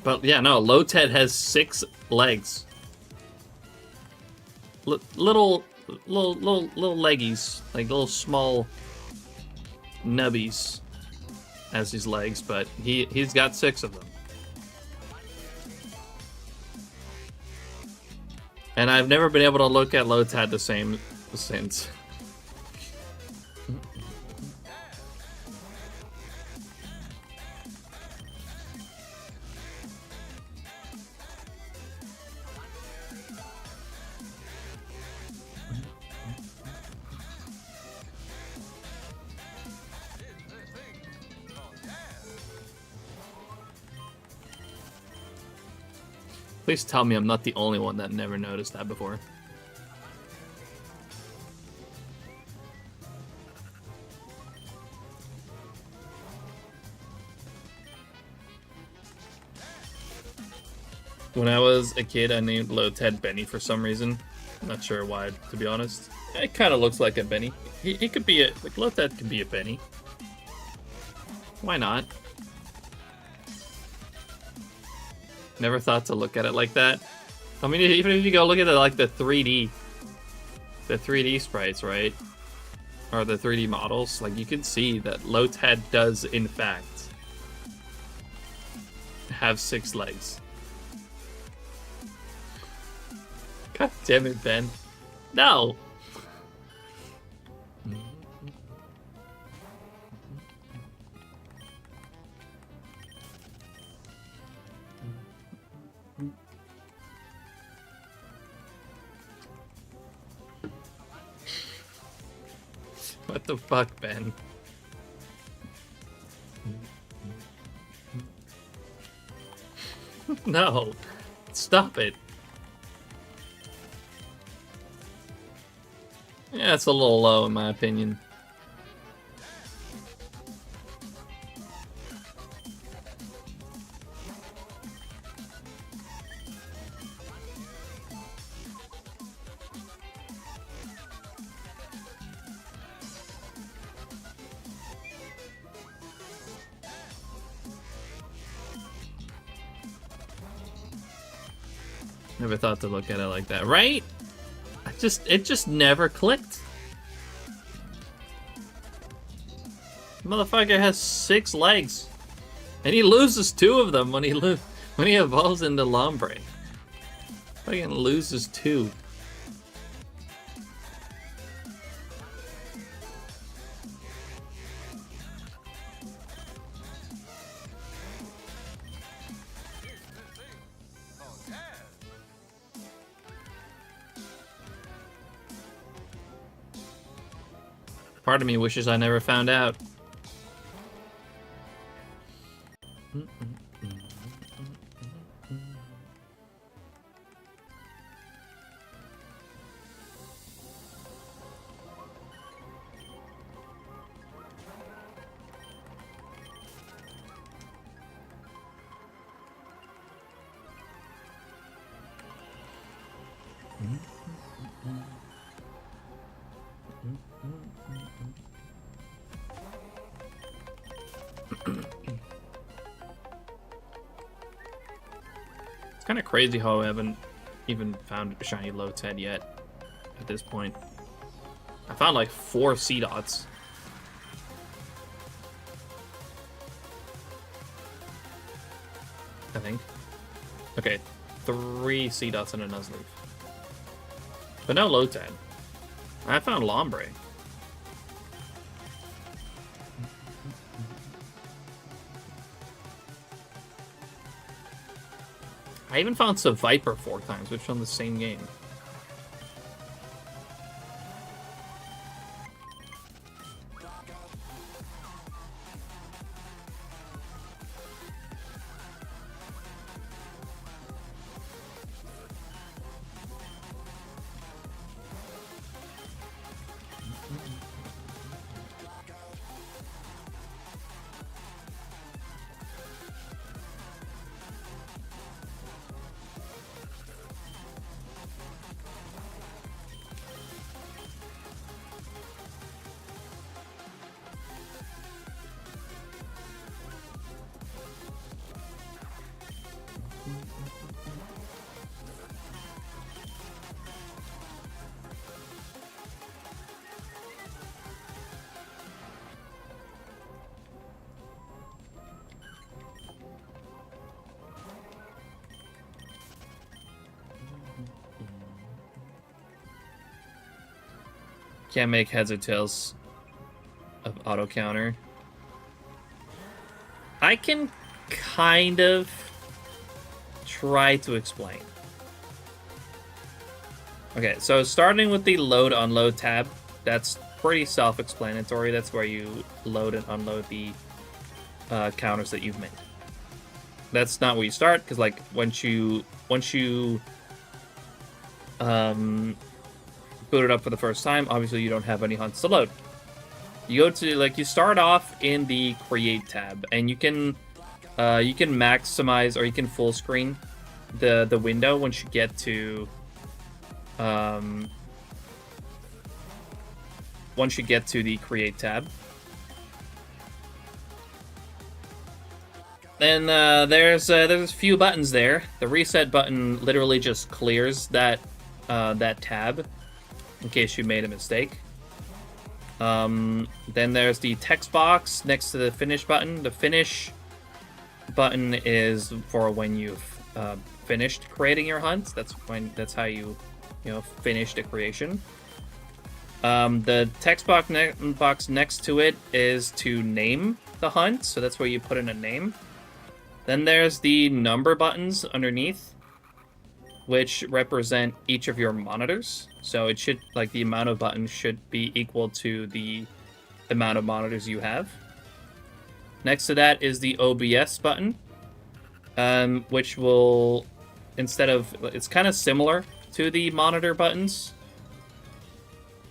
But yeah, no, Lotad has 6 legs. Little leggies, like little small nubbies as his legs, but he's got 6 of them. And I've never been able to look at Lotad the same since. Please tell me I'm not the only one that never noticed that before. When I was a kid, I named Lotad Benny for some reason. I'm not sure why, to be honest. It kind of looks like a Benny. He could be like Lotad could be a Benny. Why not? Never thought to look at it like that. I mean, even if you go look at the 3D sprites, right? Or the 3D models, like you can see that Lotad does in fact have 6 legs. God damn it, Ben. No! What the fuck, Ben? No. Stop it. Yeah, it's a little low in my opinion. Never thought to look at it like that, right? It just never clicked. Motherfucker has 6 legs, and he loses 2 of them when he evolves into Lombre. Fucking loses 2. Part of me wishes I never found out. It's kind of crazy how I haven't even found shiny Lotad yet at this point. I found like 4 sea dots. I think. Okay, 3 sea dots and a Nuzleaf. But no Lotad. I found Lombre. I even found Viper 4 times, which on the same game. Can't make heads or tails of auto counter. I can kind of try to explain. Okay, so starting with the load unload tab, that's pretty self-explanatory. That's where you load and unload the counters that you've made. That's not where you start, because like once you boot it up for the first time, obviously you don't have any hunts to load. You go to, like, you start off in the create tab, and you can maximize, or you can full screen the window once you get to the create tab. Then there's a few buttons there. The reset button literally just clears that tab in case you made a mistake. Then there's the text box next to the finish button. The finish button is for when you've finished creating your hunt. That's how you finish the creation. The text box next to it is to name the hunt, so that's where you put in a name. Then there's the number buttons underneath, which represent each of your monitors. So it should, like, the amount of buttons should be equal to the amount of monitors you have. Next to that is the OBS button, which will, it's kind of similar to the monitor buttons,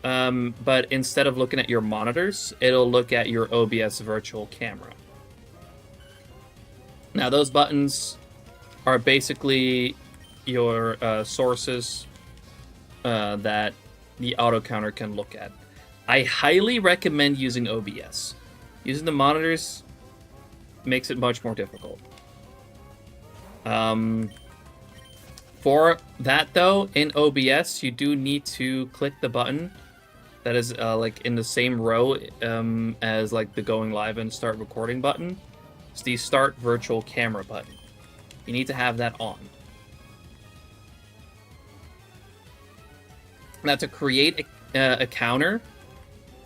but instead of looking at your monitors, it'll look at your OBS virtual camera. Now, those buttons are basically your sources that the auto counter can look at. I highly recommend using OBS. Using the monitors makes it much more difficult. For that though, in OBS, you do need to click the button that is like in the same row as like the going live and start recording button. It's the start virtual camera button. You need to have that on. Now, to create a counter,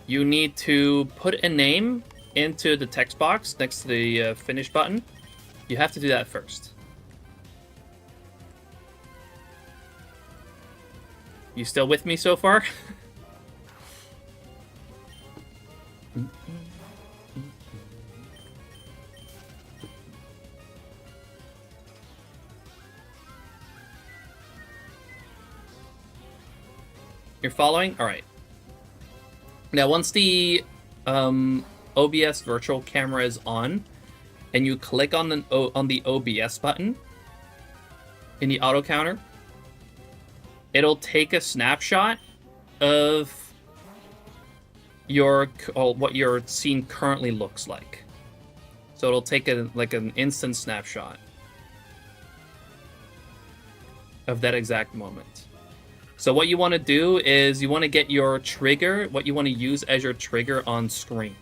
you need to put a name into the text box next to the finish button. You have to do that first. You still with me so far? You're following? All right. Now, once the OBS virtual camera is on, and you click on the OBS button in the auto counter, it'll take a snapshot of what your scene currently looks like. So it'll take an instant snapshot of that exact moment. So what you want to do is you want to get your trigger, what you want to use as your trigger on screen.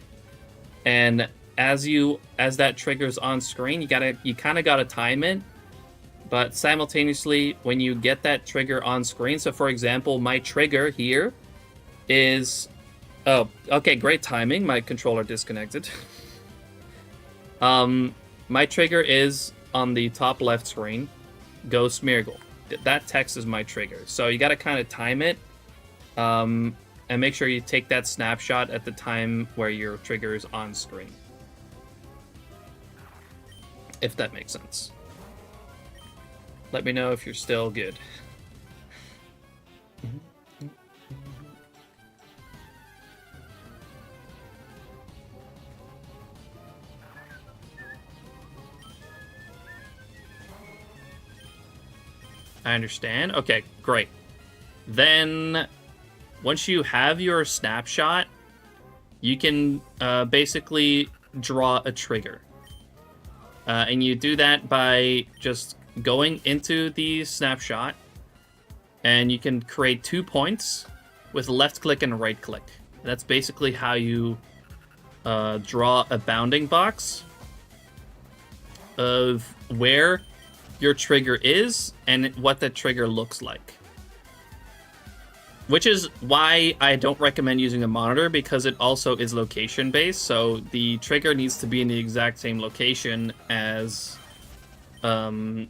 And as that trigger's on screen, you kind of gotta time it. But simultaneously, when you get that trigger on screen, so for example, my trigger here is, oh, okay, great timing. My controller disconnected. My trigger is on the top left screen, Go Smeargle. That text is my trigger. So you got to kind of time it, and make sure you take that snapshot at the time where your trigger is on screen. If that makes sense. Let me know if you're still good. I understand. Okay, great. Then, once you have your snapshot, you can basically draw a trigger. And you do that by just going into the snapshot, and you can create 2 points with left click and right click. That's basically how you draw a bounding box of where your trigger is and what that trigger looks like. Which is why I don't recommend using a monitor, because it also is location based. So the trigger needs to be in the exact same location as when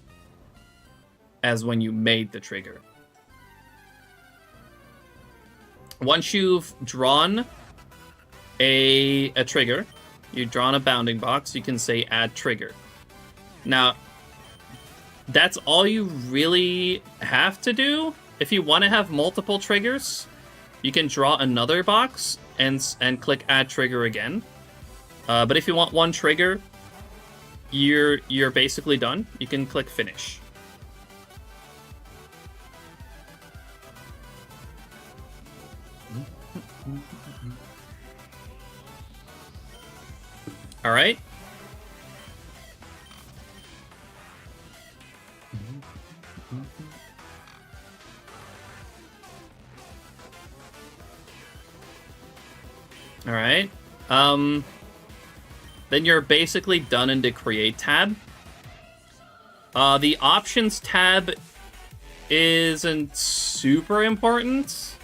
you made the trigger. Once you've drawn a trigger, you've drawn a bounding box, you can say add trigger. Now, that's all you really have to do. If you want to have multiple triggers, you can draw another box and click add trigger again. But if you want one trigger, you're basically done. You can click finish. All right. All right. Then you're basically done in the Create tab. The Options tab isn't super important,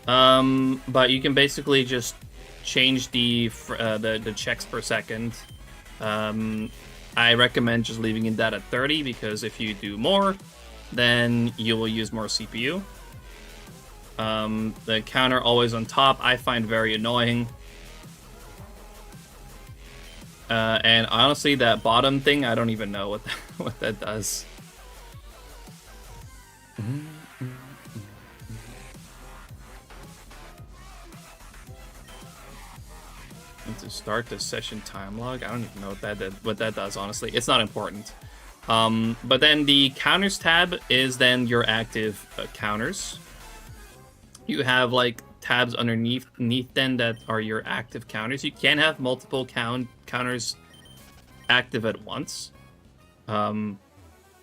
but you can basically just change the checks per second. I recommend just leaving it that at 30, because if you do more, then you will use more CPU. The counter always on top, I find very annoying. And honestly, that bottom thing, I don't even know what that does. And to start the session time log, I don't even know what that does, honestly. It's not important. But then the counters tab is then your active counters. You have like tabs underneath then that are your active counters. You can have multiple counters active at once,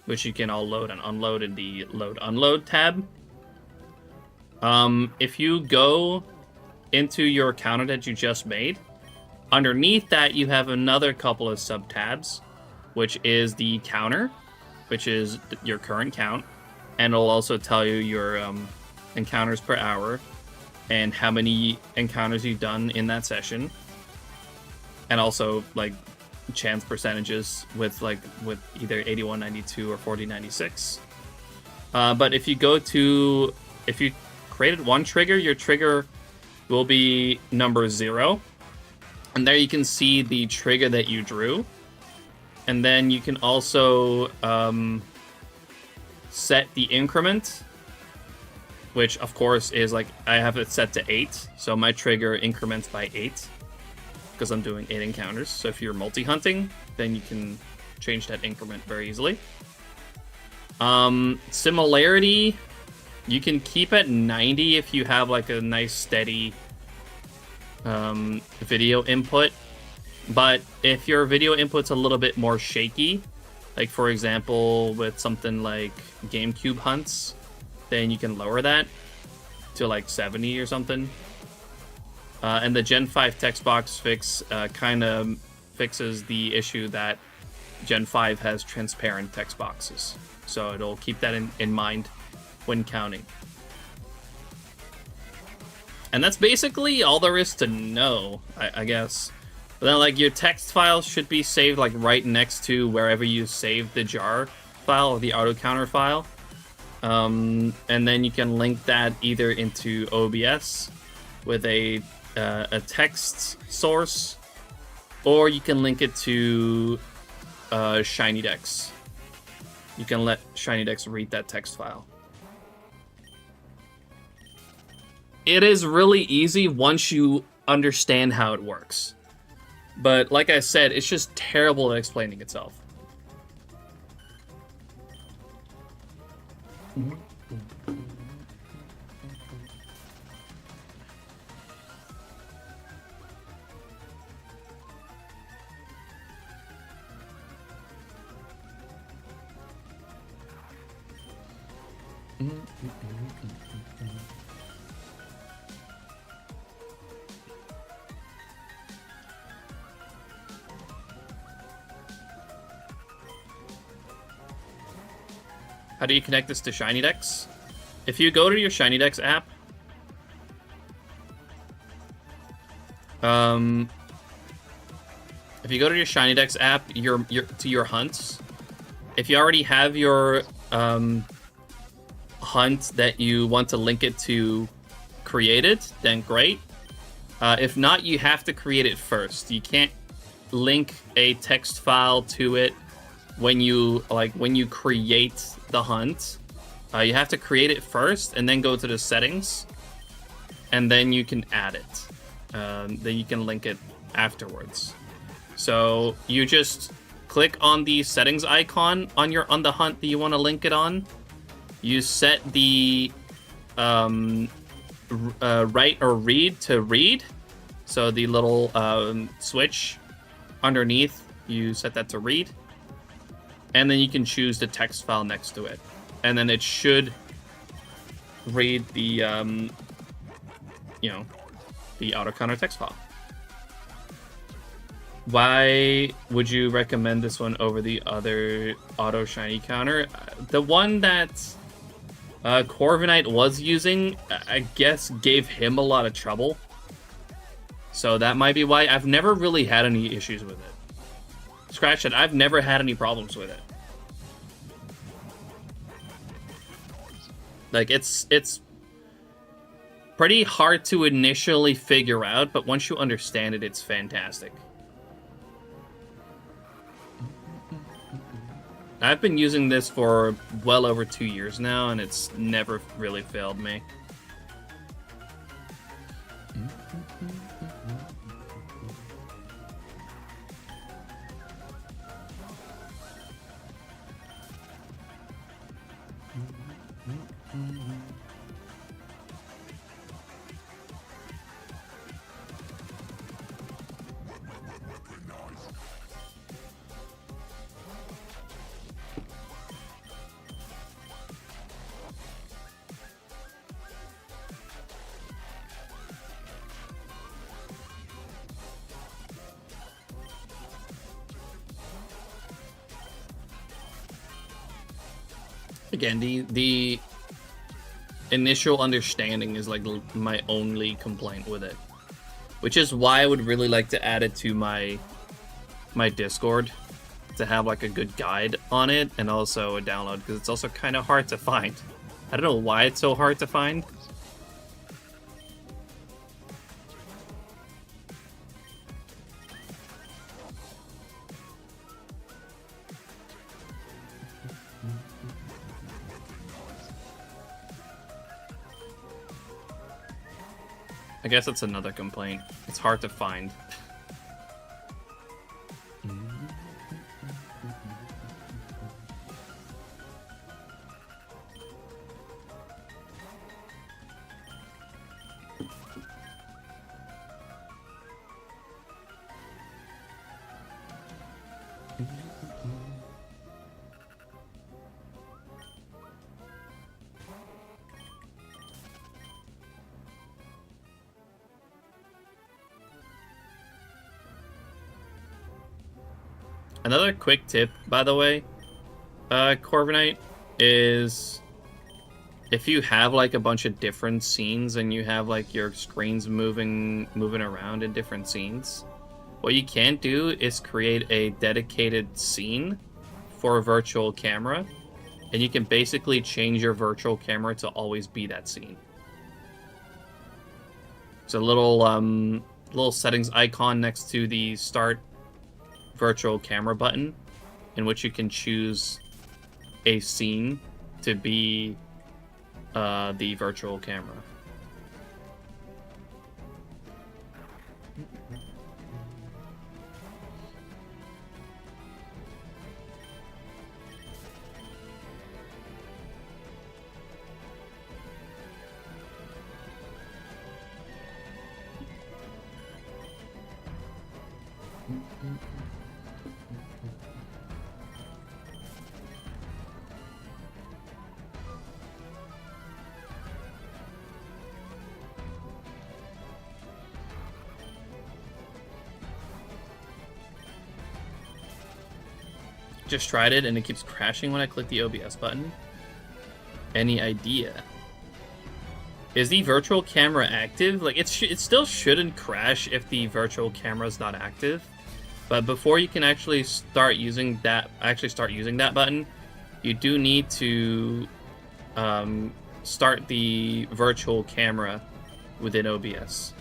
which you can all load and unload in the load unload tab. If you go into your counter that you just made, underneath that you have another couple of sub tabs, which is the counter, which is your current count, and it'll also tell you your encounters per hour and how many encounters you've done in that session, and also like chance percentages with either 8192 or 4096. But if you created one trigger, your trigger will be number 0, and there you can see the trigger that you drew. And then you can also set the increment which of course is like, I have it set to 8, so my trigger increments by 8, because I'm doing 8 encounters. So if you're multi-hunting, then you can change that increment very easily. Similarity, you can keep at 90 if you have like a nice steady video input. But if your video input's a little bit more shaky, like for example with something like GameCube hunts, then you can lower that to like 70 or something. And the Gen 5 text box fix kind of fixes the issue that Gen 5 has transparent text boxes. So it'll keep that in mind when counting. And that's basically all there is to know, I guess. But then, like, your text files should be saved, like, right next to wherever you save the jar file or the auto counter file. And then you can link that either into OBS with a text source, or you can link it to SHINYDEX. You can let SHINYDEX read that text file. It is really easy once you understand how it works. But like I said, it's just terrible at explaining itself. How do you connect this to SHINYDEX? If you go to your SHINYDEX app, if you go to your SHINYDEX app, to your hunts, if you already have your hunt that you want to link it to created, then great. If not, you have to create it first. You can't link a text file to it when you create the hunt. You have to create it first and then go to the settings, and then you can add it. Then you can link it afterwards. So you just click on the settings icon on the hunt that you want to link it on. You set the write or read to read. So the little switch underneath, you set that to read. And then you can choose the text file next to it. And then it should read the, the auto counter text file. Why would you recommend this one over the other auto shiny counter? The one that Corviknight was using, I guess, gave him a lot of trouble. So that might be why. I've never really had any issues with it. Scratch it, I've never had any problems with it. Like, it's pretty hard to initially figure out, but once you understand it, it's fantastic. I've been using this for well over 2 years now, and it's never really failed me. Again, the initial understanding is like my only complaint with it, which is why I would really like to add it to my Discord to have like a good guide on it and also a download, because it's also kind of hard to find. I don't know why it's so hard to find. I guess that's another complaint. It's hard to find. Another quick tip, by the way, Corviknight, is if you have like a bunch of different scenes and you have like your screens moving around in different scenes, what you can do is create a dedicated scene for a virtual camera, and you can basically change your virtual camera to always be that scene. It's a little settings icon next to the start virtual camera button, in which you can choose a scene to be the virtual camera. Just tried it and it keeps crashing when I click the OBS button. Any idea? Is the virtual camera active? Like, it still shouldn't crash if the virtual camera is not active. But before you can actually start using that button, you do need to start the virtual camera within OBS.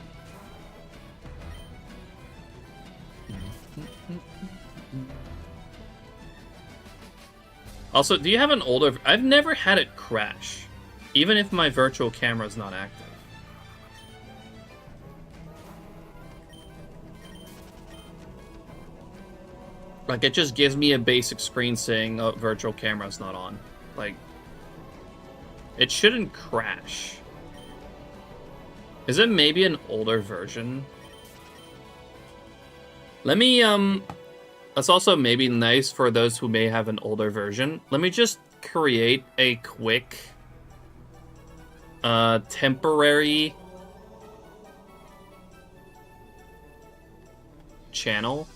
Also, do you have an older... I've never had it crash, even if my virtual camera is not active. Like, it just gives me a basic screen saying, oh, virtual camera's not on. Like, it shouldn't crash. Is it maybe an older version? Let me, that's also maybe nice for those who may have an older version. Let me just create a quick temporary channel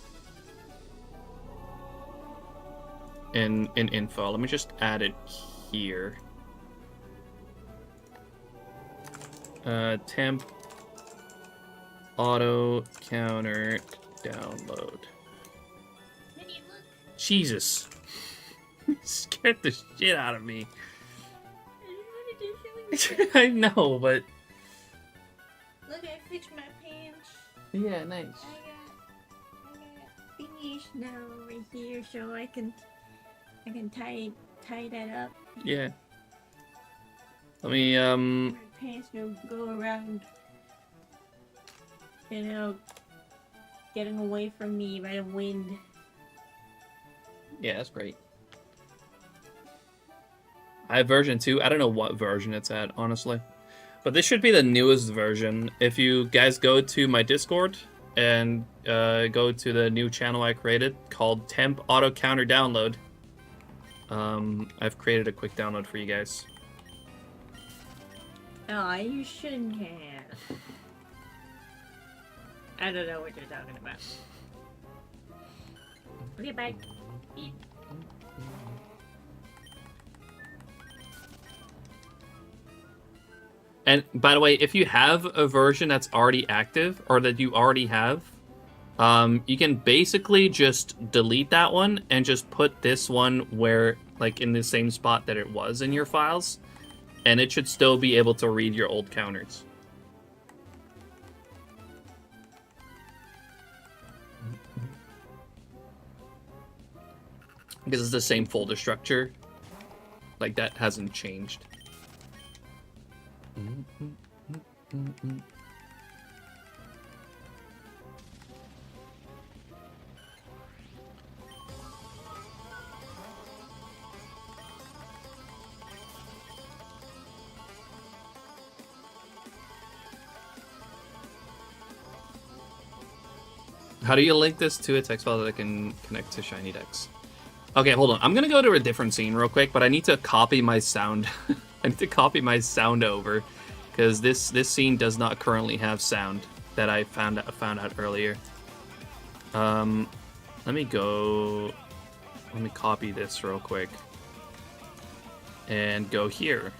in info. Let me just add it here. Temp auto counter download. Jesus. Scared the shit out of me. I know, but... Look, I fixed my pants. Yeah, nice. I got thingies now right here, so I can tie that up. Yeah. Let me, My pants don't go around, you know, getting away from me by the wind. Yeah, that's great. I have version 2. I don't know what version it's at, honestly. But this should be the newest version. If you guys go to my Discord and go to the new channel I created called Temp Auto Counter Download, I've created a quick download for you guys. Oh, you shouldn't have. I don't know what you're talking about. Okay, bye. And by the way, if you have a version that's already active or that you already have, you can basically just delete that one and just put this one where, like, in the same spot that it was in your files, and it should still be able to read your old counters. Because it's the same folder structure. Like, that hasn't changed. How do you link this to a text file that I can connect to SHINYDEX? Okay, hold on. I'm gonna go to a different scene real quick, but I need to copy my sound. I need to copy my sound over, because this scene does not currently have sound that I found out earlier. Let me copy this real quick and go here.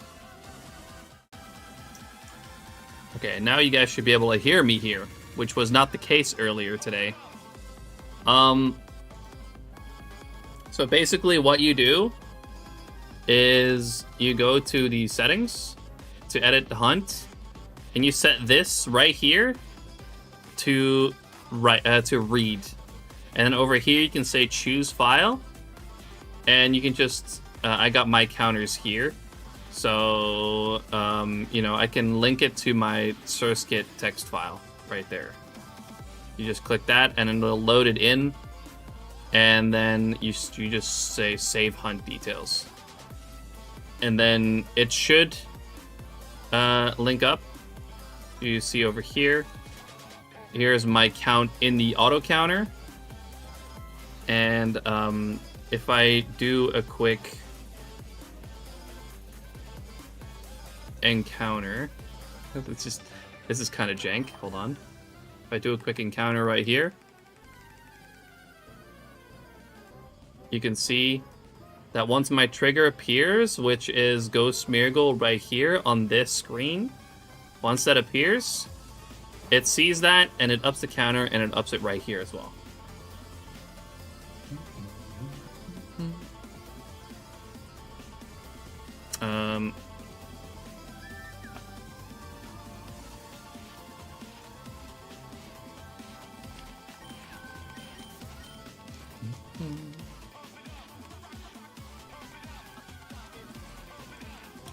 Okay, now you guys should be able to hear me here, which was not the case earlier today. So basically what you do is you go to the settings to edit the hunt, and you set this right here to read. And then over here you can say choose file, and you can just I got my counters here. So, you know, I can link it to my Surskit text file right there. You just click that, and it'll load it in, and then you just say save hunt details. And then it should link up. You see over here. Here's my count in the auto counter. And if I do a quick encounter, this is kind of jank. Hold on. If I do a quick encounter right here, you can see that once my trigger appears, which is Ghost Smeargle right here on this screen, once that appears, it sees that and it ups the counter, and it ups it right here as well.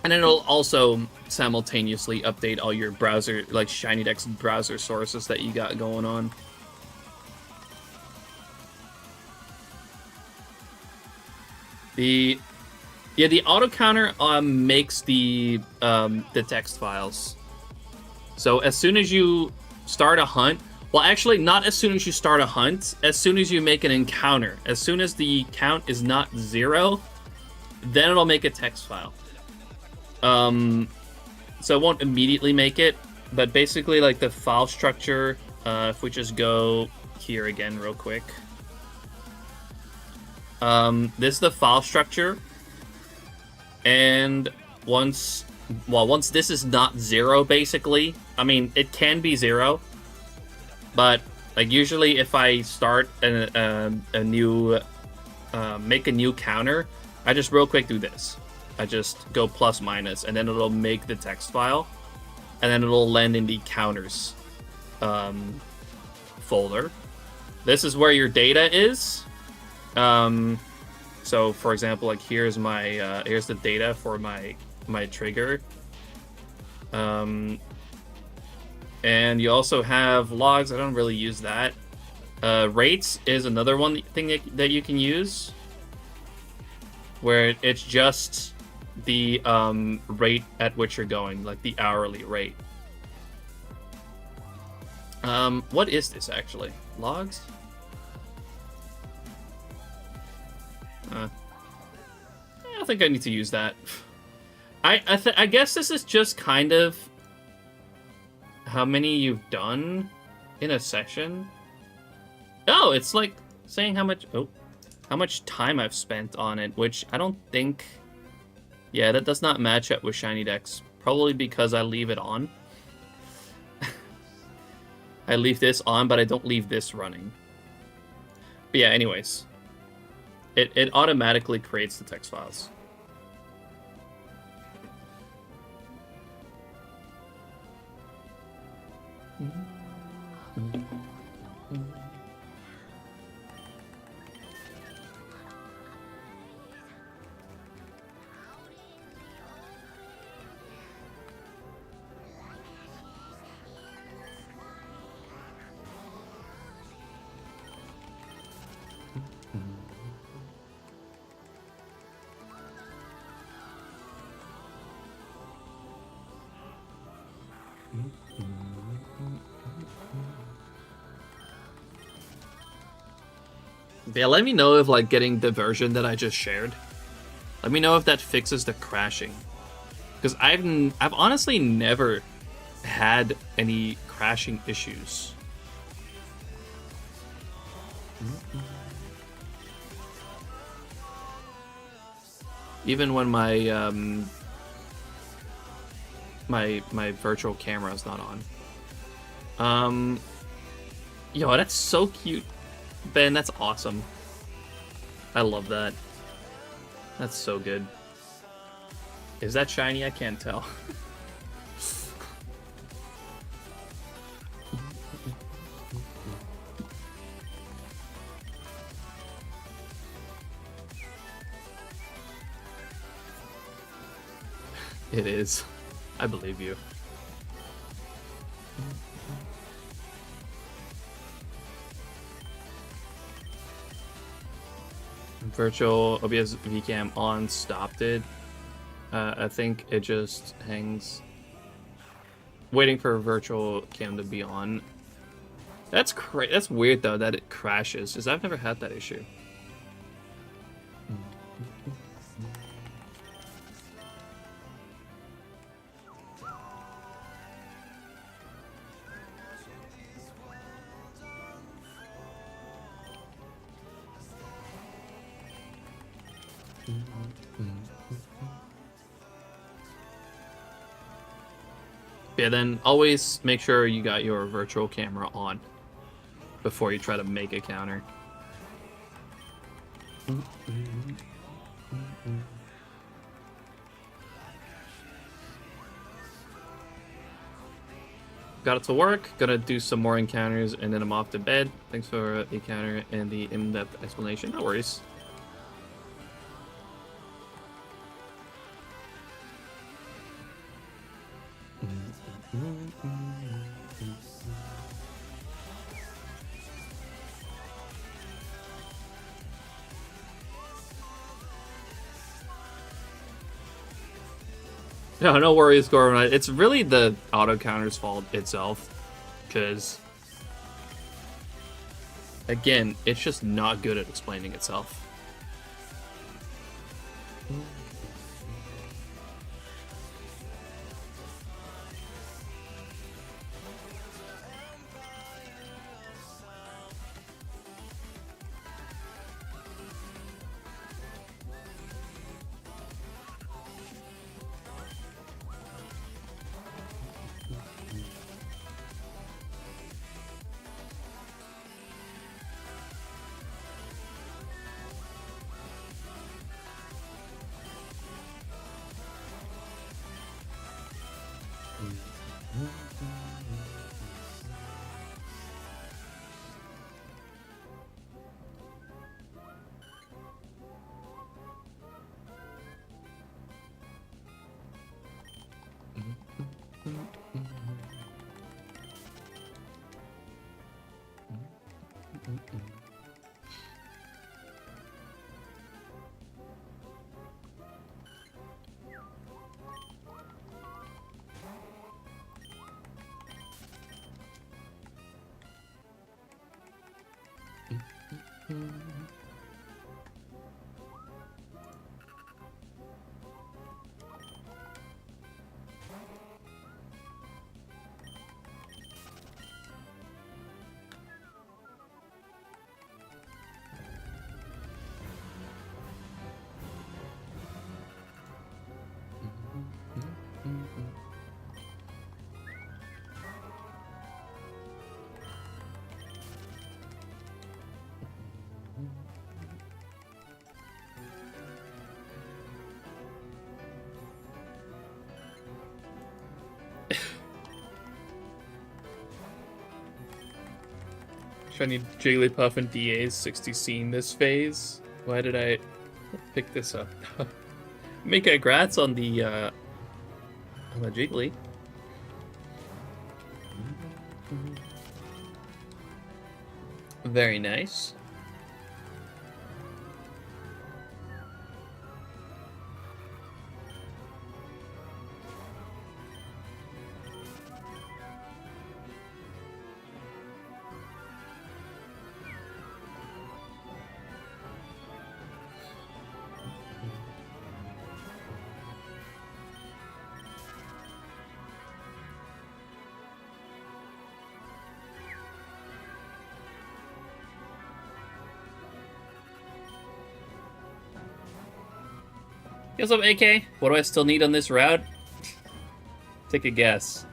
And it'll also simultaneously update all your browser, like SHINYDEX browser sources that you got going on. The auto counter makes the text files. So as soon as you start a hunt, well, actually not as soon as you start a hunt, as soon as you make an encounter, as soon as the count is not 0, then it'll make a text file. So it won't immediately make it, but basically like the file structure, if we just go here again real quick. This is the file structure, and once this is not 0, basically, I mean, it can be 0, but like usually if I start a new, make a new counter, I just real quick do this. I just go plus minus, and then it'll make the text file, and then it'll land in the counters folder. This is where your data is. So for example, like here's my here's the data for my trigger. And you also have logs. I don't really use that. Rates is another thing that you can use, where it's just the rate at which you're going, like the hourly rate. What is this actually? Logs? I don't think I need to use that. I guess this is just kind of how many you've done in a session. Oh, it's like saying how much time I've spent on it, which I don't think. Yeah, that does not match up with SHINYDEX. Probably because I leave it on. I leave this on, but I don't leave this running. But yeah, anyways. It automatically creates the text files. Yeah, let me know if like getting the version that I just shared. Let me know if that fixes the crashing, because I've honestly never had any crashing issues. Even when my my virtual camera is not on. Yo, that's so cute, Ben. That's awesome. I love that. That's so good. Is that shiny? I can't tell. It is. I believe you. Virtual OBS VCam on stopped it. I think it just hangs. Waiting for a virtual cam to be on. That's That's weird though that it crashes, because I've never had that issue. Yeah, then always make sure you got your virtual camera on before you try to make a counter. Got it to work. Gonna do some more encounters and then I'm off to bed. Thanks for the encounter and the in-depth explanation. No worries. No, no worries, Gorman. It's really the auto counter's fault itself, because again, it's just not good at explaining itself. Shiny Jigglypuff and DA's 60 scene this phase. Why did I pick this up? Make congrats on the Jiggly. Very nice. What's up, AK? What do I still need on this route? Take a guess.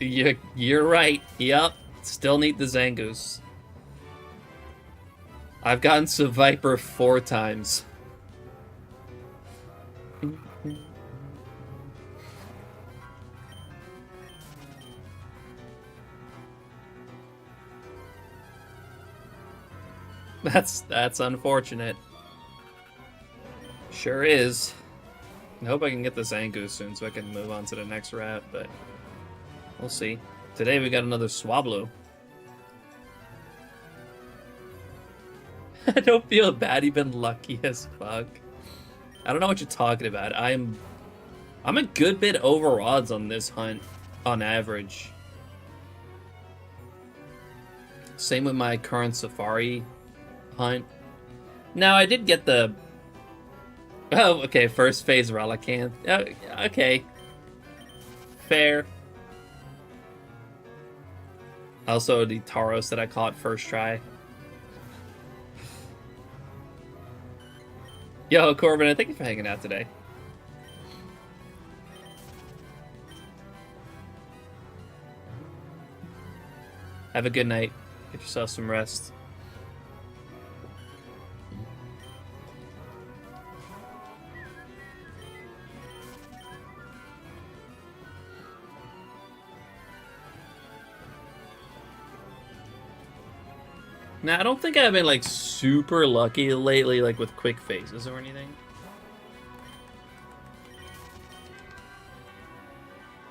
You're right. Yep. Still need the Zangoose. I've gotten to Viper 4 times. That's unfortunate. Sure is. I hope I can get the Zangoose soon so I can move on to the next route, but we'll see. Today we got another Swablu. I don't feel bad, even lucky as fuck. I don't know what you're talking about. I'm a good bit over odds on this hunt on average. Same with my current Safari hunt. Now I did get the okay, first phase Relicanth. Okay. Fair. Also the Tauros that I caught first try. Yo, Corbin, thank you for hanging out today. Have a good night. Get yourself some rest. Now, I don't think I've been, like, super lucky lately, like, with quick phases or anything.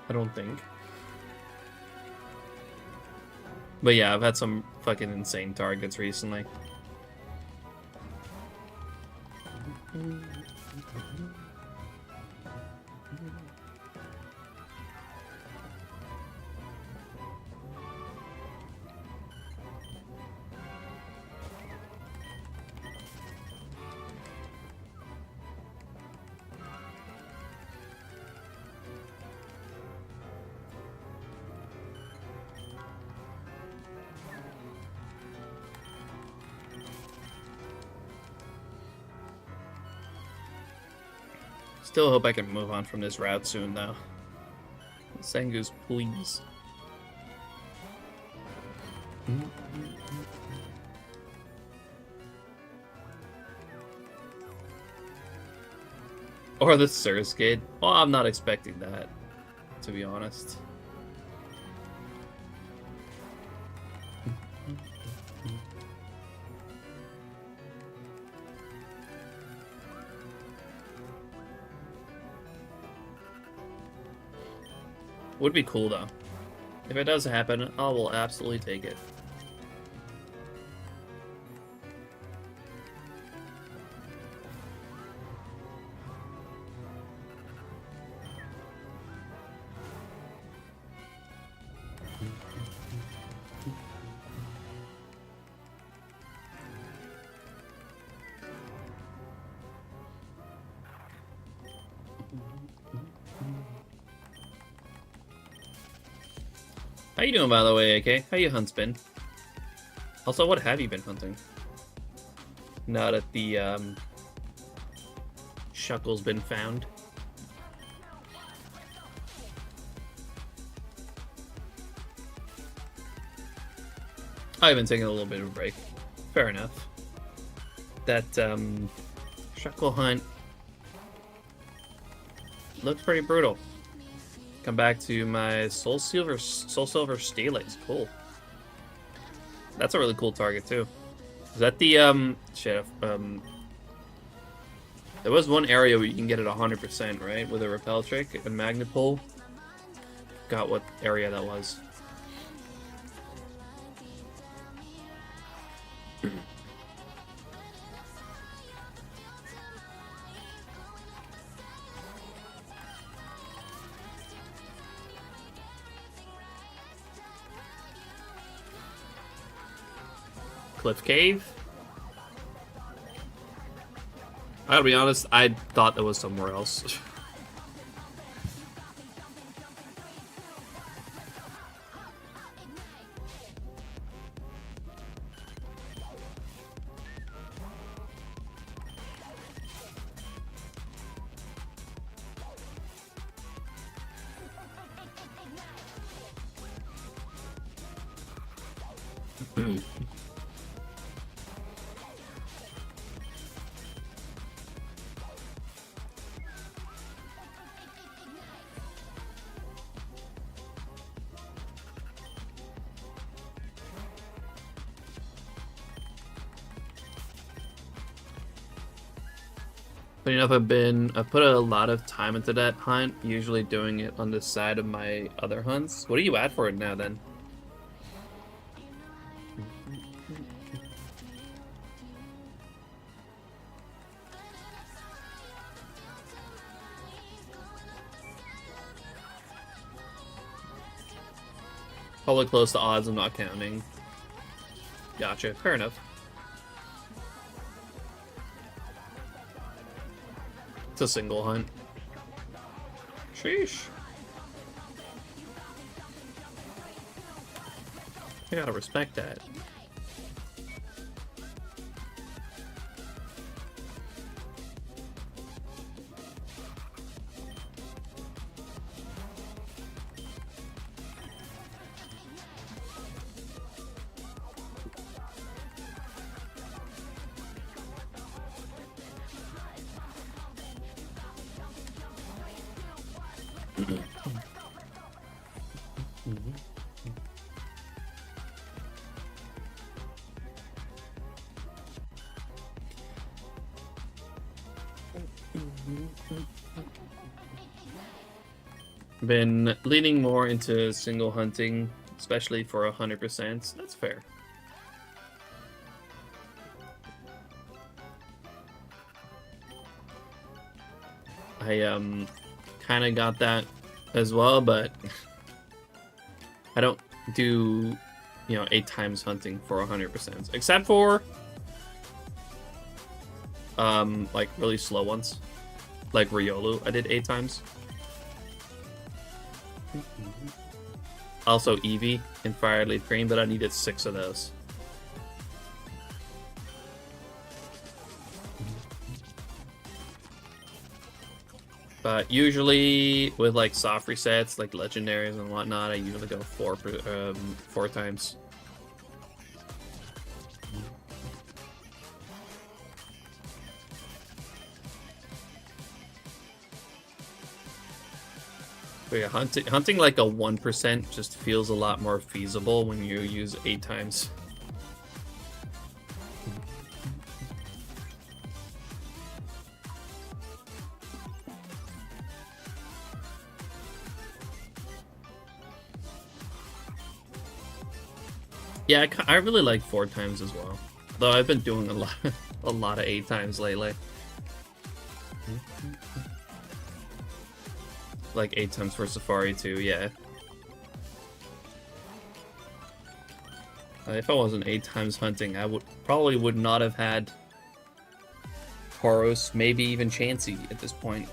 I don't think. But yeah, I've had some fucking insane targets recently. Still hope I can move on from this route soon, though. Zangoose, please. Or the Surskit. Well, I'm not expecting that, to be honest. Would be cool, though. If it does happen, I will absolutely take it. How you doing, by the way, AK? How you hunts been? Also, what have you been hunting? Now that the Shuckle's been found. I've been taking a little bit of a break. Fair enough. That Shuckle hunt looks pretty brutal. Come back to my Soul Silver Steelix. Cool. That's a really cool target too. Is that the shit? There was one area where you can get it 100%, right, with a repel trick and magnet pull. Got what area that was. Cliff Cave? I gotta be honest, I thought that was somewhere else. But you know, I've put a lot of time into that hunt, usually doing it on the side of my other hunts. What are you at for it now then? Probably close to odds, I'm not counting. Gotcha, fair enough. It's a single hunt. Sheesh. I gotta respect that. Been leaning more into single hunting, especially for 100%. That's fair. I kind of got that as well, but I don't do, 8 times hunting for 100%, except for like really slow ones, like Riolu. I did 8 times. Also Eevee in Fire Leaf Green, but I needed 6 of those. But usually with like soft resets, like legendaries and whatnot, I usually go 4 times. But yeah, hunting like a 1% just feels a lot more feasible when you use 8 times. Yeah, I really like 4 times as well. Though I've been doing a lot of 8 times lately. Like 8 times for Safari too, yeah. If I wasn't 8 times hunting, I probably would not have had Tauros, maybe even Chansey at this point.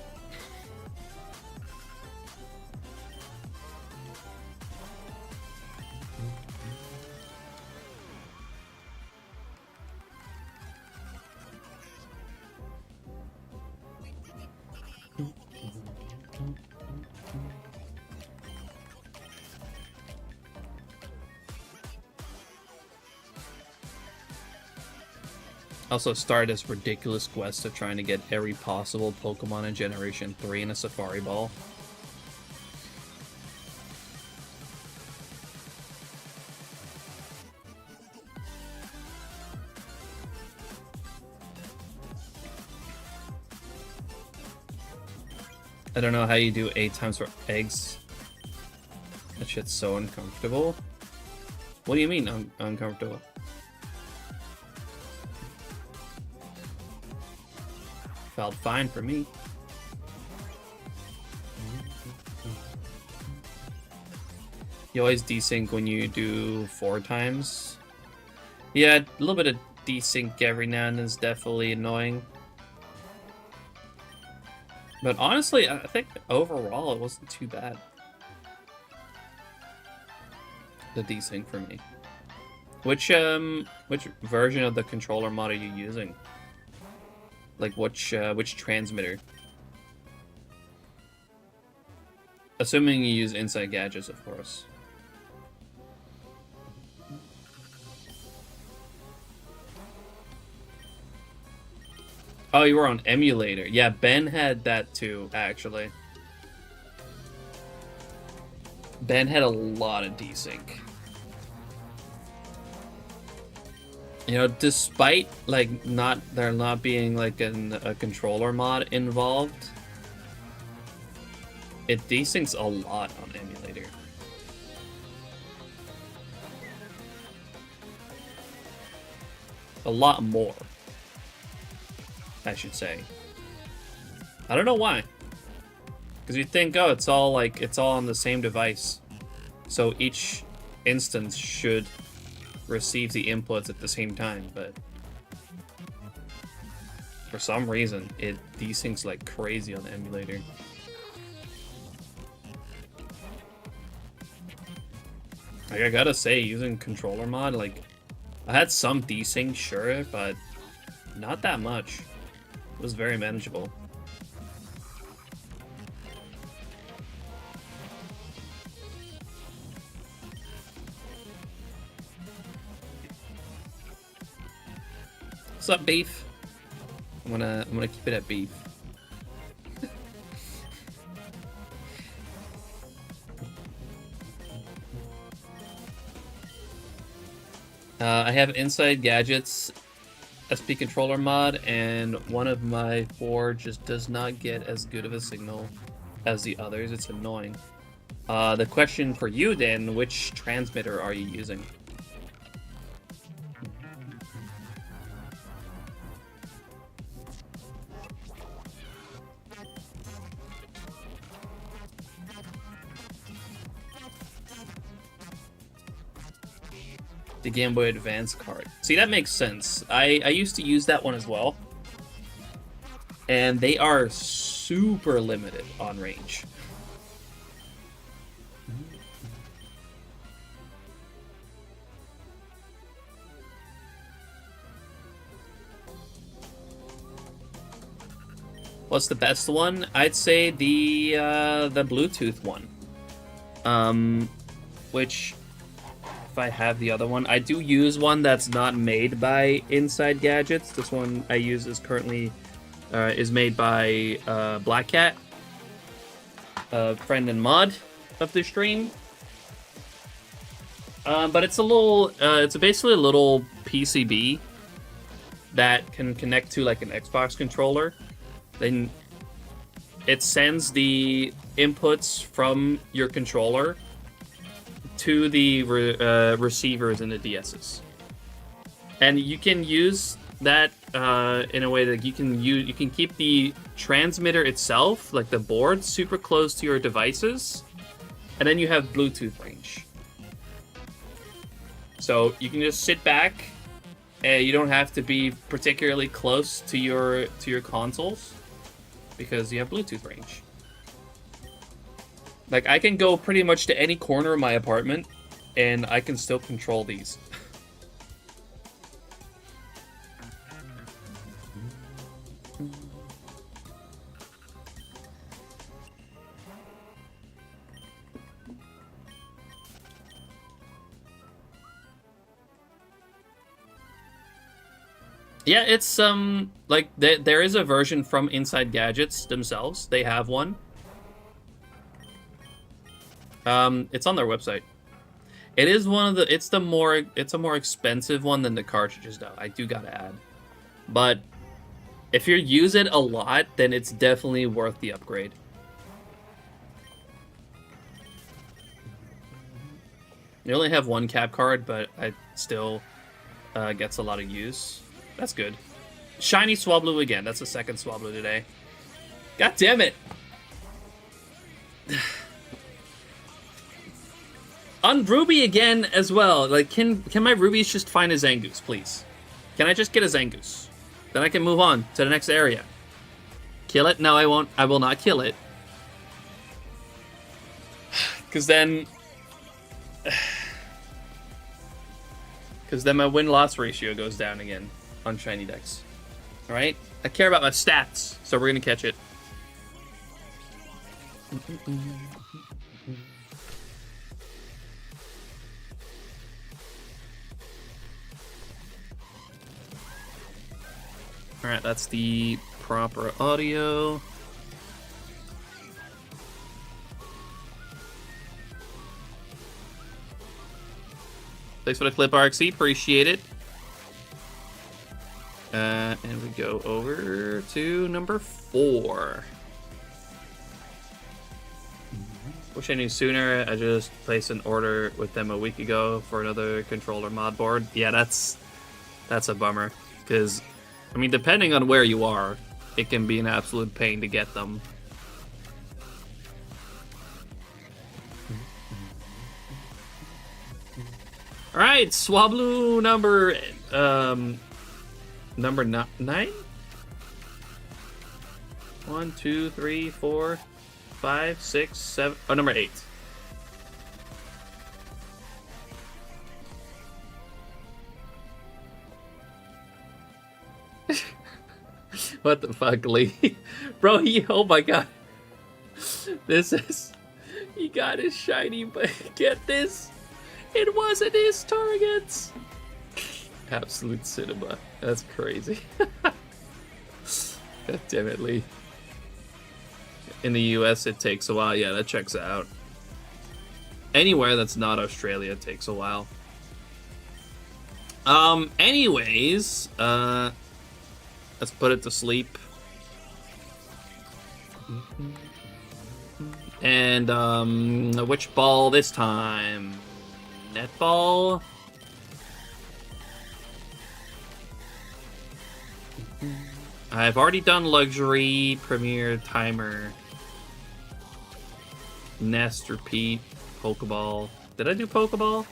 Also started this ridiculous quest of trying to get every possible Pokemon in Generation 3 in a Safari Ball. I don't know how you do 8 times for eggs. That shit's so uncomfortable. What do you mean uncomfortable? Felt fine for me. You always desync when you do 4 times. Yeah, a little bit of desync every now and then is definitely annoying. But honestly, I think overall it wasn't too bad. The desync for me. Which version of the controller mod are you using? Like which transmitter? Assuming you use Inside Gadgets, of course. Oh, you were on emulator. Yeah, Ben had that too, actually. Ben had a lot of desync. You know, despite like there not being like a controller mod involved, it desyncs a lot on emulator. A lot more, I should say. I don't know why. Because you think, oh, it's all on the same device. So each instance should receive the inputs at the same time, but for some reason it desyncs like crazy on the emulator. Like, I gotta say, using controller mod, like, I had some desync, sure, but not that much. It was very manageable. What's up, beef? I'm gonna keep it at beef. I have Inside Gadgets SP controller mod, and one of my 4 just does not get as good of a signal as the others. It's annoying. The question for you then, which transmitter are you using? The Game Boy Advance card. See, that makes sense. I used to use that one as well. And they are super limited on range. What's the best one? I'd say the Bluetooth one. Which, if I have the other one, I do use one that's not made by Inside Gadgets. This one I use is currently is made by Black Cat, a friend and mod of the stream. But it's a little, it's basically a little PCB that can connect to like an Xbox controller. Then it sends the inputs from your controller to the receivers in the DSs, and you can use that in a way that you can keep the transmitter itself, like the board, super close to your devices, and then you have Bluetooth range. So you can just sit back, and you don't have to be particularly close to your consoles because you have Bluetooth range. Like, I can go pretty much to any corner of my apartment, and I can still control these. Yeah, it's like there is a version from Inside Gadgets themselves. They have one. It's on their website. It is one of the. It's a more expensive one than the cartridges, though. I do gotta add, but if you use it a lot, then it's definitely worth the upgrade. You only have one cap card, but it still gets a lot of use. That's good. Shiny Swablu again. That's the second Swablu today. God damn it! On Ruby again as well. Like, can my rubies just find a Zangoose, please? Can I just get a Zangoose? Then I can move on to the next area. Kill it? No, I won't. I will not kill it. Because then my win-loss ratio goes down again on SHINYDEX. Alright? I care about my stats, so we're gonna catch it. Alright, that's the proper audio. Thanks for the clip, RXC. Appreciate it. And we go over to number 4. Wish I knew sooner. I just placed an order with them a week ago for another controller mod board. Yeah, that's a bummer. Because, I mean, depending on where you are, it can be an absolute pain to get them. All right, Swablu number 9. 1, 2, 3, 4, 5, 6, 7. Oh, number 8. What the fuck, Lee? Bro, oh my god. This is... He got his shiny, but get this. It wasn't his targets. Absolute cinema. That's crazy. God damn it, Lee. In the US, it takes a while. Yeah, that checks out. Anywhere that's not Australia takes a while. Anyways, let's put it to sleep. And, which ball this time? Netball? I've already done luxury, premier, timer, nest, repeat, pokeball. Did I do pokeball?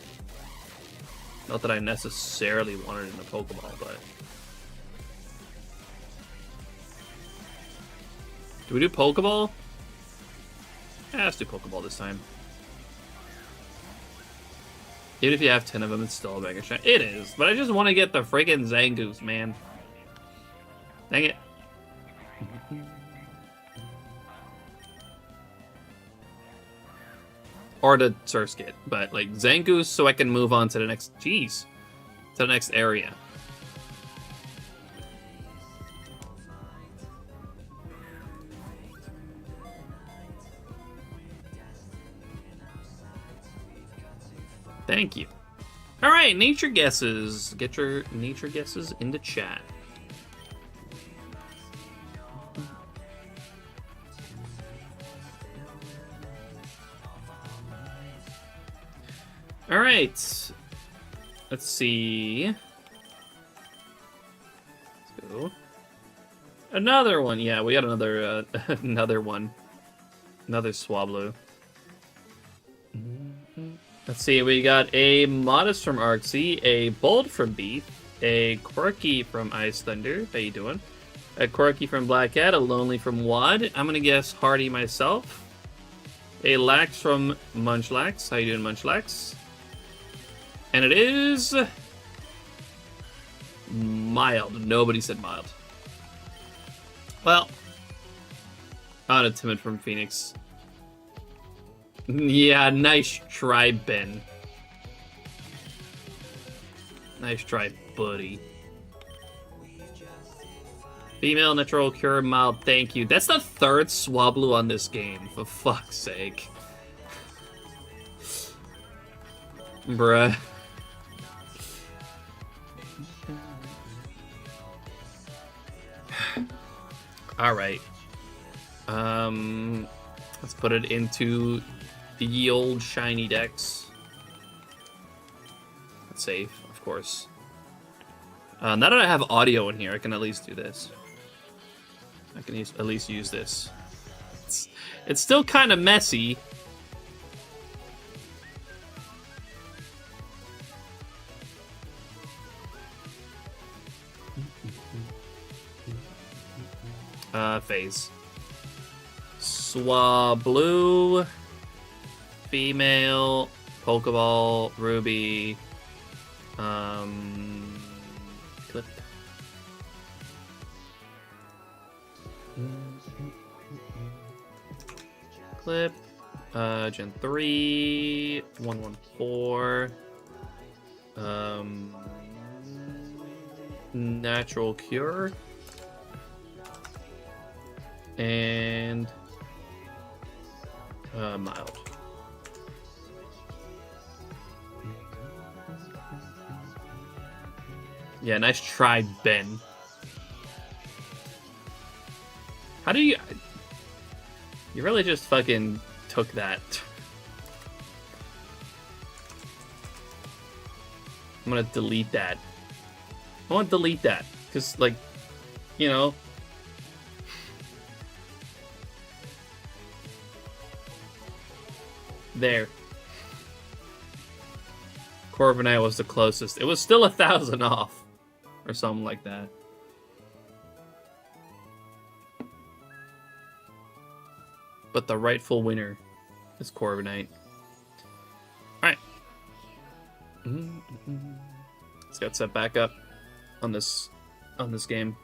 Not that I necessarily wanted in a pokeball, but do we do pokeball? Yeah, let's do pokeball this time. Even if you have 10 of them, it's still a mega shine. It is, but I just want to get the friggin' Zangoose, man. Dang it. Or the Surskit, but like Zangoose so I can move on to the next, to the next area. Thank you. All right, nature guesses. Get your nature guesses into chat. All right. Let's see. Let's go. Another one. Yeah, we got another another one. Another Swablu. Let's see, we got a Modest from Arxie, a Bold from Beef, a Quirky from Ice Thunder, how you doing? A Quirky from Black Cat, a Lonely from Wad, I'm gonna guess Hardy myself. A Lax from Munchlax, how you doing Munchlax? And it is... mild, nobody said mild. Well, not a Timid from Phoenix. Yeah, nice try, Ben. Nice try, buddy. Female natural cure mild, thank you. That's the third Swablu on this game, for fuck's sake. Bruh. Alright. Let's put it into the old SHINYDEX. That's safe, of course. Now that I have audio in here, I can at least do this. I can at least use this. It's still kind of messy. Phase. Swablu. Female. Pokeball. Ruby. Clip. Clip. Gen 3. 114. Natural Cure. And mild. Yeah, nice try, Ben. How do you... You really just fucking took that. I'm gonna delete that. I want to delete that. Because, like, you know... There. Corviknight was the closest. It was still 1,000 off. Or something like that. But the rightful winner is Corviknight. Alright. Let's get set back up on this game.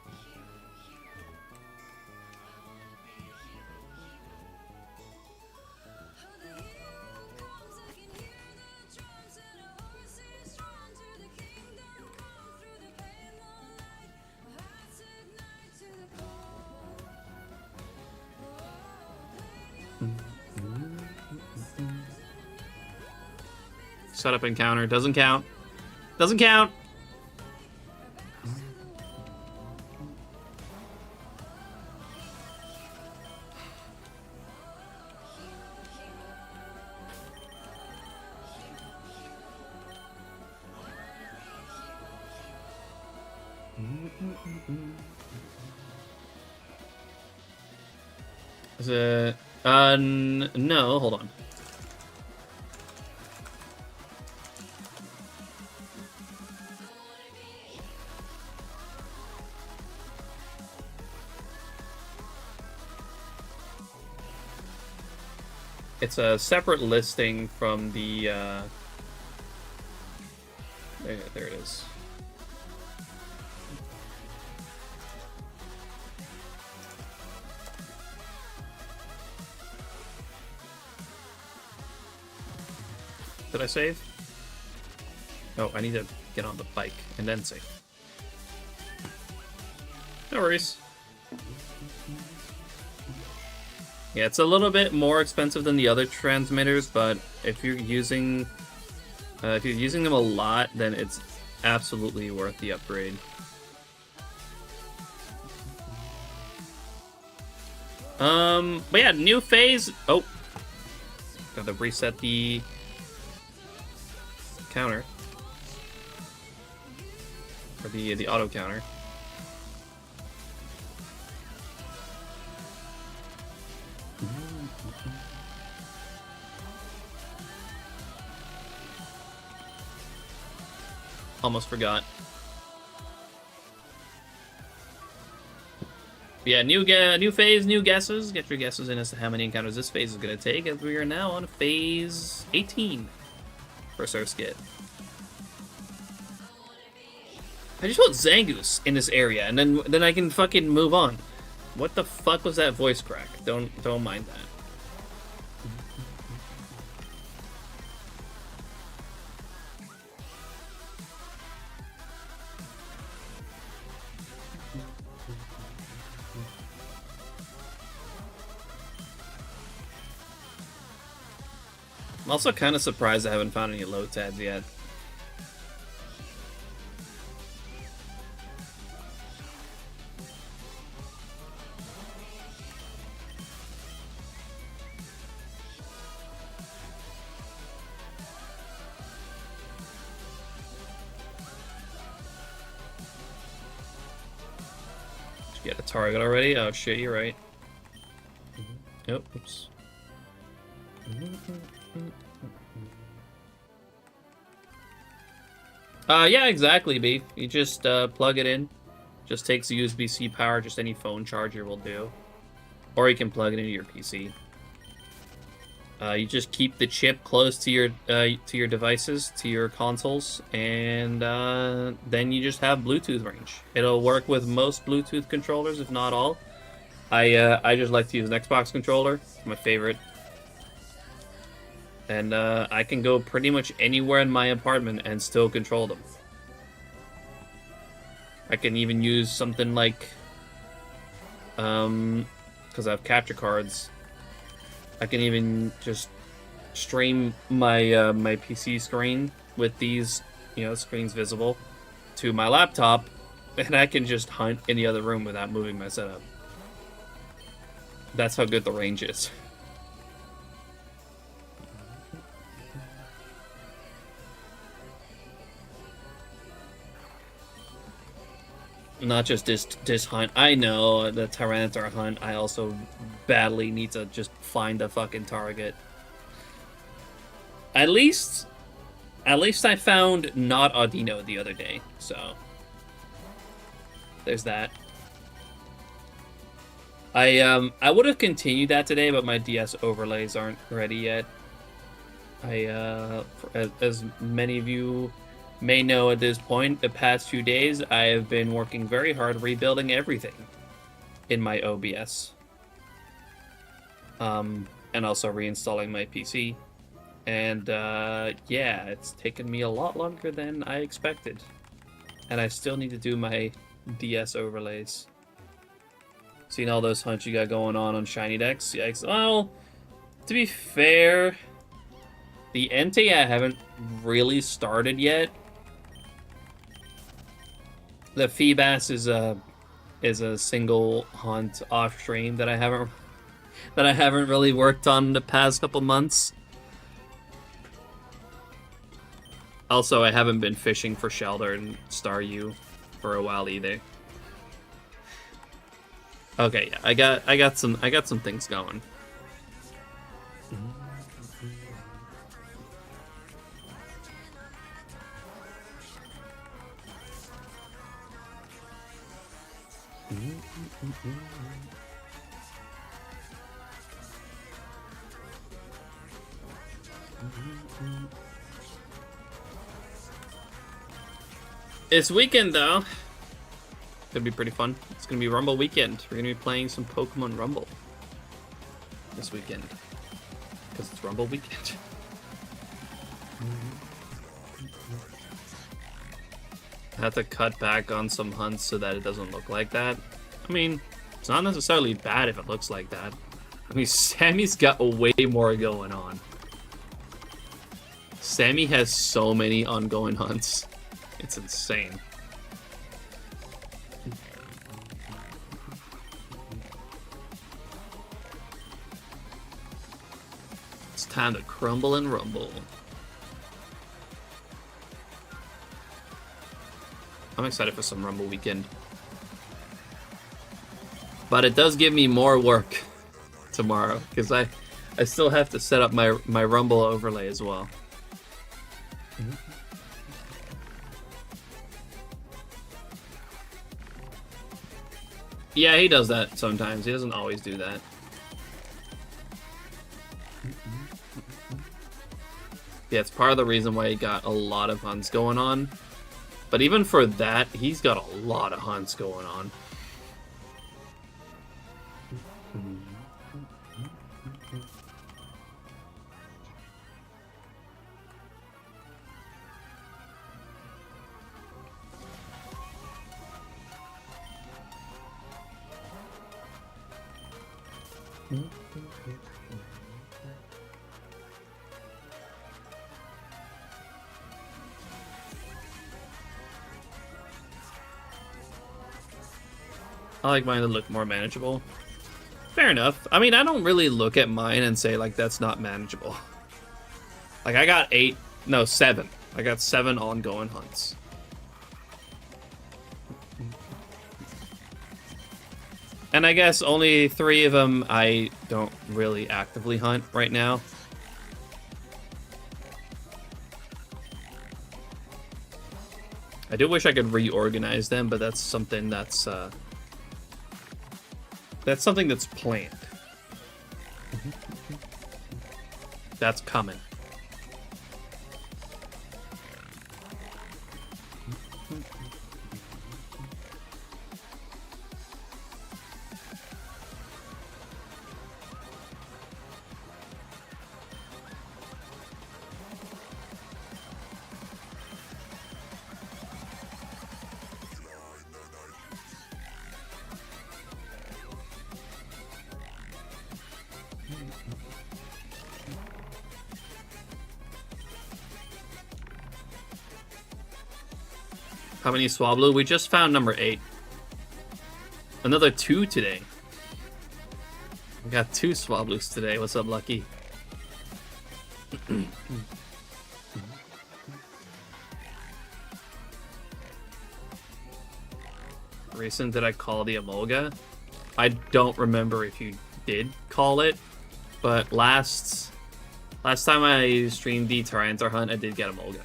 Setup encounter. Doesn't count. Doesn't count. Is it... no, hold on. It's a separate listing from the, there it is. Did I save? Oh, I need to get on the bike and then save. No worries. Yeah, it's a little bit more expensive than the other transmitters, but if you're using them a lot, then it's absolutely worth the upgrade. But yeah, new phase. Oh, gotta reset the counter or the auto counter. Almost forgot. Yeah, new phase, new guesses. Get your guesses in as to how many encounters this phase is going to take, as we are now on phase 18 for Surskit. I just want Zangoose in this area, and then I can fucking move on. What the fuck was that voice crack? Don't mind that. I'm also kind of surprised I haven't found any low tabs yet. Did you get a target already? Oh shit, you're right. Oh, oops. Yeah, exactly, B. You just plug it in. Just takes USB-C power, just any phone charger will do. Or you can plug it into your PC. You just keep the chip close to your devices, to your consoles, and then you just have Bluetooth range. It'll work with most Bluetooth controllers, if not all. I just like to use an Xbox controller. It's my favorite. And I can go pretty much anywhere in my apartment and still control them. I can even use something like because I have capture cards, I can even just stream my my PC screen with these, screens visible to my laptop, and I can just hunt in the other room without moving my setup. That's how good the range is. Not just this hunt. I know the Tyranitar hunt. I also badly need to just find a fucking target. At least I found not Audino the other day, so there's that. I would have continued that today, but my DS overlays aren't ready yet. As many of you may know at this point, the past few days I have been working very hard rebuilding everything in my OBS. And also reinstalling my PC. And yeah, it's taken me a lot longer than I expected. And I still need to do my DS overlays. Seeing all those hunts you got going on ShinyDEX. Yikes. Well, to be fair, the NT I haven't really started yet. The Feebass is a single hunt off stream that I haven't really worked on the past couple months. Also, I haven't been fishing for Shelder and Staryu for a while either. Okay, yeah, I got some things going. It's weekend though. Could be pretty fun. It's gonna be Rumble weekend. We're gonna be playing some Pokemon Rumble this weekend because it's Rumble weekend. I have to cut back on some hunts so that it doesn't look like that. I mean, it's not necessarily bad if it looks like that. I mean, Sammy's got way more going on. Sammy has so many ongoing hunts. It's insane. It's time to crumble and rumble. I'm excited for some Rumble weekend. But it does give me more work tomorrow, because I still have to set up my Rumble overlay as well. Yeah, he does that sometimes. He doesn't always do that. Yeah, it's part of the reason why he got a lot of hunts going on. But even for that, he's got a lot of hunts going on. I like mine to look more manageable. Fair enough. I mean, I don't really look at mine and say, like, that's not manageable. Like, I got 7. I got 7 ongoing hunts. And I guess only 3 of them I don't really actively hunt right now. I do wish I could reorganize them, but that's something that's planned. That's coming. How many Swablu? We just found number 8. Another 2 today. We got 2 Swablus today. What's up, Lucky? Recent, did I call the Emolga? I don't remember if you did call it, but last time I streamed the Tyranitar hunt, I did get Emolga.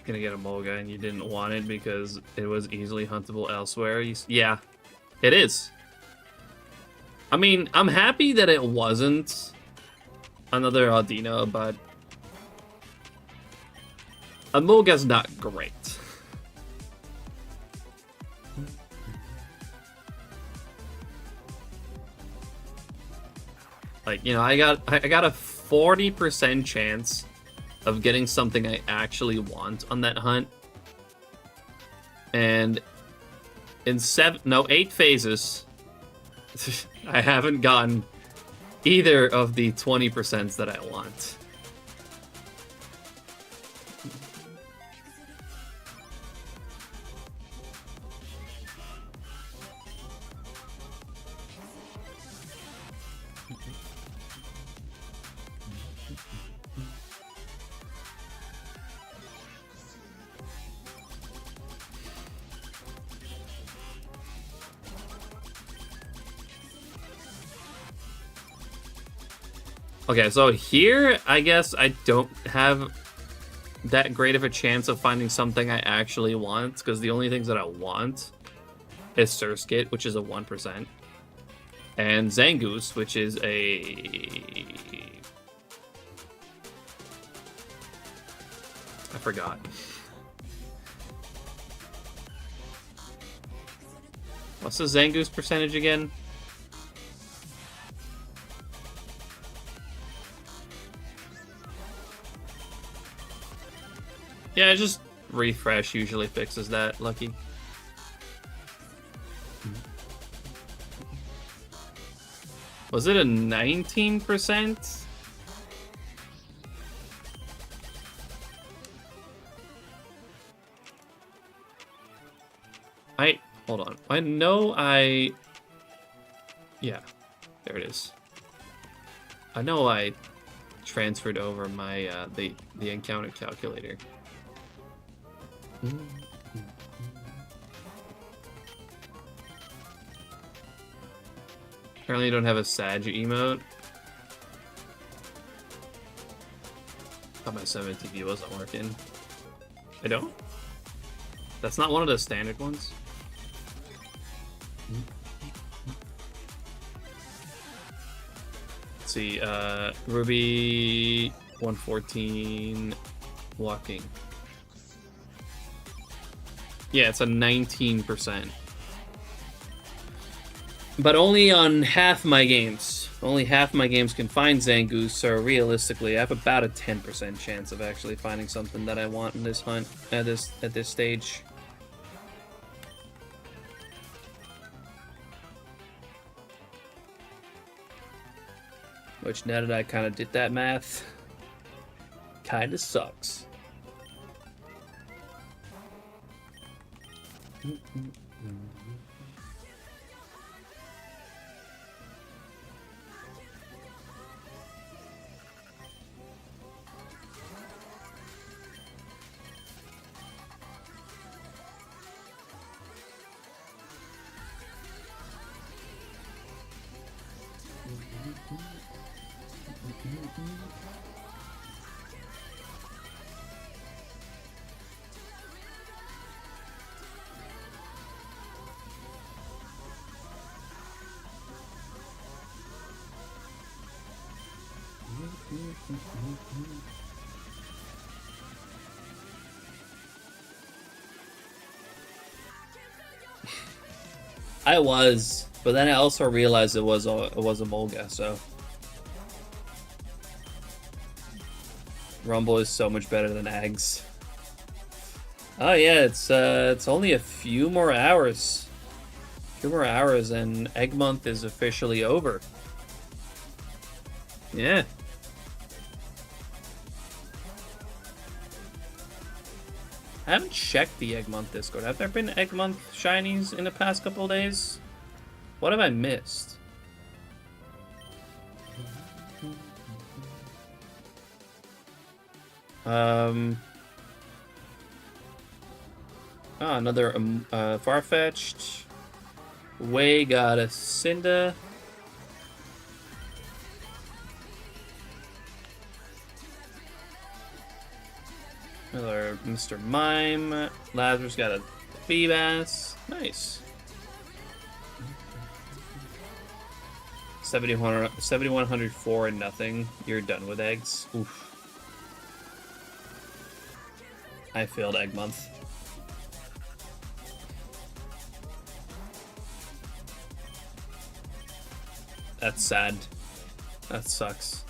Gonna get a Molga and you didn't want it because it was easily huntable elsewhere. Yeah, it is. I mean, I'm happy that it wasn't another Audino, but a Molga's not great. Like, you know, I got a 40% chance of getting something I actually want on that hunt. And in 8 phases, I haven't gotten either of the 20% that I want. Okay, so here, I guess I don't have that great of a chance of finding something I actually want, because the only things that I want is Surskit, which is a 1%, and Zangoose, which is a... I forgot. What's the Zangoose percentage again? Yeah, just refresh usually fixes that, Lucky. Was it a 19%? Hold on. I know yeah, there it is. I know I transferred over my, the encounter calculator. Apparently you don't have a Sag emote. Thought my 7 TV wasn't working. I don't? That's not one of the standard ones? Let's see, Ruby 114 walking. Yeah, it's a 19%. But only on half my games. Only half my games can find Zangoose, so realistically I have about a 10% chance of actually finding something that I want in this hunt at this stage. Which, now that I kind of did that math, kind of sucks. I was, but then I also realized it was a Molga, so Rumble is so much better than eggs. Oh yeah, it's only a few more hours. And Egg Month is officially over. Yeah. I haven't checked the Egg Month Discord. Have there been Egg Month shinies in the past couple of days? What have I missed? Oh, another Farfetch'd. Way got a Cinda. Another Mr. Mime. Lazarus got a Feebas. Nice. 7,104 and nothing. You're done with eggs. Oof. I failed Egg Month. That's sad. That sucks.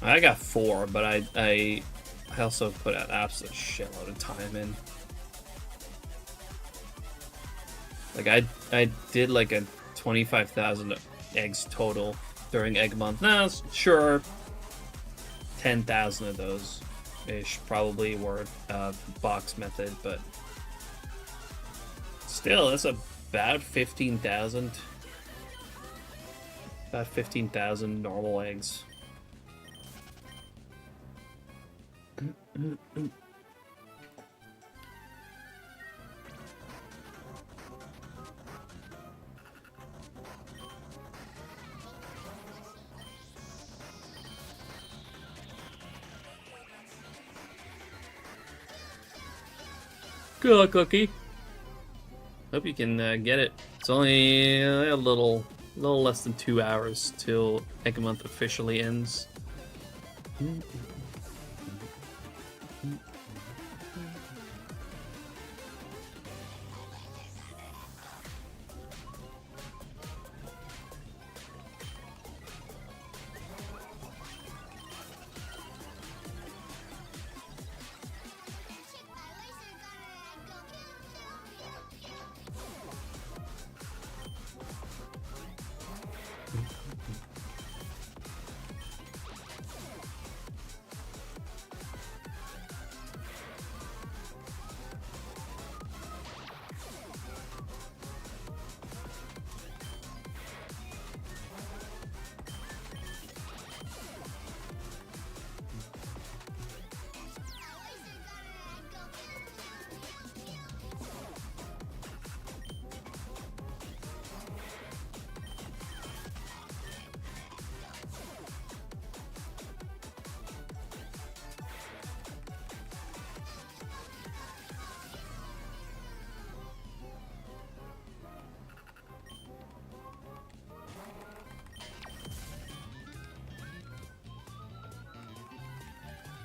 I got 4, but I also put an absolute shitload of time in. Like I did like a 25,000 eggs total during Egg Month. Now, sure, 10,000 of those ish probably were box method, but still, that's about 15,000. About 15,000 normal eggs. Good luck, Cookie. Hope you can get it. It's only a little less than 2 hours till Egg Month officially ends.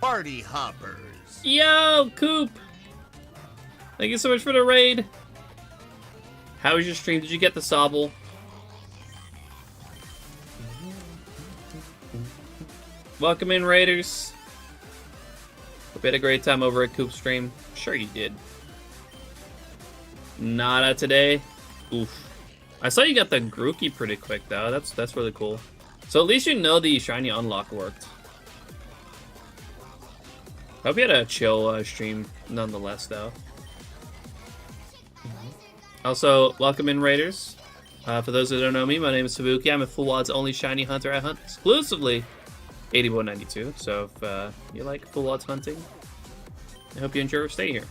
Party hoppers. Yo, Coop! Thank you so much for the raid. How was your stream? Did you get the Sobble? Welcome in, Raiders. Hope you had a great time over at Coop's stream. Sure you did. Nada today. Oof. I saw you got the Grookey pretty quick though. That's really cool. So at least you know the shiny unlock worked. Hope you had a chill stream nonetheless though. Also, welcome in, Raiders. For those that don't know me, my name is Sabuki. I'm a Full Odds only shiny hunter. I hunt exclusively 8192. So if you like Full Odds hunting, I hope you enjoy your stay here.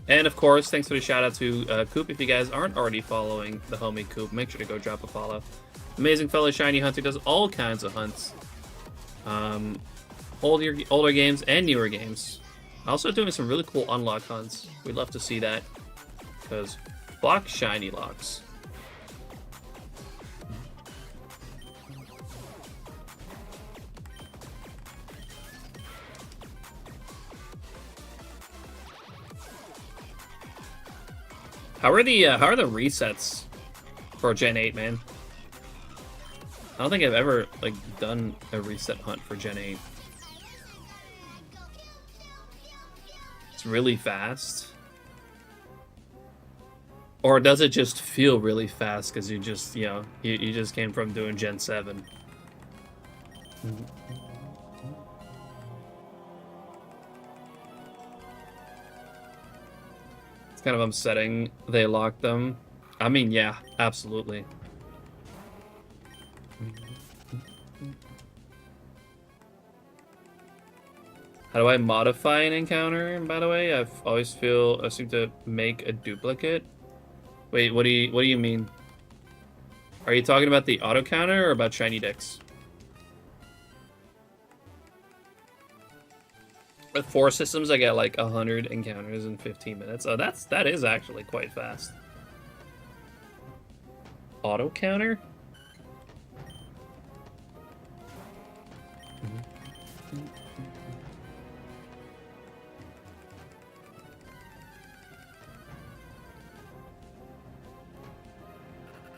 And of course, thanks for the shout out to Coop. If you guys aren't already following the homie Coop, make sure to go drop a follow. Amazing fellow shiny hunter, does all kinds of hunts. Older games and newer games. Also doing some really cool unlock hunts. We'd love to see that. Because block shiny locks. How are the resets for Gen 8, man? I don't think I've ever like done a reset hunt for Gen 8. It's really fast. Or does it just feel really fast because you just, you know, you just came from doing Gen 7? It's kind of upsetting they locked them. I mean, yeah, absolutely. How do I modify an encounter, by the way? I seem to make a duplicate. Wait, what do you mean? Are you talking about the auto counter or about SHINYDEX? With 4 systems, I get like 100 encounters in 15 minutes. Oh, that is actually quite fast. Auto counter?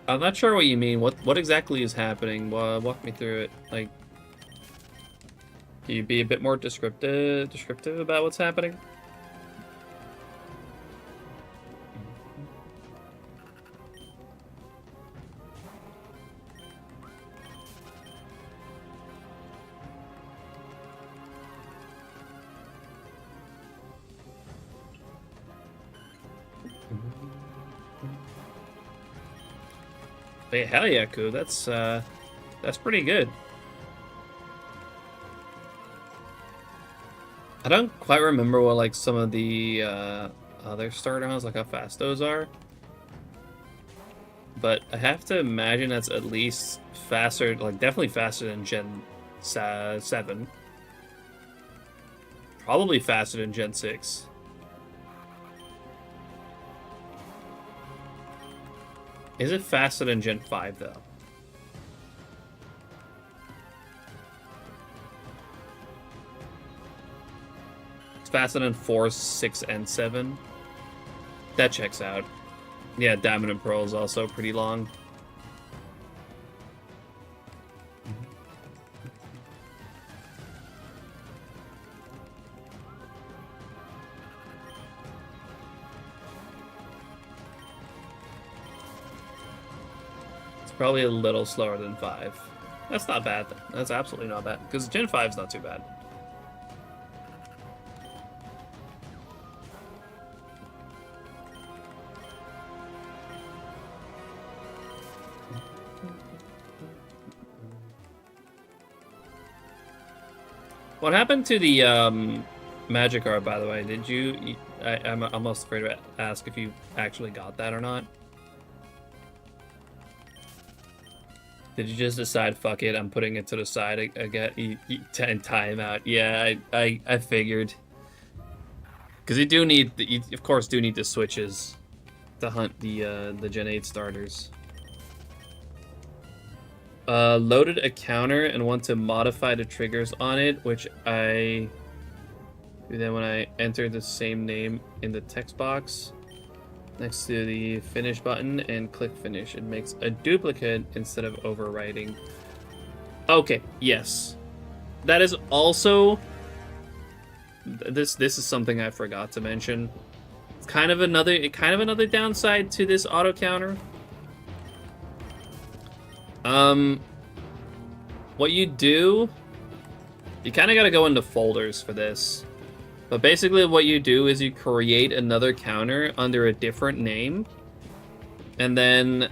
I'm not sure what you mean. What exactly is happening? Walk me through it. Like, can you be a bit more descriptive about what's happening? Hey, hell yeah, Ku. That's pretty good. I don't quite remember what like some of the other start rounds, like how fast those are. But I have to imagine that's at least faster, like definitely faster than Gen 7. Probably faster than Gen 6. Is it faster than Gen 5, though? It's faster than 4, 6, and 7. That checks out. Yeah, Diamond and Pearl is also pretty long. Probably a little slower than 5. That's not bad. That's absolutely not bad. Because Gen 5 is not too bad. What happened to the magic art, by the way? Did you... I'm almost afraid to ask if you actually got that or not. Did you just decide, fuck it, I'm putting it to the side again, and time out? Yeah, I figured. Because you do need, you of course do need the switches to hunt the Gen 8 starters. Loaded a counter and want to modify the triggers on it, which I do then when I enter the same name in the text box next to the finish button and click finish. It makes a duplicate instead of overwriting. Okay, yes. That is also... This is something I forgot to mention. It's kind of another downside to this auto counter. What you do... You kind of got to go into folders for this. But basically what you do is you create another counter under a different name. And then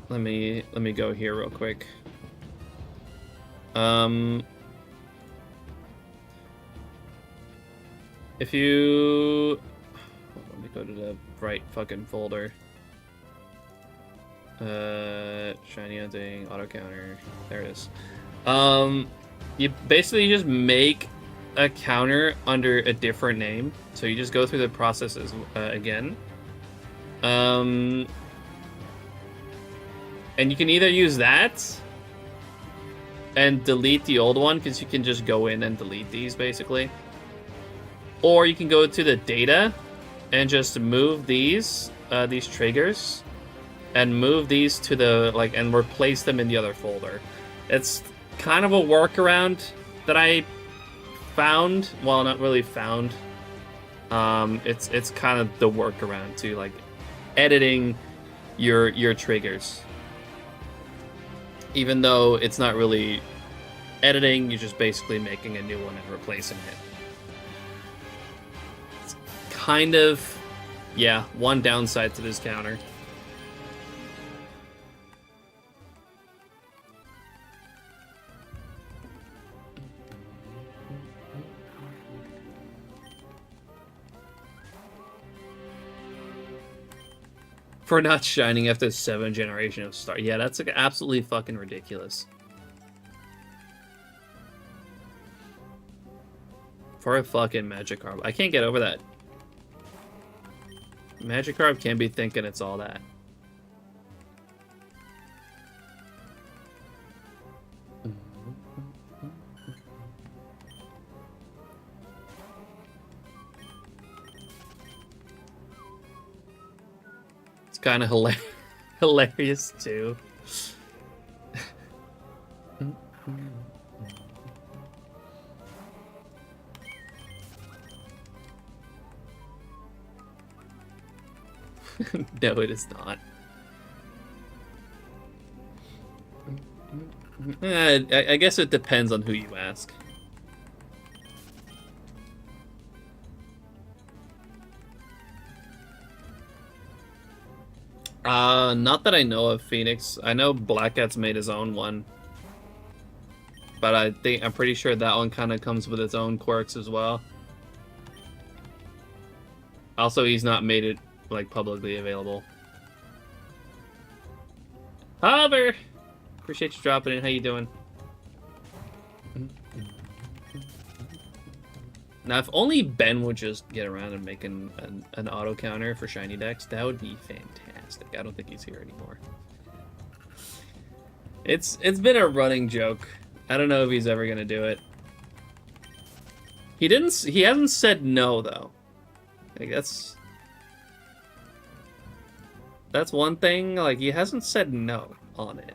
let me go here real quick. If you let me go to the right fucking folder. Shiny hunting, auto counter. There it is. You basically just make a counter under a different name, so you just go through the processes again, and you can either use that and delete the old one, because you can just go in and delete these basically, or you can go to the data and just move these these triggers and move these to the and replace them in the other folder. It's kind of a workaround that I found. Well, not really found. It's kind of the workaround to like editing your triggers. Even though it's not really editing, you're just basically making a new one and replacing it. It's kind of, yeah, one downside to this counter. For not shining after 7 generations of star. Yeah, that's like absolutely fucking ridiculous. For a fucking Magikarp. I can't get over that. Magikarp can't be thinking it's all that. It's kind of hilarious too. No, it is not. I guess it depends on who you ask. Not that I know of, Phoenix. I know Black Cat's made his own one. But I'm pretty sure that one kind of comes with its own quirks as well. Also, he's not made it like publicly available. Hover! Appreciate you dropping in. How you doing? Now, if only Ben would just get around and make an auto counter for SHINYDEX, that would be fantastic. I don't think he's here anymore. It's been a running joke. I don't know if he's ever gonna do it. He hasn't said no though. Like that's one thing. Like he hasn't said no on it.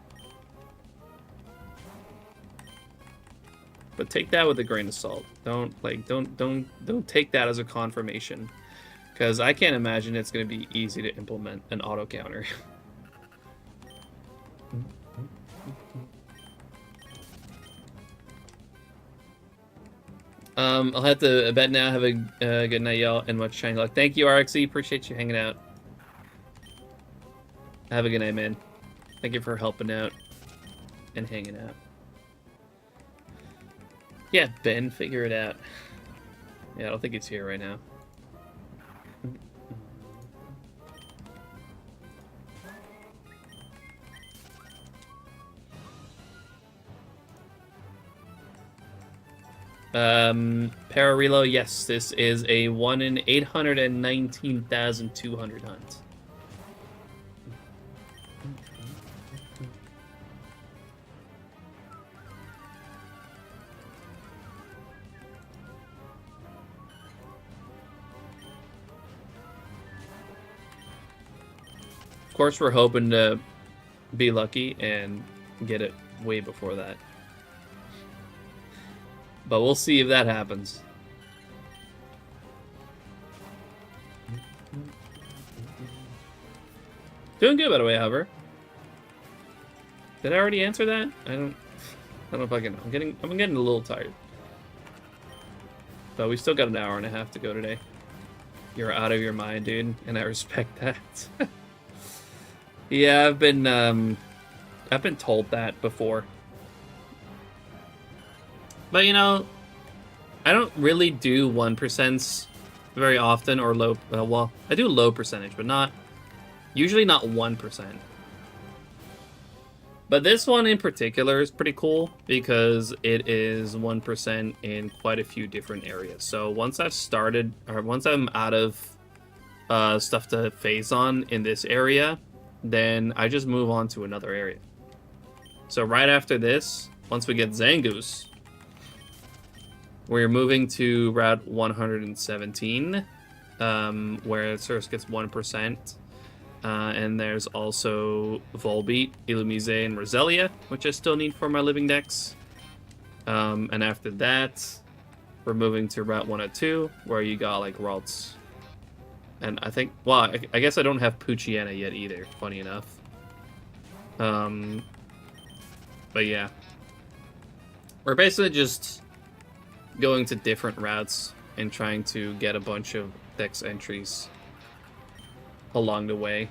But take that with a grain of salt. Don't take that as a confirmation, because I can't imagine it's going to be easy to implement an auto counter. I'll have to bet now. Have a good night, y'all, and much shiny luck. Thank you, RXE. Appreciate you hanging out. Have a good night, man. Thank you for helping out and hanging out. Yeah, Ben, figure it out. Yeah, I don't think it's here right now. Pararelo, yes, this is a 1 in 819,200 hunt. Of course, we're hoping to be lucky and get it way before that. But we'll see if that happens. Doing good, by the way, Hover. Did I already answer that? I don't know if I can. I'm getting a little tired. But we still got an hour and a half to go today. You're out of your mind, dude, and I respect that. Yeah, I've been told that before. But you know, I don't really do 1% very often, or low. Well, I do low percentage, but usually not 1%. But this one in particular is pretty cool because it is 1% in quite a few different areas. So once I've started, or once I'm out of stuff to phase on in this area, then I just move on to another area. So right after this, once we get Zangoose, we're moving to Route 117, where Surskit's 1%. And there's also Volbeat, Illumise, and Roselia, which I still need for my living decks. And after that, we're moving to Route 102, where you got like Ralts. And I think, well, I guess I don't have Poochyena yet either, funny enough. But yeah. We're basically just going to different routes and trying to get a bunch of dex entries along the way.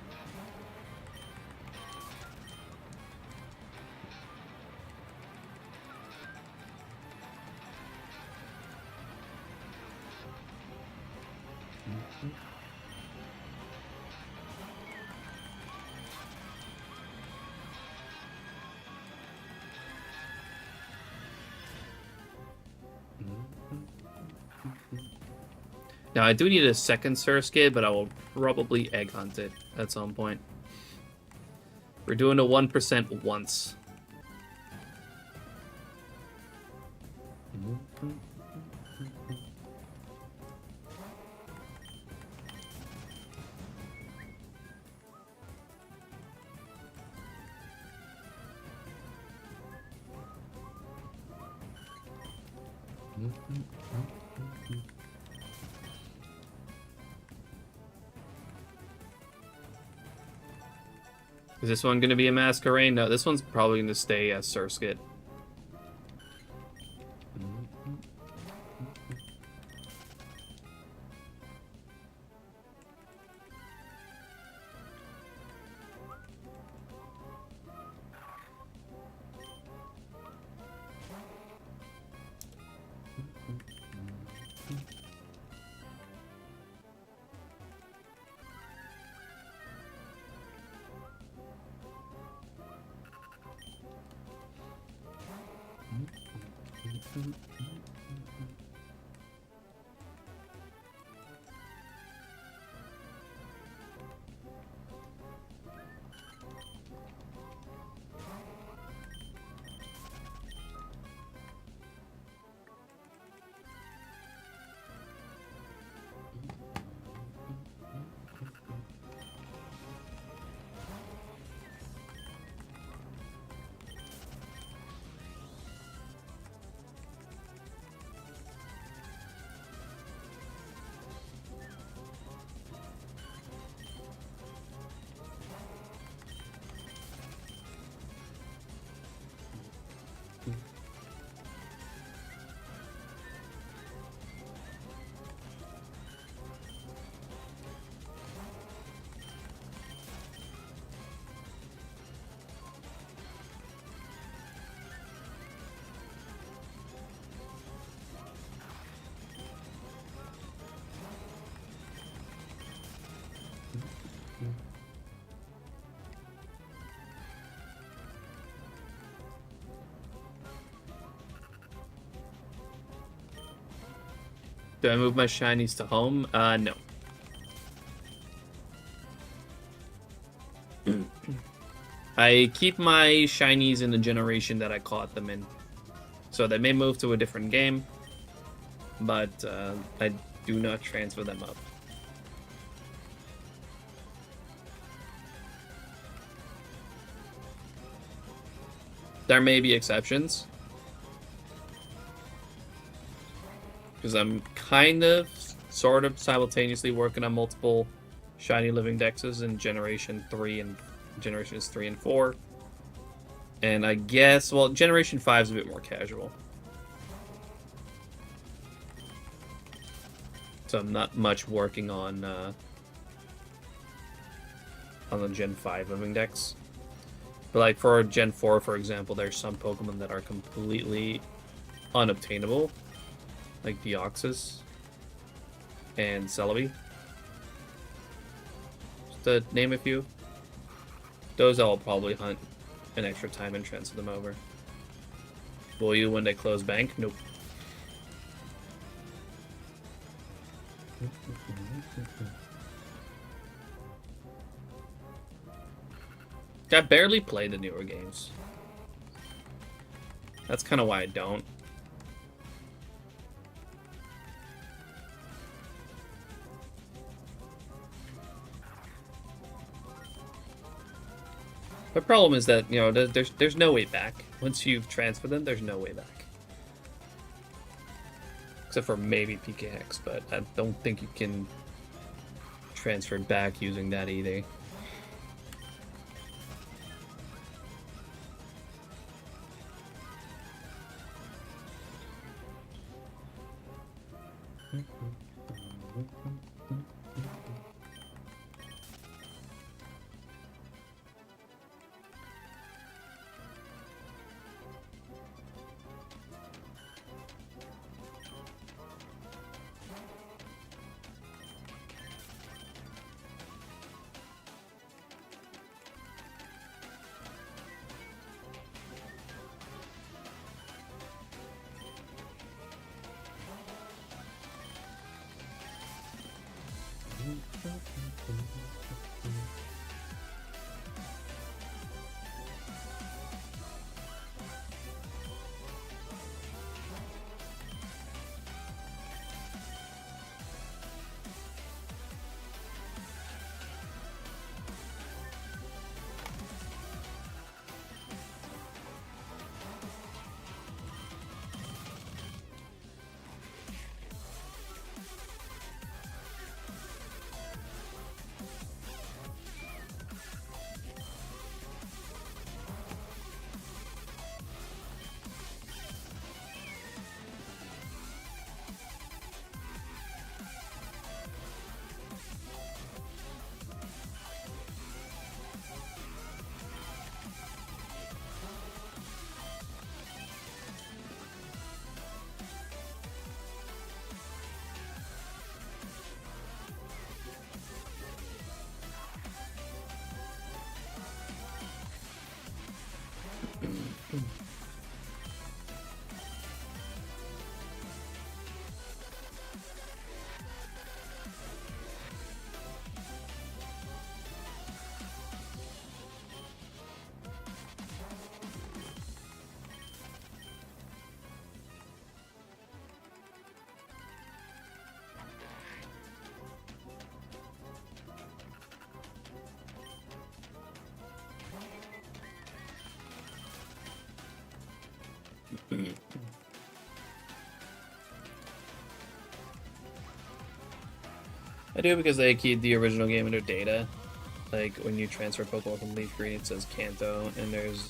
Now, I do need a second Surskit, but I will probably egg hunt it at some point. We're doing a 1% once. Is this one going to be a Masquerade? No, this one's probably going to stay as Surskit. Do I move my shinies to home? No. I keep my shinies in the generation that I caught them in. So they may move to a different game, but I do not transfer them up. There may be exceptions, because I'm kind of, sort of simultaneously working on multiple shiny living dexes in Generation 3 and Generations 3 and 4. And I guess, well, Generation 5 is a bit more casual. So I'm not much working on the Gen 5 living dex. But like for Gen 4, for example, there's some Pokemon that are completely unobtainable. Like Deoxys and Celebi. Just to name a few. Those I'll probably hunt an extra time and transfer them over. Will you when they close bank? Nope. I barely play the newer games. That's kind of why I don't. The problem is that, you know, there's no way back. Once you've transferred them, there's no way back. Except for maybe PKX, but I don't think you can transfer back using that either. I do because they keyed the original game under data. Like when you transfer Pokemon from Leaf Green, it says Kanto, and there's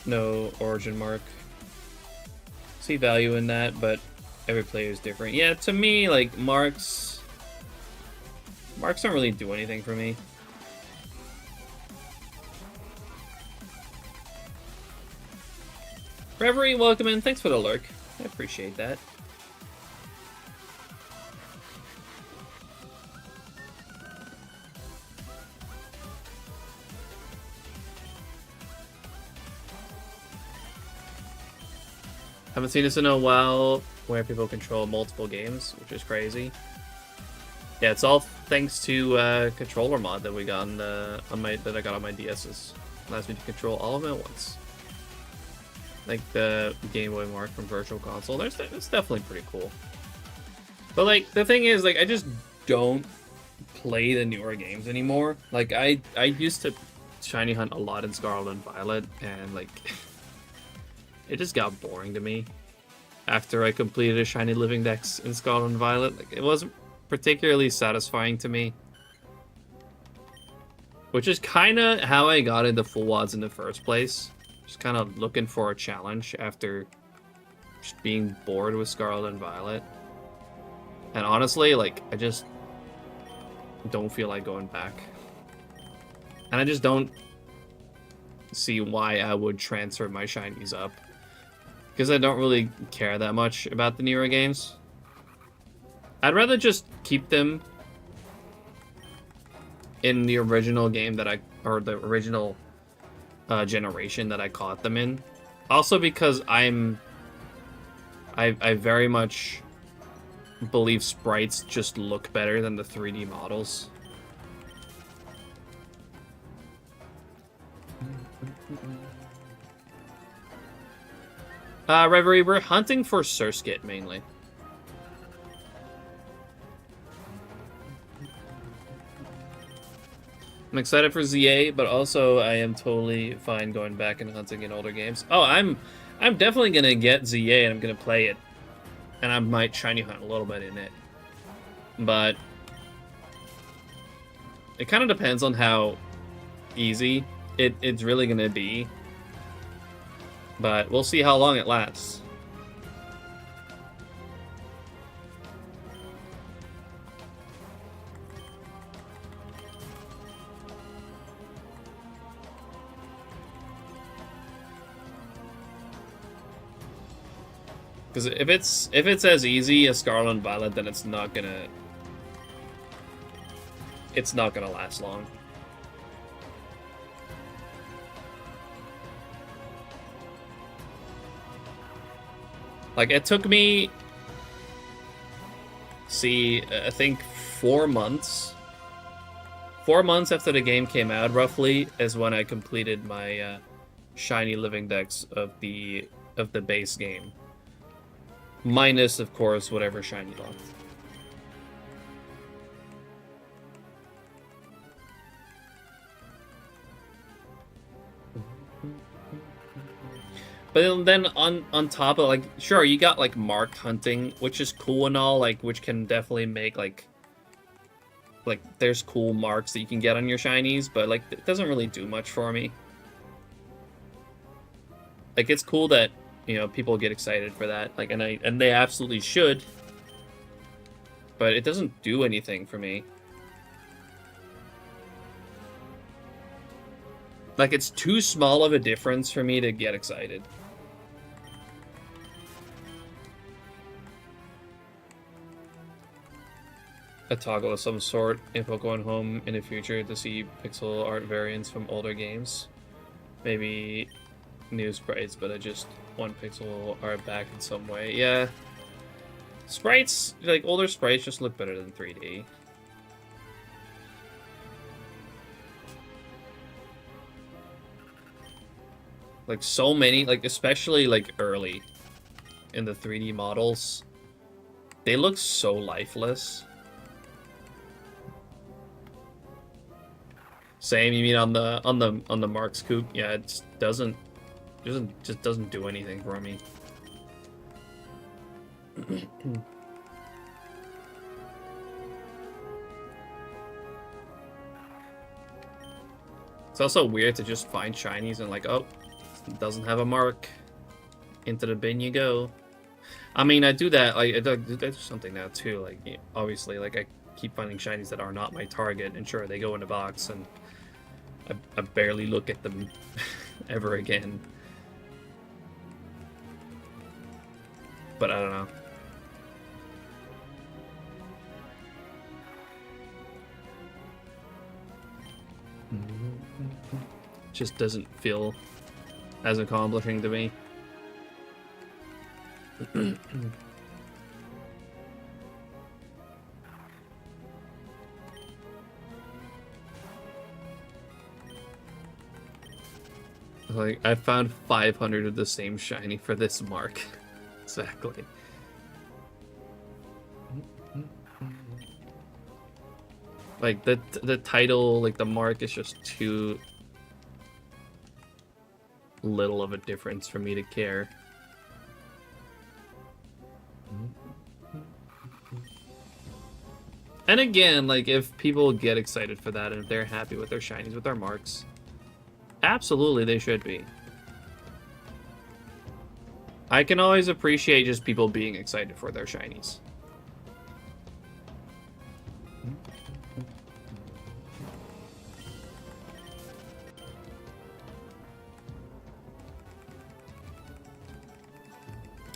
no origin mark. See value in that, but every player is different. Yeah, to me, like marks don't really do anything for me. Reverie, welcome in. Thanks for the lurk. I appreciate that. Haven't seen this in a while where people control multiple games, which is crazy. Yeah, it's all thanks to controller mod that we got that I got on my DS's. Allows me to control all of them at once. Like the Game Boy Mark from Virtual Console. It's definitely pretty cool. But like the thing is, like I just don't play the newer games anymore. Like I used to shiny hunt a lot in Scarlet and Violet, and like it just got boring to me after I completed a shiny living dex in Scarlet and Violet. Like it wasn't particularly satisfying to me. Which is kind of how I got into Full Wads in the first place. Just kind of looking for a challenge after just being bored with Scarlet and Violet. And honestly, like, I just don't feel like going back. And I just don't see why I would transfer my shinies up. Because I don't really care that much about the newer games. I'd rather just keep them in the original game or the original generation that I caught them in. Also because I very much believe sprites just look better than the 3D models. Reverie, we're hunting for Surskit mainly. I'm excited for ZA, but also I am totally fine going back and hunting in older games. Oh, I'm definitely gonna get ZA and I'm gonna play it, and I might shiny hunt a little bit in it, but it kind of depends on how easy it's really gonna be. But we'll see how long it lasts. Because if it's as easy as Scarlet and Violet, then it's not gonna last long. Like, it took me, I think 4 months. 4 months after the game came out, roughly, is when I completed my shiny living dex of the base game. Minus, of course, whatever shiny left. But then on top of, like, sure, you got, like, mark hunting, which is cool and all, like, which can definitely make, like, there's cool marks that you can get on your shinies, but, like, it doesn't really do much for me. Like, it's cool that, you know, people get excited for that, like, and they absolutely should, but it doesn't do anything for me. Like, it's too small of a difference for me to get excited. A toggle of some sort if I'm going home in the future to see pixel art variants from older games. Maybe new sprites, but I just want pixel art back in some way. Yeah. Sprites, like, older sprites just look better than 3D. Like, so many, like, especially, like, early in the 3D models, they look so lifeless. Same, you mean on the Mark's Coop? Yeah, it just doesn't do anything for me. It's also weird to just find shinies and, like, oh, it doesn't have a mark. Into the bin you go. I mean, I do that. I do something now too. Like, obviously, like, I keep finding shinies that are not my target, and sure, they go in the box, and I barely look at them ever again. But I don't know. Just doesn't feel as accomplishing to me. Like, I found 500 of the same shiny for this mark. Exactly. Like, the title, like, the mark is just too little of a difference for me to care. And again, like, if people get excited for that and if they're happy with their shinies, with their marks, absolutely they should be. I can always appreciate just people being excited for their shinies.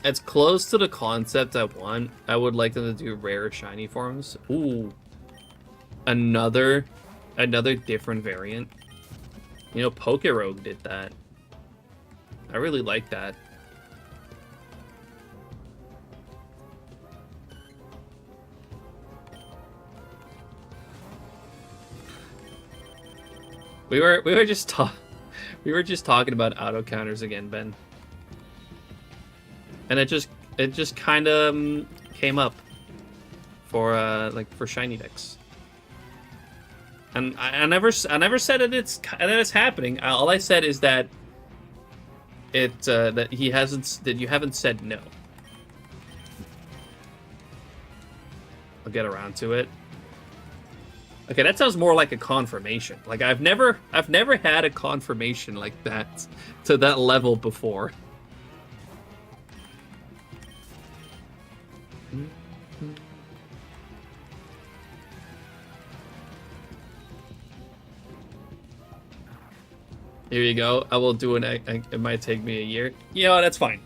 It's close to the concept I want. I would like them to do rare shiny forms. Ooh. Another different variant. You know, Pokerogue did that. I really like that. We were just talking about auto counters again, Ben. And it just kind of came up for like for SHINYDEX. And I never said that it's happening. All I said is that that you haven't said no. I'll get around to it. Okay, that sounds more like a confirmation. Like I've never had a confirmation like that to that level before. Here you go. I will do it might take me a year. Yeah, that's fine.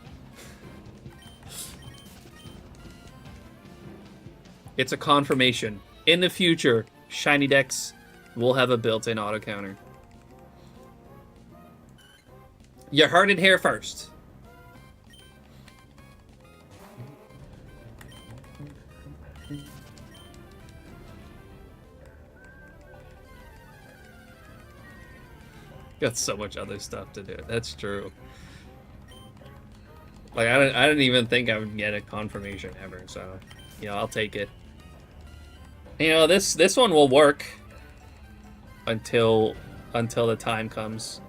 It's a confirmation. In the future, SHINYDEX will have a built-in auto counter. You heard it here first. Got so much other stuff to do. That's true. Like I didn't even think I would get a confirmation ever. So, I'll take it. This one will work until the time comes.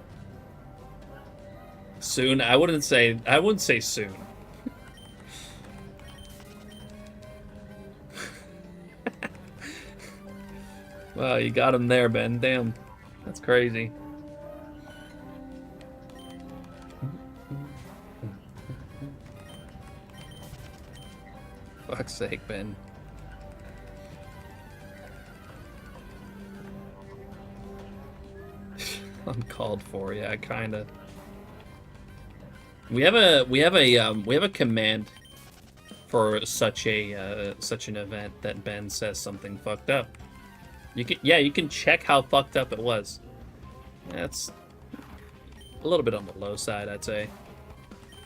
Soon, I wouldn't say soon. Wow, you got him there, Ben. Damn, that's crazy. Fuck's sake, Ben. Uncalled for, yeah, kinda. We have a command for such an event that Ben says something fucked up. You can check how fucked up it was. That's a little bit on the low side, I'd say.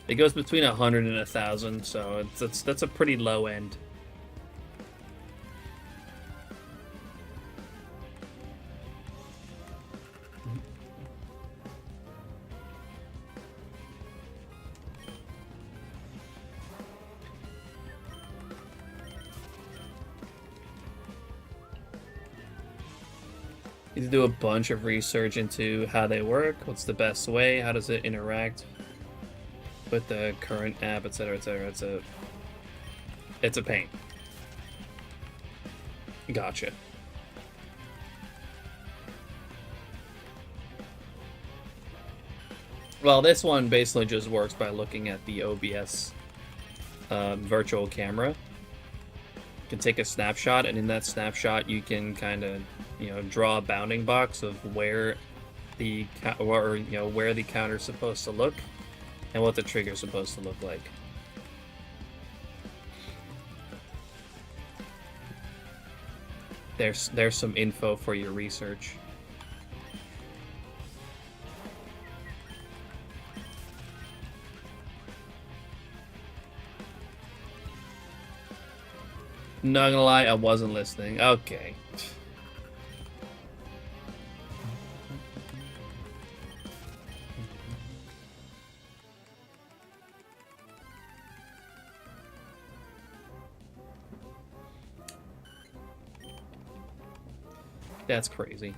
It goes between 100 and 1,000, so that's a pretty low end. Need to do a bunch of research into how they work, what's the best way, how does it interact with the current app, etc., etc. It's a pain. Gotcha. Well, this one basically just works by looking at the OBS virtual camera. You can take a snapshot, and in that snapshot you can kind of draw a bounding box of where the where the counter's supposed to look and what the trigger's supposed to look like. There's some info for your research. Not gonna lie, I wasn't listening. Okay. That's crazy.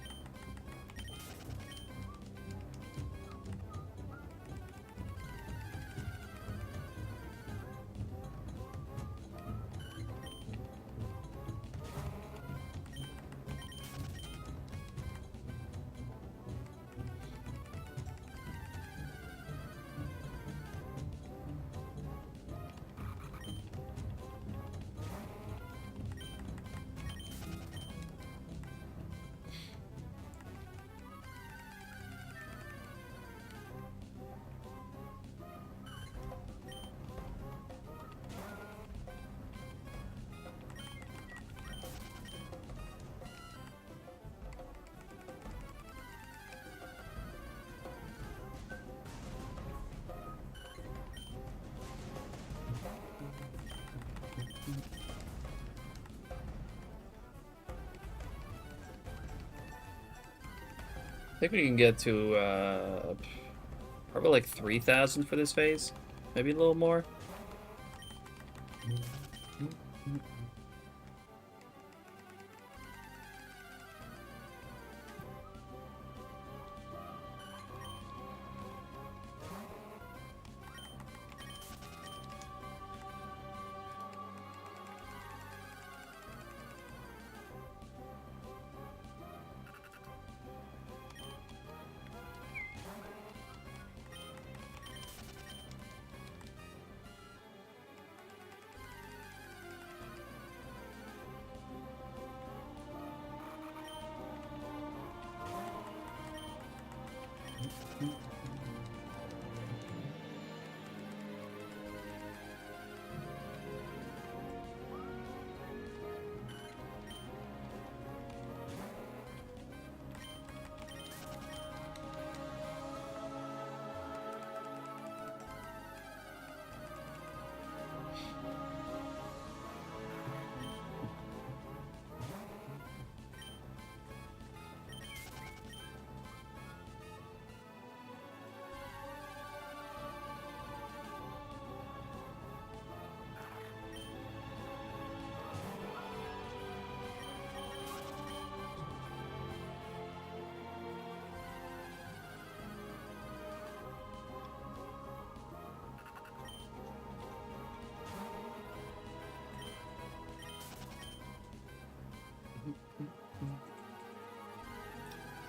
I think we can get to probably like 3,000 for this phase, maybe a little more.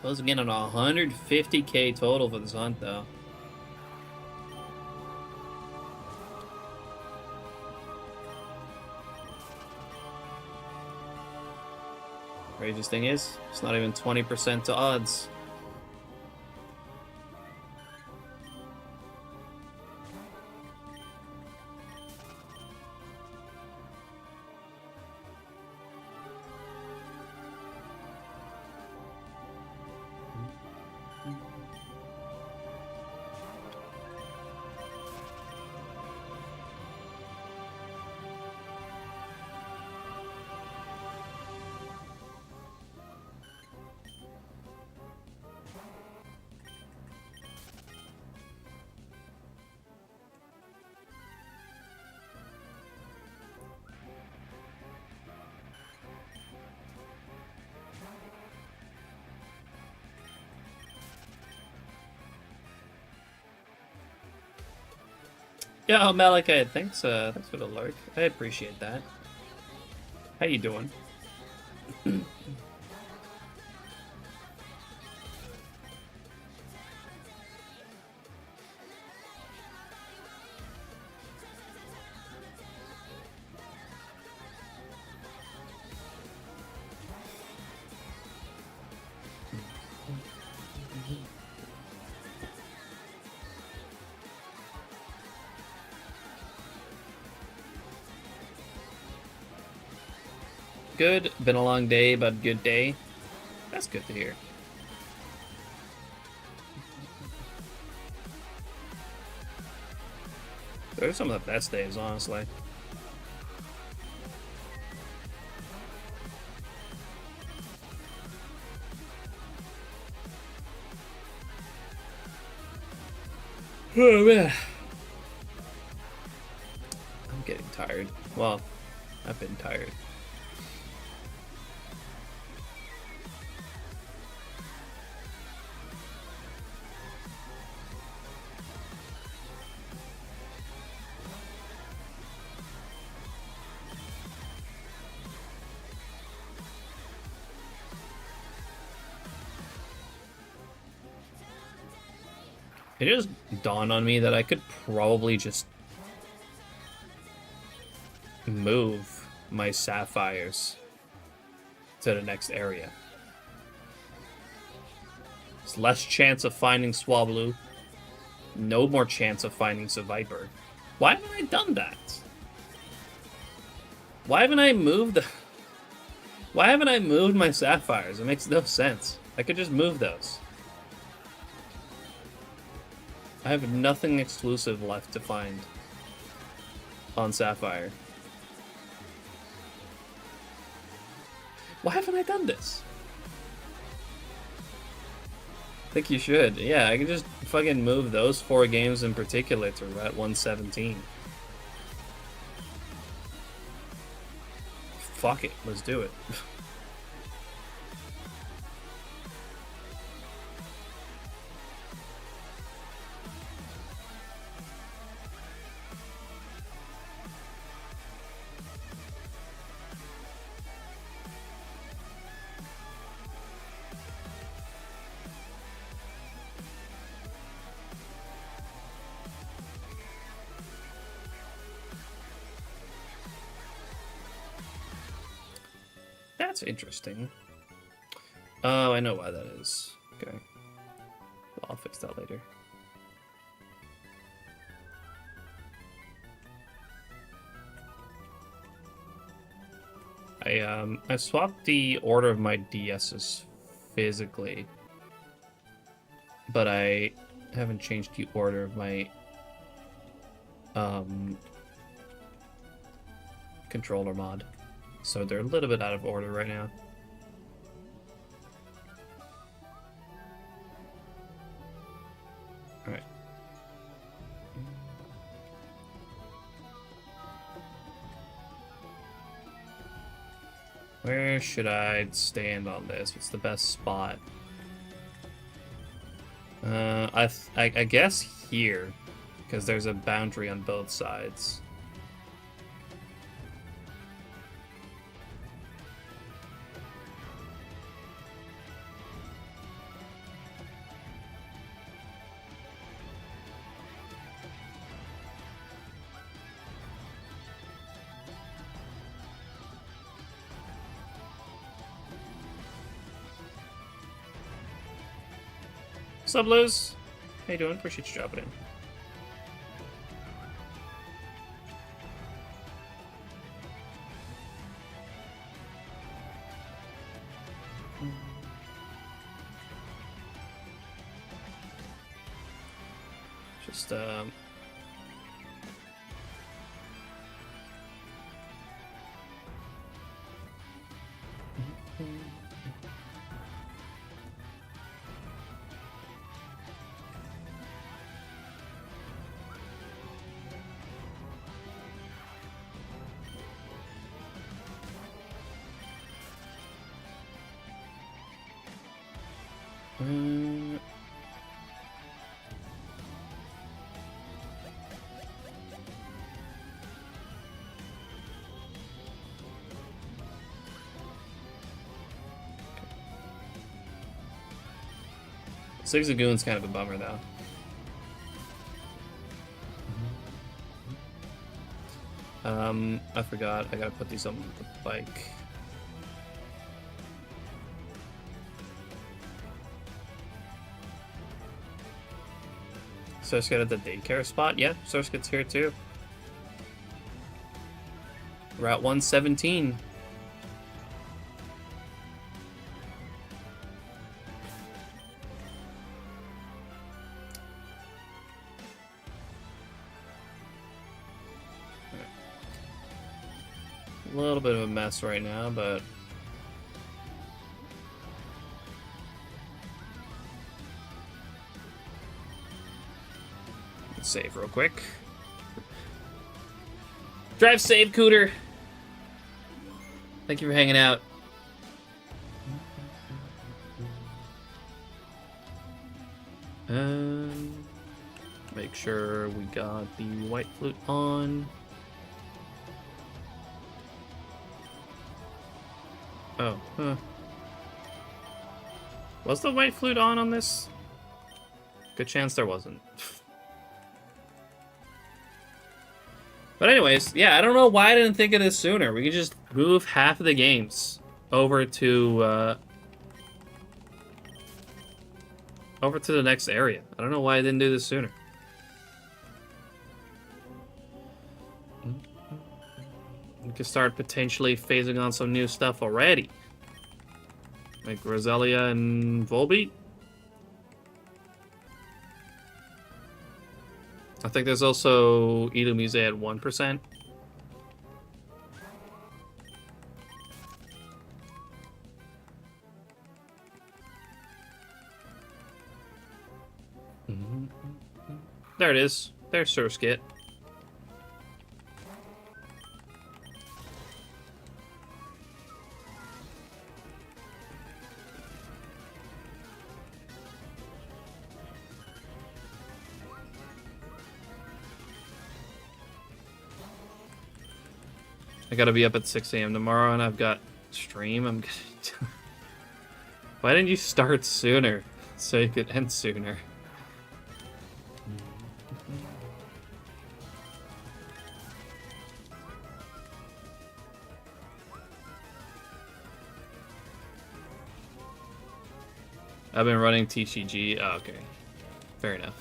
Closing in on 150k total for this hunt, though. Craziest thing is, it's not even 20% to odds. Yeah, Malachi, thanks for the lurk. I appreciate that. How you doing? Good. Been a long day, but good day. That's good to hear. Those are some of the best days, honestly. Oh man. I'm getting tired. Well, I've been tired. It just dawned on me that I could probably just move my sapphires to the next area. There's less chance of finding Swablu. No more chance of finding Viper. Why haven't I done that? Why haven't I moved my sapphires? It makes no sense. I could just move those. I have nothing exclusive left to find on Sapphire. Why haven't I done this? I think you should. Yeah, I can just fucking move those 4 games in particular to Route 117. Fuck it, let's do it. That's interesting. Oh, I know why that is. Okay. Well, I'll fix that later. I swapped the order of my DSs physically, but I haven't changed the order of my controller mod. So they're a little bit out of order right now. Alright. Where should I stand on this? What's the best spot? I guess here, because there's a boundary on both sides. What's up, Liz? How you doing? Appreciate you dropping in. Just Six Lagoon's kind of a bummer, though. I forgot. I gotta put these on the bike. Surskit at the daycare spot? Yeah, Surskit's here too. Route 117. A little bit of a mess right now, but let's save real quick. Drive safe, Cooter. Thank you for hanging out. Make sure we got the white flute on. Oh, huh. Was the white flute on this? Good chance there wasn't. But anyways, yeah, I don't know why I didn't think of this sooner. We could just move half of the games over to the next area. I don't know why I didn't do this sooner. We could start potentially phasing on some new stuff already. Like Roselia and Volbeat. I think there's also Illumise at 1%. There it is. There's Surskit. I gotta be up at 6 a.m. tomorrow, and I've got stream. I'm gonna... Why didn't you start sooner? So you could end sooner. I've been running TCG. Oh, okay. Fair enough.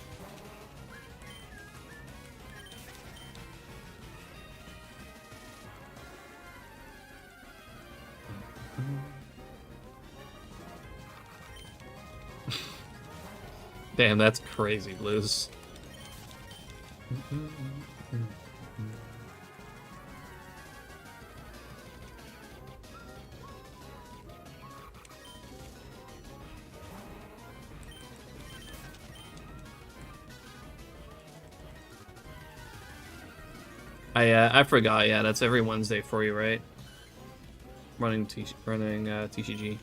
Damn, that's crazy, Blues. I forgot. Yeah, that's every Wednesday for you, right? Running TCG.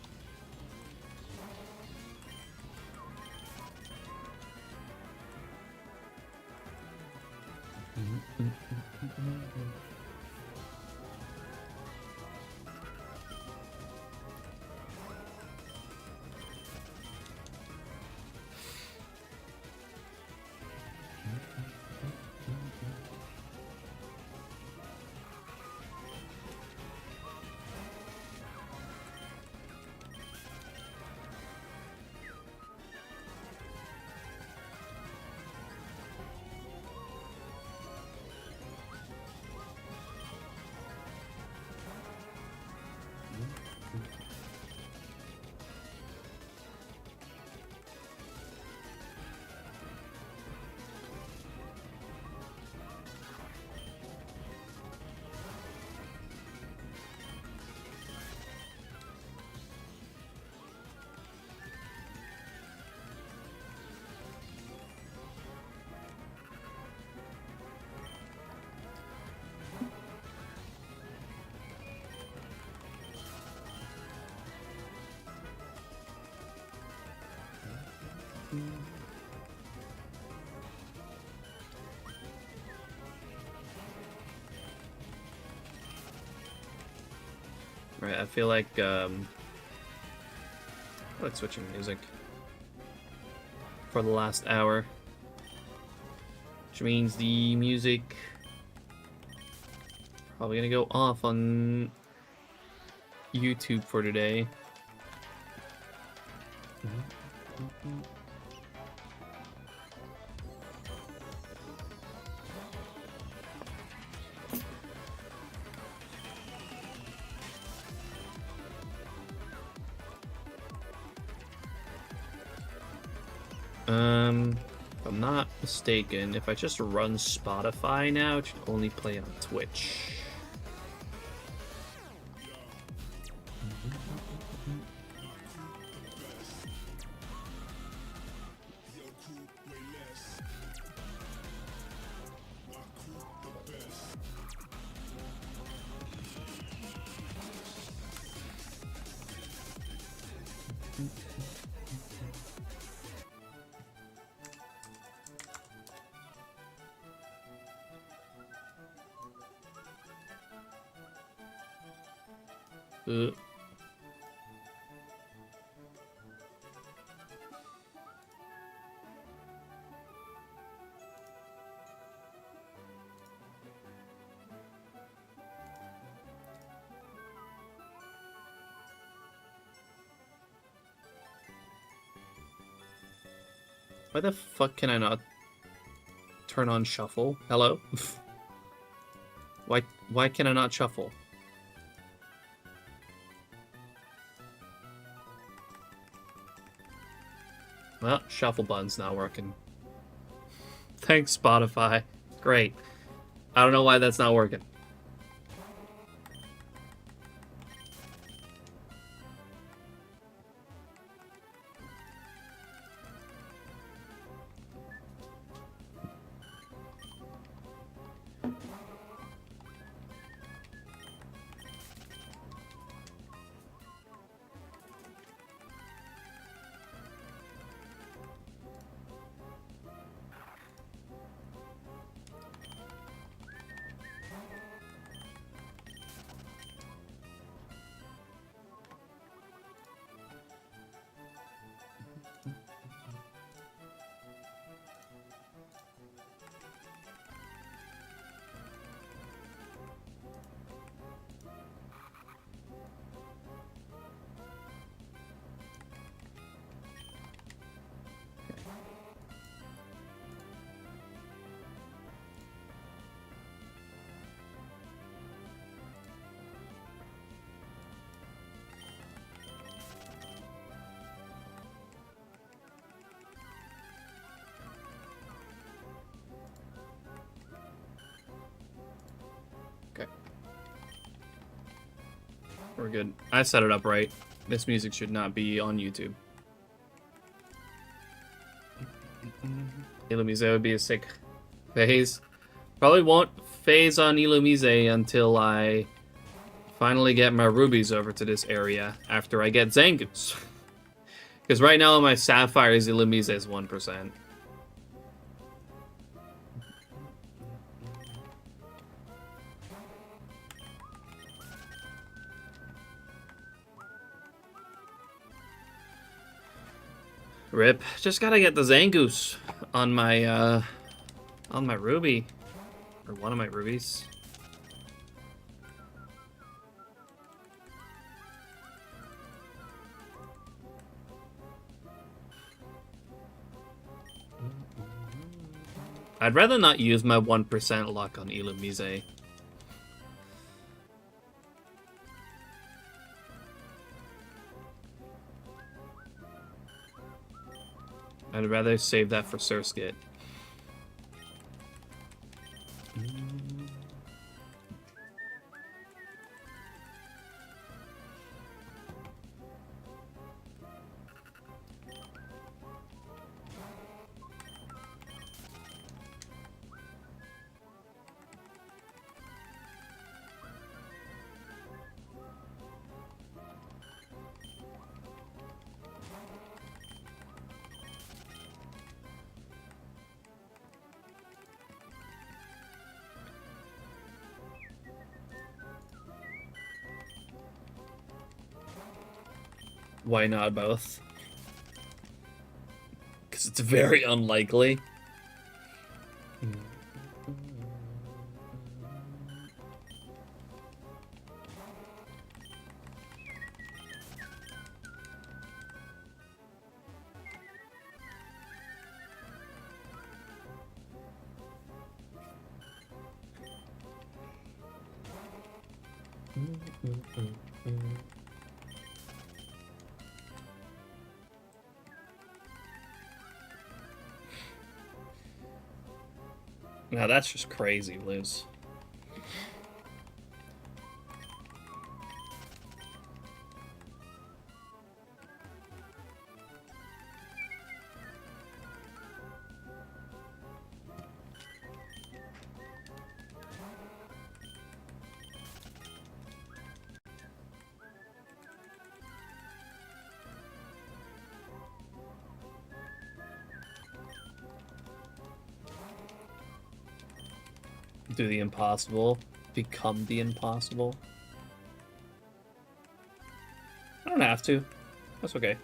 Right, I feel like switching music for the last hour, which means the music probably gonna go off on YouTube for today. If I'm not mistaken, if I just run Spotify now, it should only play on Twitch. Uh. Why the fuck can I not turn on shuffle? Hello? Why can I not shuffle? Well, shuffle button's not working. Thanks, Spotify. Great. I don't know why that's not working. Okay. We're good. I set it up right. This music should not be on YouTube. Illumise would be a sick phase. Probably won't phase on Illumise until I finally get my rubies over to this area after I get Zangoose. Because right now my Sapphires Illumise is 1%. Rip. Just gotta get the Zangoose on my ruby. Or one of my rubies. I'd rather not use my 1% luck on Illumise. I'd rather save that for Surskit. Why not both? Because it's very unlikely. Now that's just crazy, Liz. Do the impossible become the impossible? I don't have to. That's okay.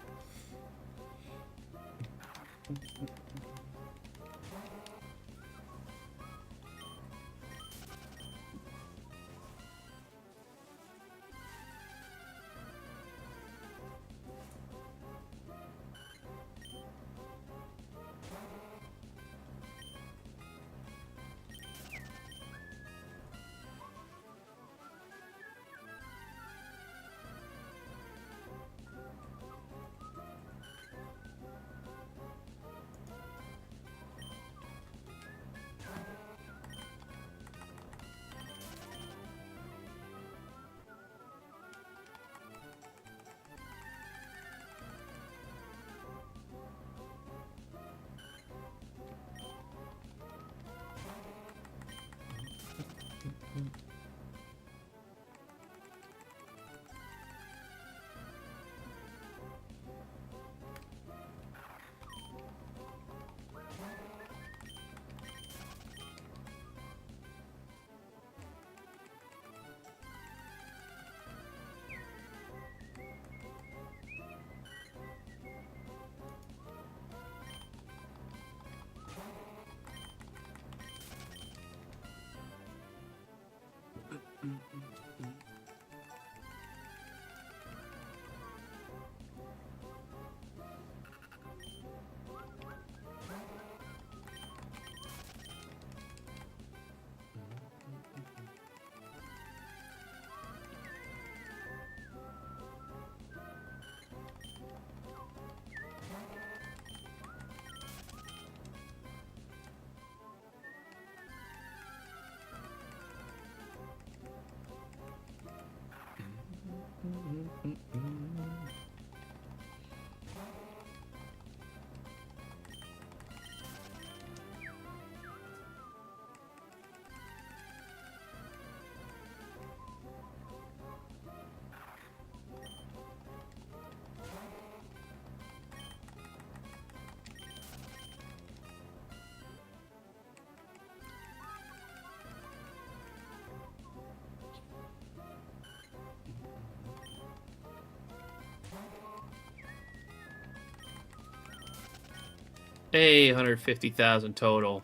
Hey, 150,000 total.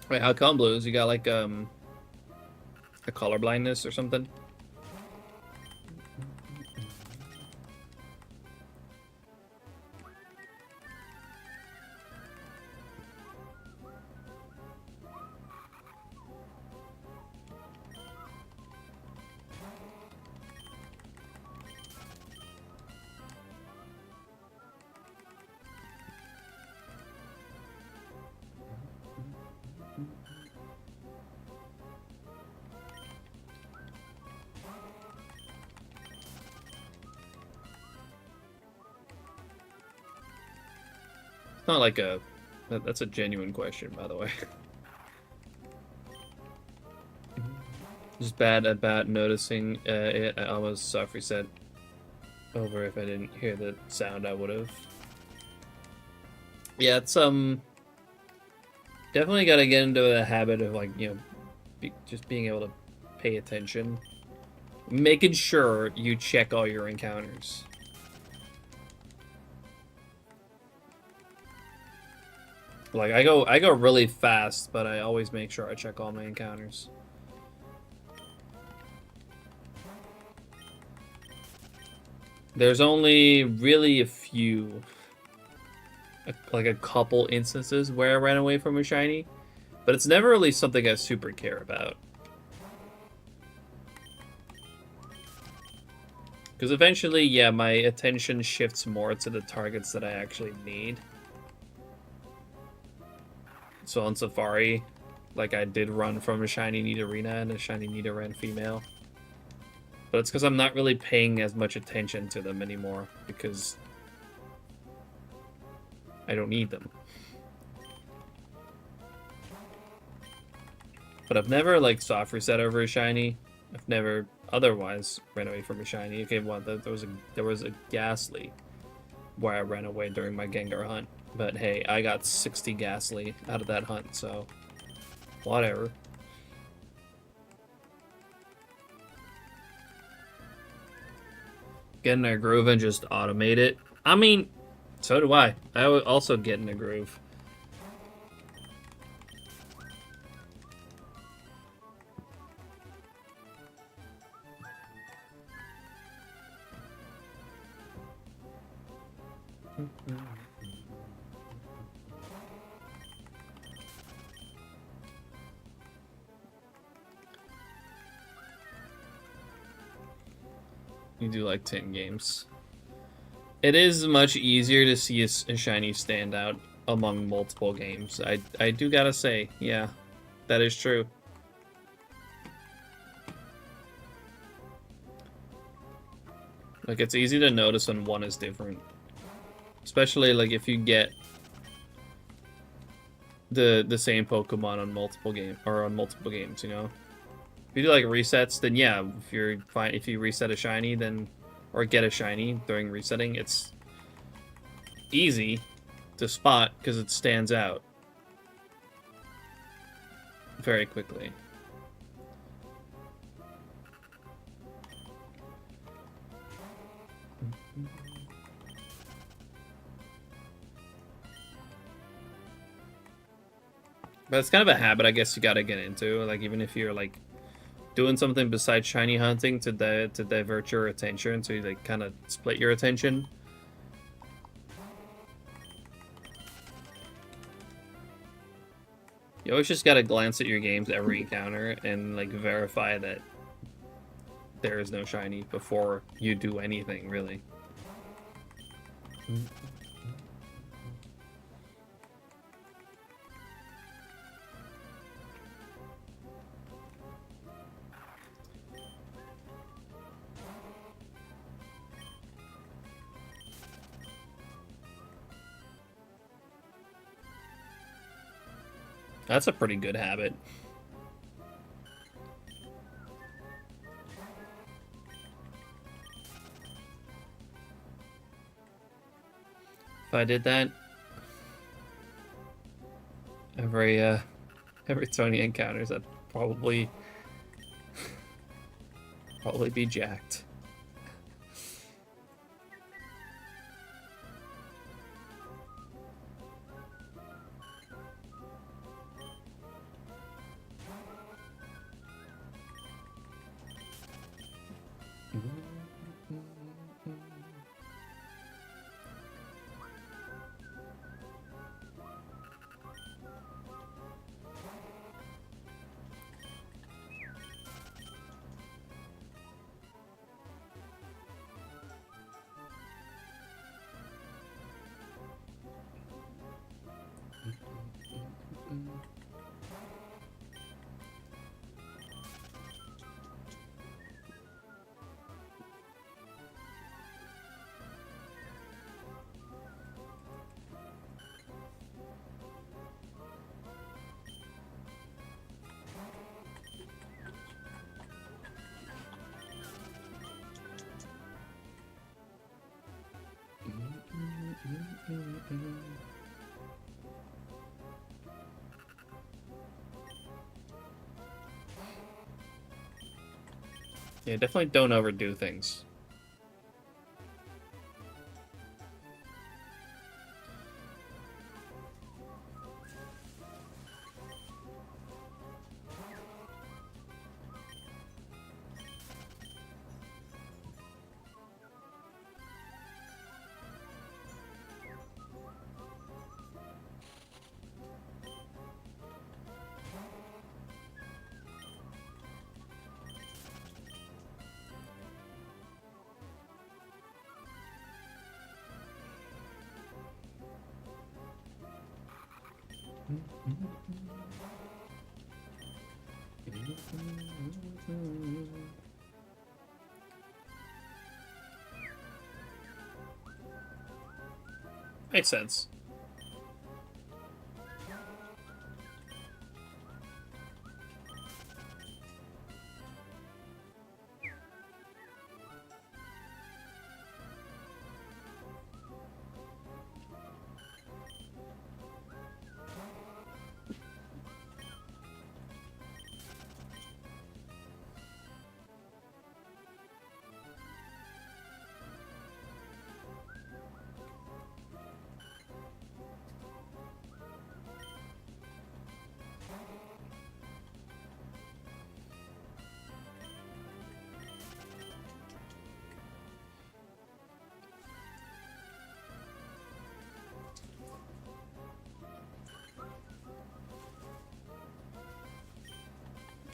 Wait, how come Blues? You got like a color blindness or something? It's not like a... That's a genuine question, by the way. Just bad about noticing it. I almost Safri said over if I didn't hear the sound I would have. Yeah, it's definitely got to get into the habit of like, you know, just being able to pay attention. Making sure you check all your encounters. Like I go really fast, but I always make sure I check all my encounters. There's only really a few, like a couple instances where I ran away from a shiny, but it's never really something I super care about. Because eventually, yeah, my attention shifts more to the targets that I actually need. So on Safari, like I did run from a shiny Nidorina and a shiny Nidoran female. But it's because I'm not really paying as much attention to them anymore because I don't need them. But I've never like soft reset over a shiny. I've never otherwise ran away from a shiny. Okay, well, there was a Ghastly where I ran away during my Gengar hunt. But hey, I got 60 Ghastly out of that hunt, so whatever. Get in a groove and just automate it. I mean, so do I. I also get in a groove. You do like 10 games. It is much easier to see a shiny stand out among multiple games. I do gotta say, yeah, that is true. Like, it's easy to notice when one is different. Especially, like, if you get the same Pokemon on multiple games, you know? If you do, like, resets, then yeah, if you reset a shiny, then... Or get a shiny during resetting, it's easy to spot because it stands out very quickly. But it's kind of a habit I guess you gotta get into, like even if you're like doing something besides shiny hunting to divert your attention, so you like kind of split your attention. You always just gotta glance at your games every encounter and like verify that there is no shiny before you do anything, really. That's a pretty good habit. If I did that every 20 encounters, I'd probably be jacked. Yeah, definitely don't overdo things. Makes sense.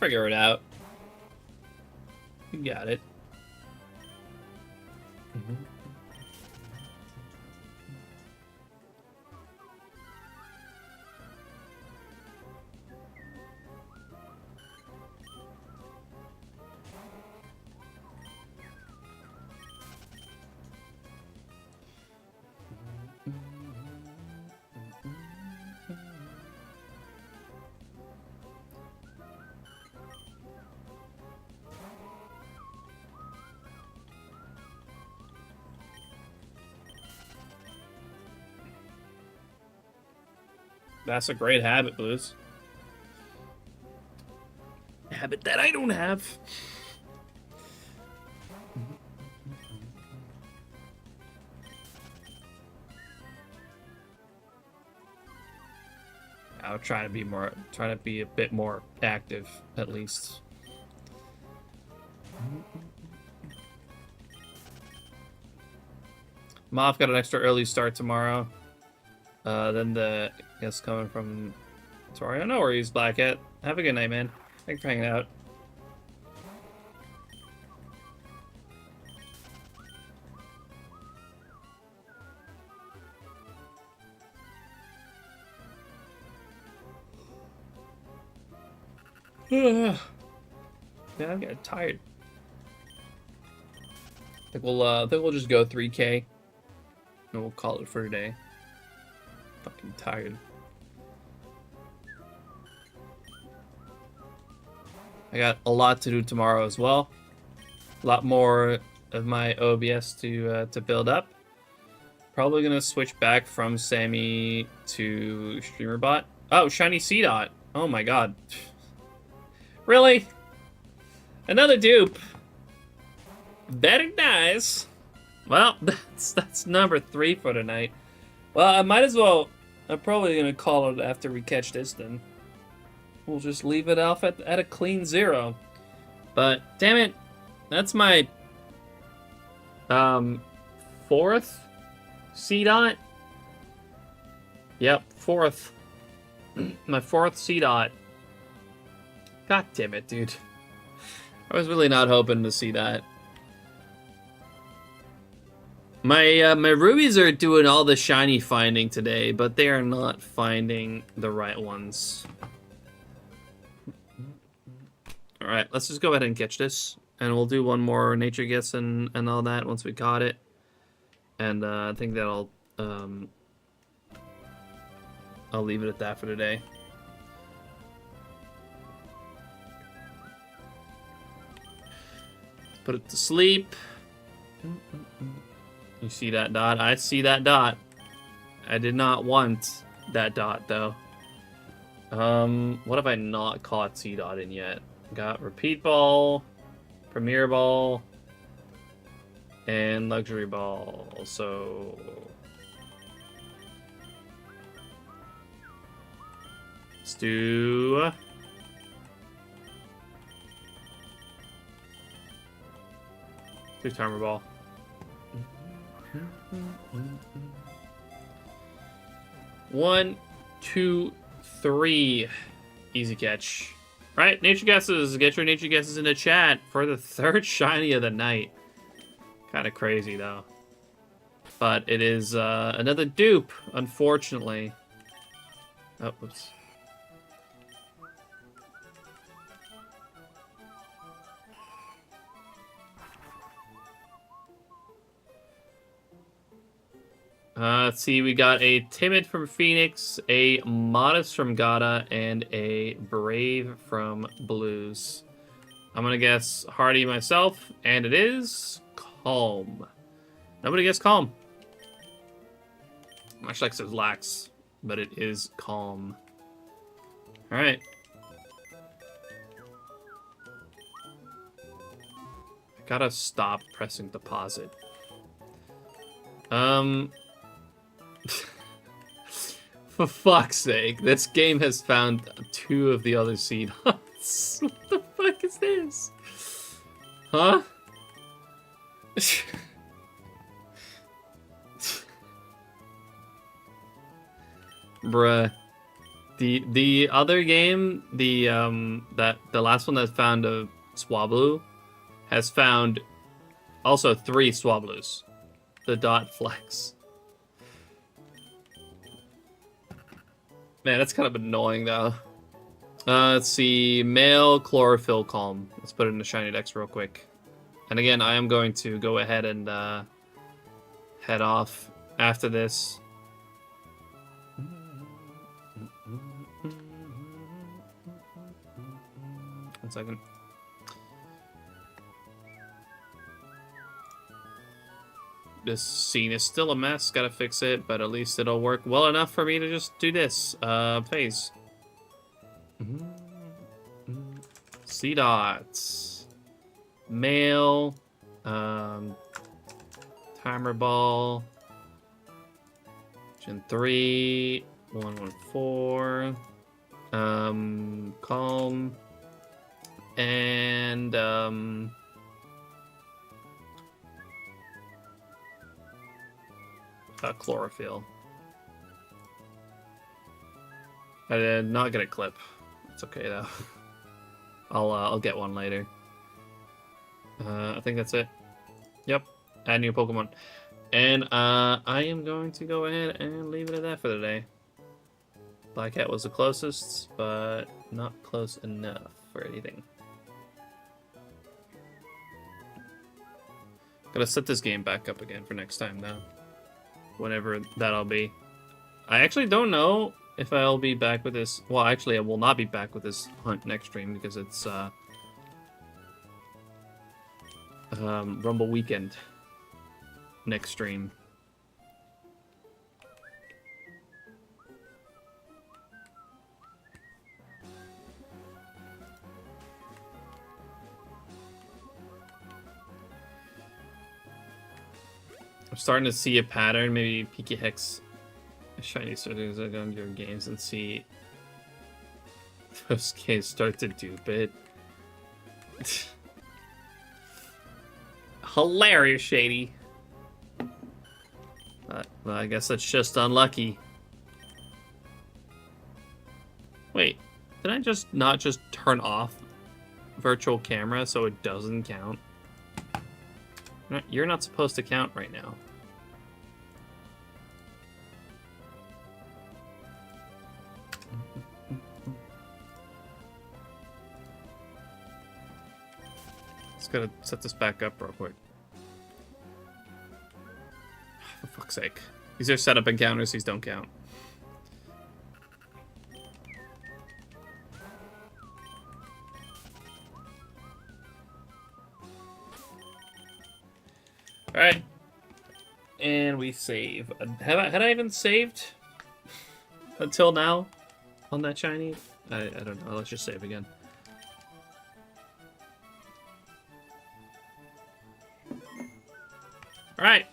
Figure it out. You got it. That's a great habit, Blues. A habit that I don't have. I'll try to be a bit more active, at least. Moff got an extra early start tomorrow. Then the guest coming from Sorry, I know where he's Black at. Have a good night, man. Thanks for hanging out. Yeah, I'm getting tired. I think we'll just go 3K, and we'll call it for today. Fucking tired. I got a lot to do tomorrow as well. A lot more of my OBS to build up. Probably gonna switch back from Sammy to StreamerBot. Oh, shiny C-Dot. Oh my god. Really? Another dupe. Very nice. Well, that's number 3 for tonight. Well, I might as well. I'm probably gonna call it after we catch this then. We'll just leave it off at a clean 0. But damn it, that's my 4th C-Dot. Yep, 4th. My 4th C-Dot. God damn it, dude. I was really not hoping to see that. My rubies are doing all the shiny finding today, but they are not finding the right ones. Alright, let's just go ahead and catch this. And we'll do one more nature guess and all that once we caught it. And I think that'll... I'll leave it at that for today. Put it to sleep. You see that dot? I see that dot. I did not want that dot, though. What have I not caught C-Dot in yet? Got Repeat Ball, Premier Ball, and Luxury Ball. So... let's do... Timer Ball. 1, 2, 3. Easy catch. Right, nature guesses. Get your nature guesses in the chat for the 3rd shiny of the night. Kind of crazy, though. But it is another dupe, unfortunately. Oh, whoops. Let's see, we got a Timid from Phoenix, a Modest from Gata, and a Brave from Blues. I'm gonna guess Hardy myself, and it is Calm. Nobody guessed Calm. Much like says Lax, but it is Calm. Alright. I gotta stop pressing deposit. For fuck's sake, this game has found 2 of the other seed huts. What the fuck is this? Huh? Bruh. The other game, the last one that found a Swablu has found also 3 Swablus. The dot flex. Man, that's kind of annoying, though. Let's see. Male Chlorophyll Calm. Let's put it in the SHINYDEX real quick. And again, I am going to go ahead and head off after this. 1 second. This scene is still a mess, gotta fix it, but at least it'll work well enough for me to just do this phase. C-Dots. Male. Timer Ball. Gen 3. 114. Calm. And Chlorophyll. I did not get a clip. It's okay though. I'll get one later. I think that's it. Yep, add new Pokemon. And I am going to go ahead and leave it at that for the day. Black Hat was the closest, but not close enough for anything. Gotta set this game back up again for next time now. Whenever that'll be. I actually don't know if I'll be back with this. Well, actually, I will not be back with this hunt next stream because it's Rumble weekend next stream. I'm starting to see a pattern. Maybe Pika Hex shiny settings on your games and see those games start to dupe it. Hilarious, Shady. Well, I guess that's just unlucky. Wait, did I just not just turn off virtual camera so it doesn't count? You're not supposed to count right now. Just gotta set this back up real quick. For fuck's sake. These are setup encounters, these don't count. Alright. And we save. Had I even saved until now on that shiny? I don't know. Let's just save again. Alright.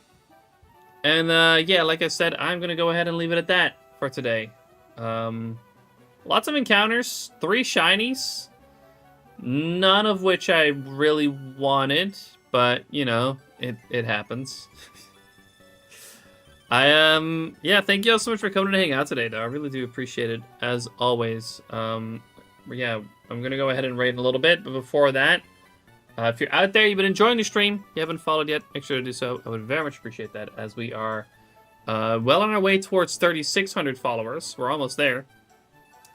And yeah, like I said, I'm going to go ahead and leave it at that for today. Lots of encounters. 3 shinies. None of which I really wanted. But, you know, it happens. Yeah, thank you all so much for coming to hang out today, though. I really do appreciate it, as always. Yeah, I'm going to go ahead and raid in a little bit, but before that, if you're out there, you've been enjoying the stream, you haven't followed yet, make sure to do so. I would very much appreciate that, as we are well on our way towards 3,600 followers. We're almost there,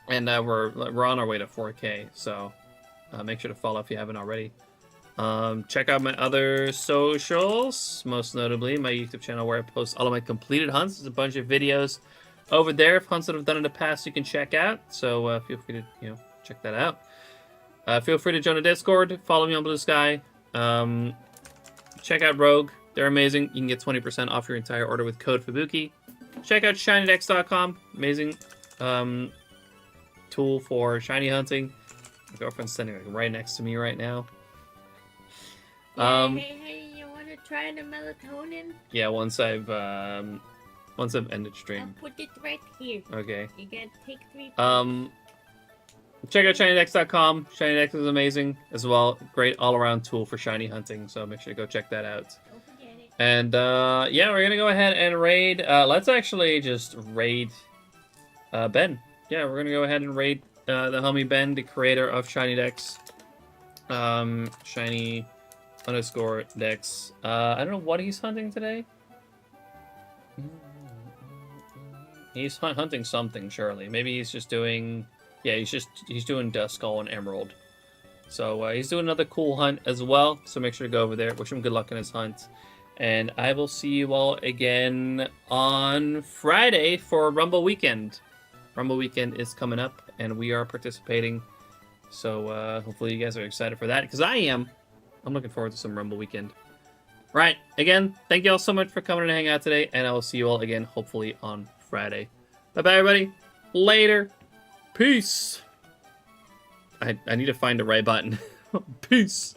and we're on our way to 4K, so make sure to follow if you haven't already. Check out my other socials, most notably my YouTube channel where I post all of my completed hunts. There's a bunch of videos over there of hunts that I've done in the past you can check out, so feel free to check that out. Feel free to join the Discord, follow me on Blue Sky, check out Rogue, they're amazing. You can get 20% off your entire order with code Fubuki. Check out SHINYDEX.com, amazing tool for shiny hunting. My girlfriend's standing like right next to me right now. Hey, you want to try the melatonin? Yeah, once I've ended stream. I'll put it right here. Okay. You gotta take 3. Check out ShinyDex.com. ShinyDex is amazing as well. Great all-around tool for shiny hunting, so make sure to go check that out. Don't forget it. And yeah, we're gonna go ahead and raid. Let's actually just raid Ben. Yeah, we're gonna go ahead and raid the homie Ben, the creator of ShinyDex. Shiny_Dex. I don't know what he's hunting today. He's hunting something, surely. Maybe he's just doing... Yeah, he's doing Duskull and Emerald. So he's doing another cool hunt as well. So make sure to go over there. Wish him good luck in his hunt. And I will see you all again on Friday for Rumble Weekend. Rumble Weekend is coming up, and we are participating. So hopefully you guys are excited for that, because I am. I'm looking forward to some Rumble Weekend. Right, again, thank you all so much for coming and hang out today, and I will see you all again, hopefully, on Friday. Bye-bye, everybody. Later. Peace. I need to find the right button. Peace.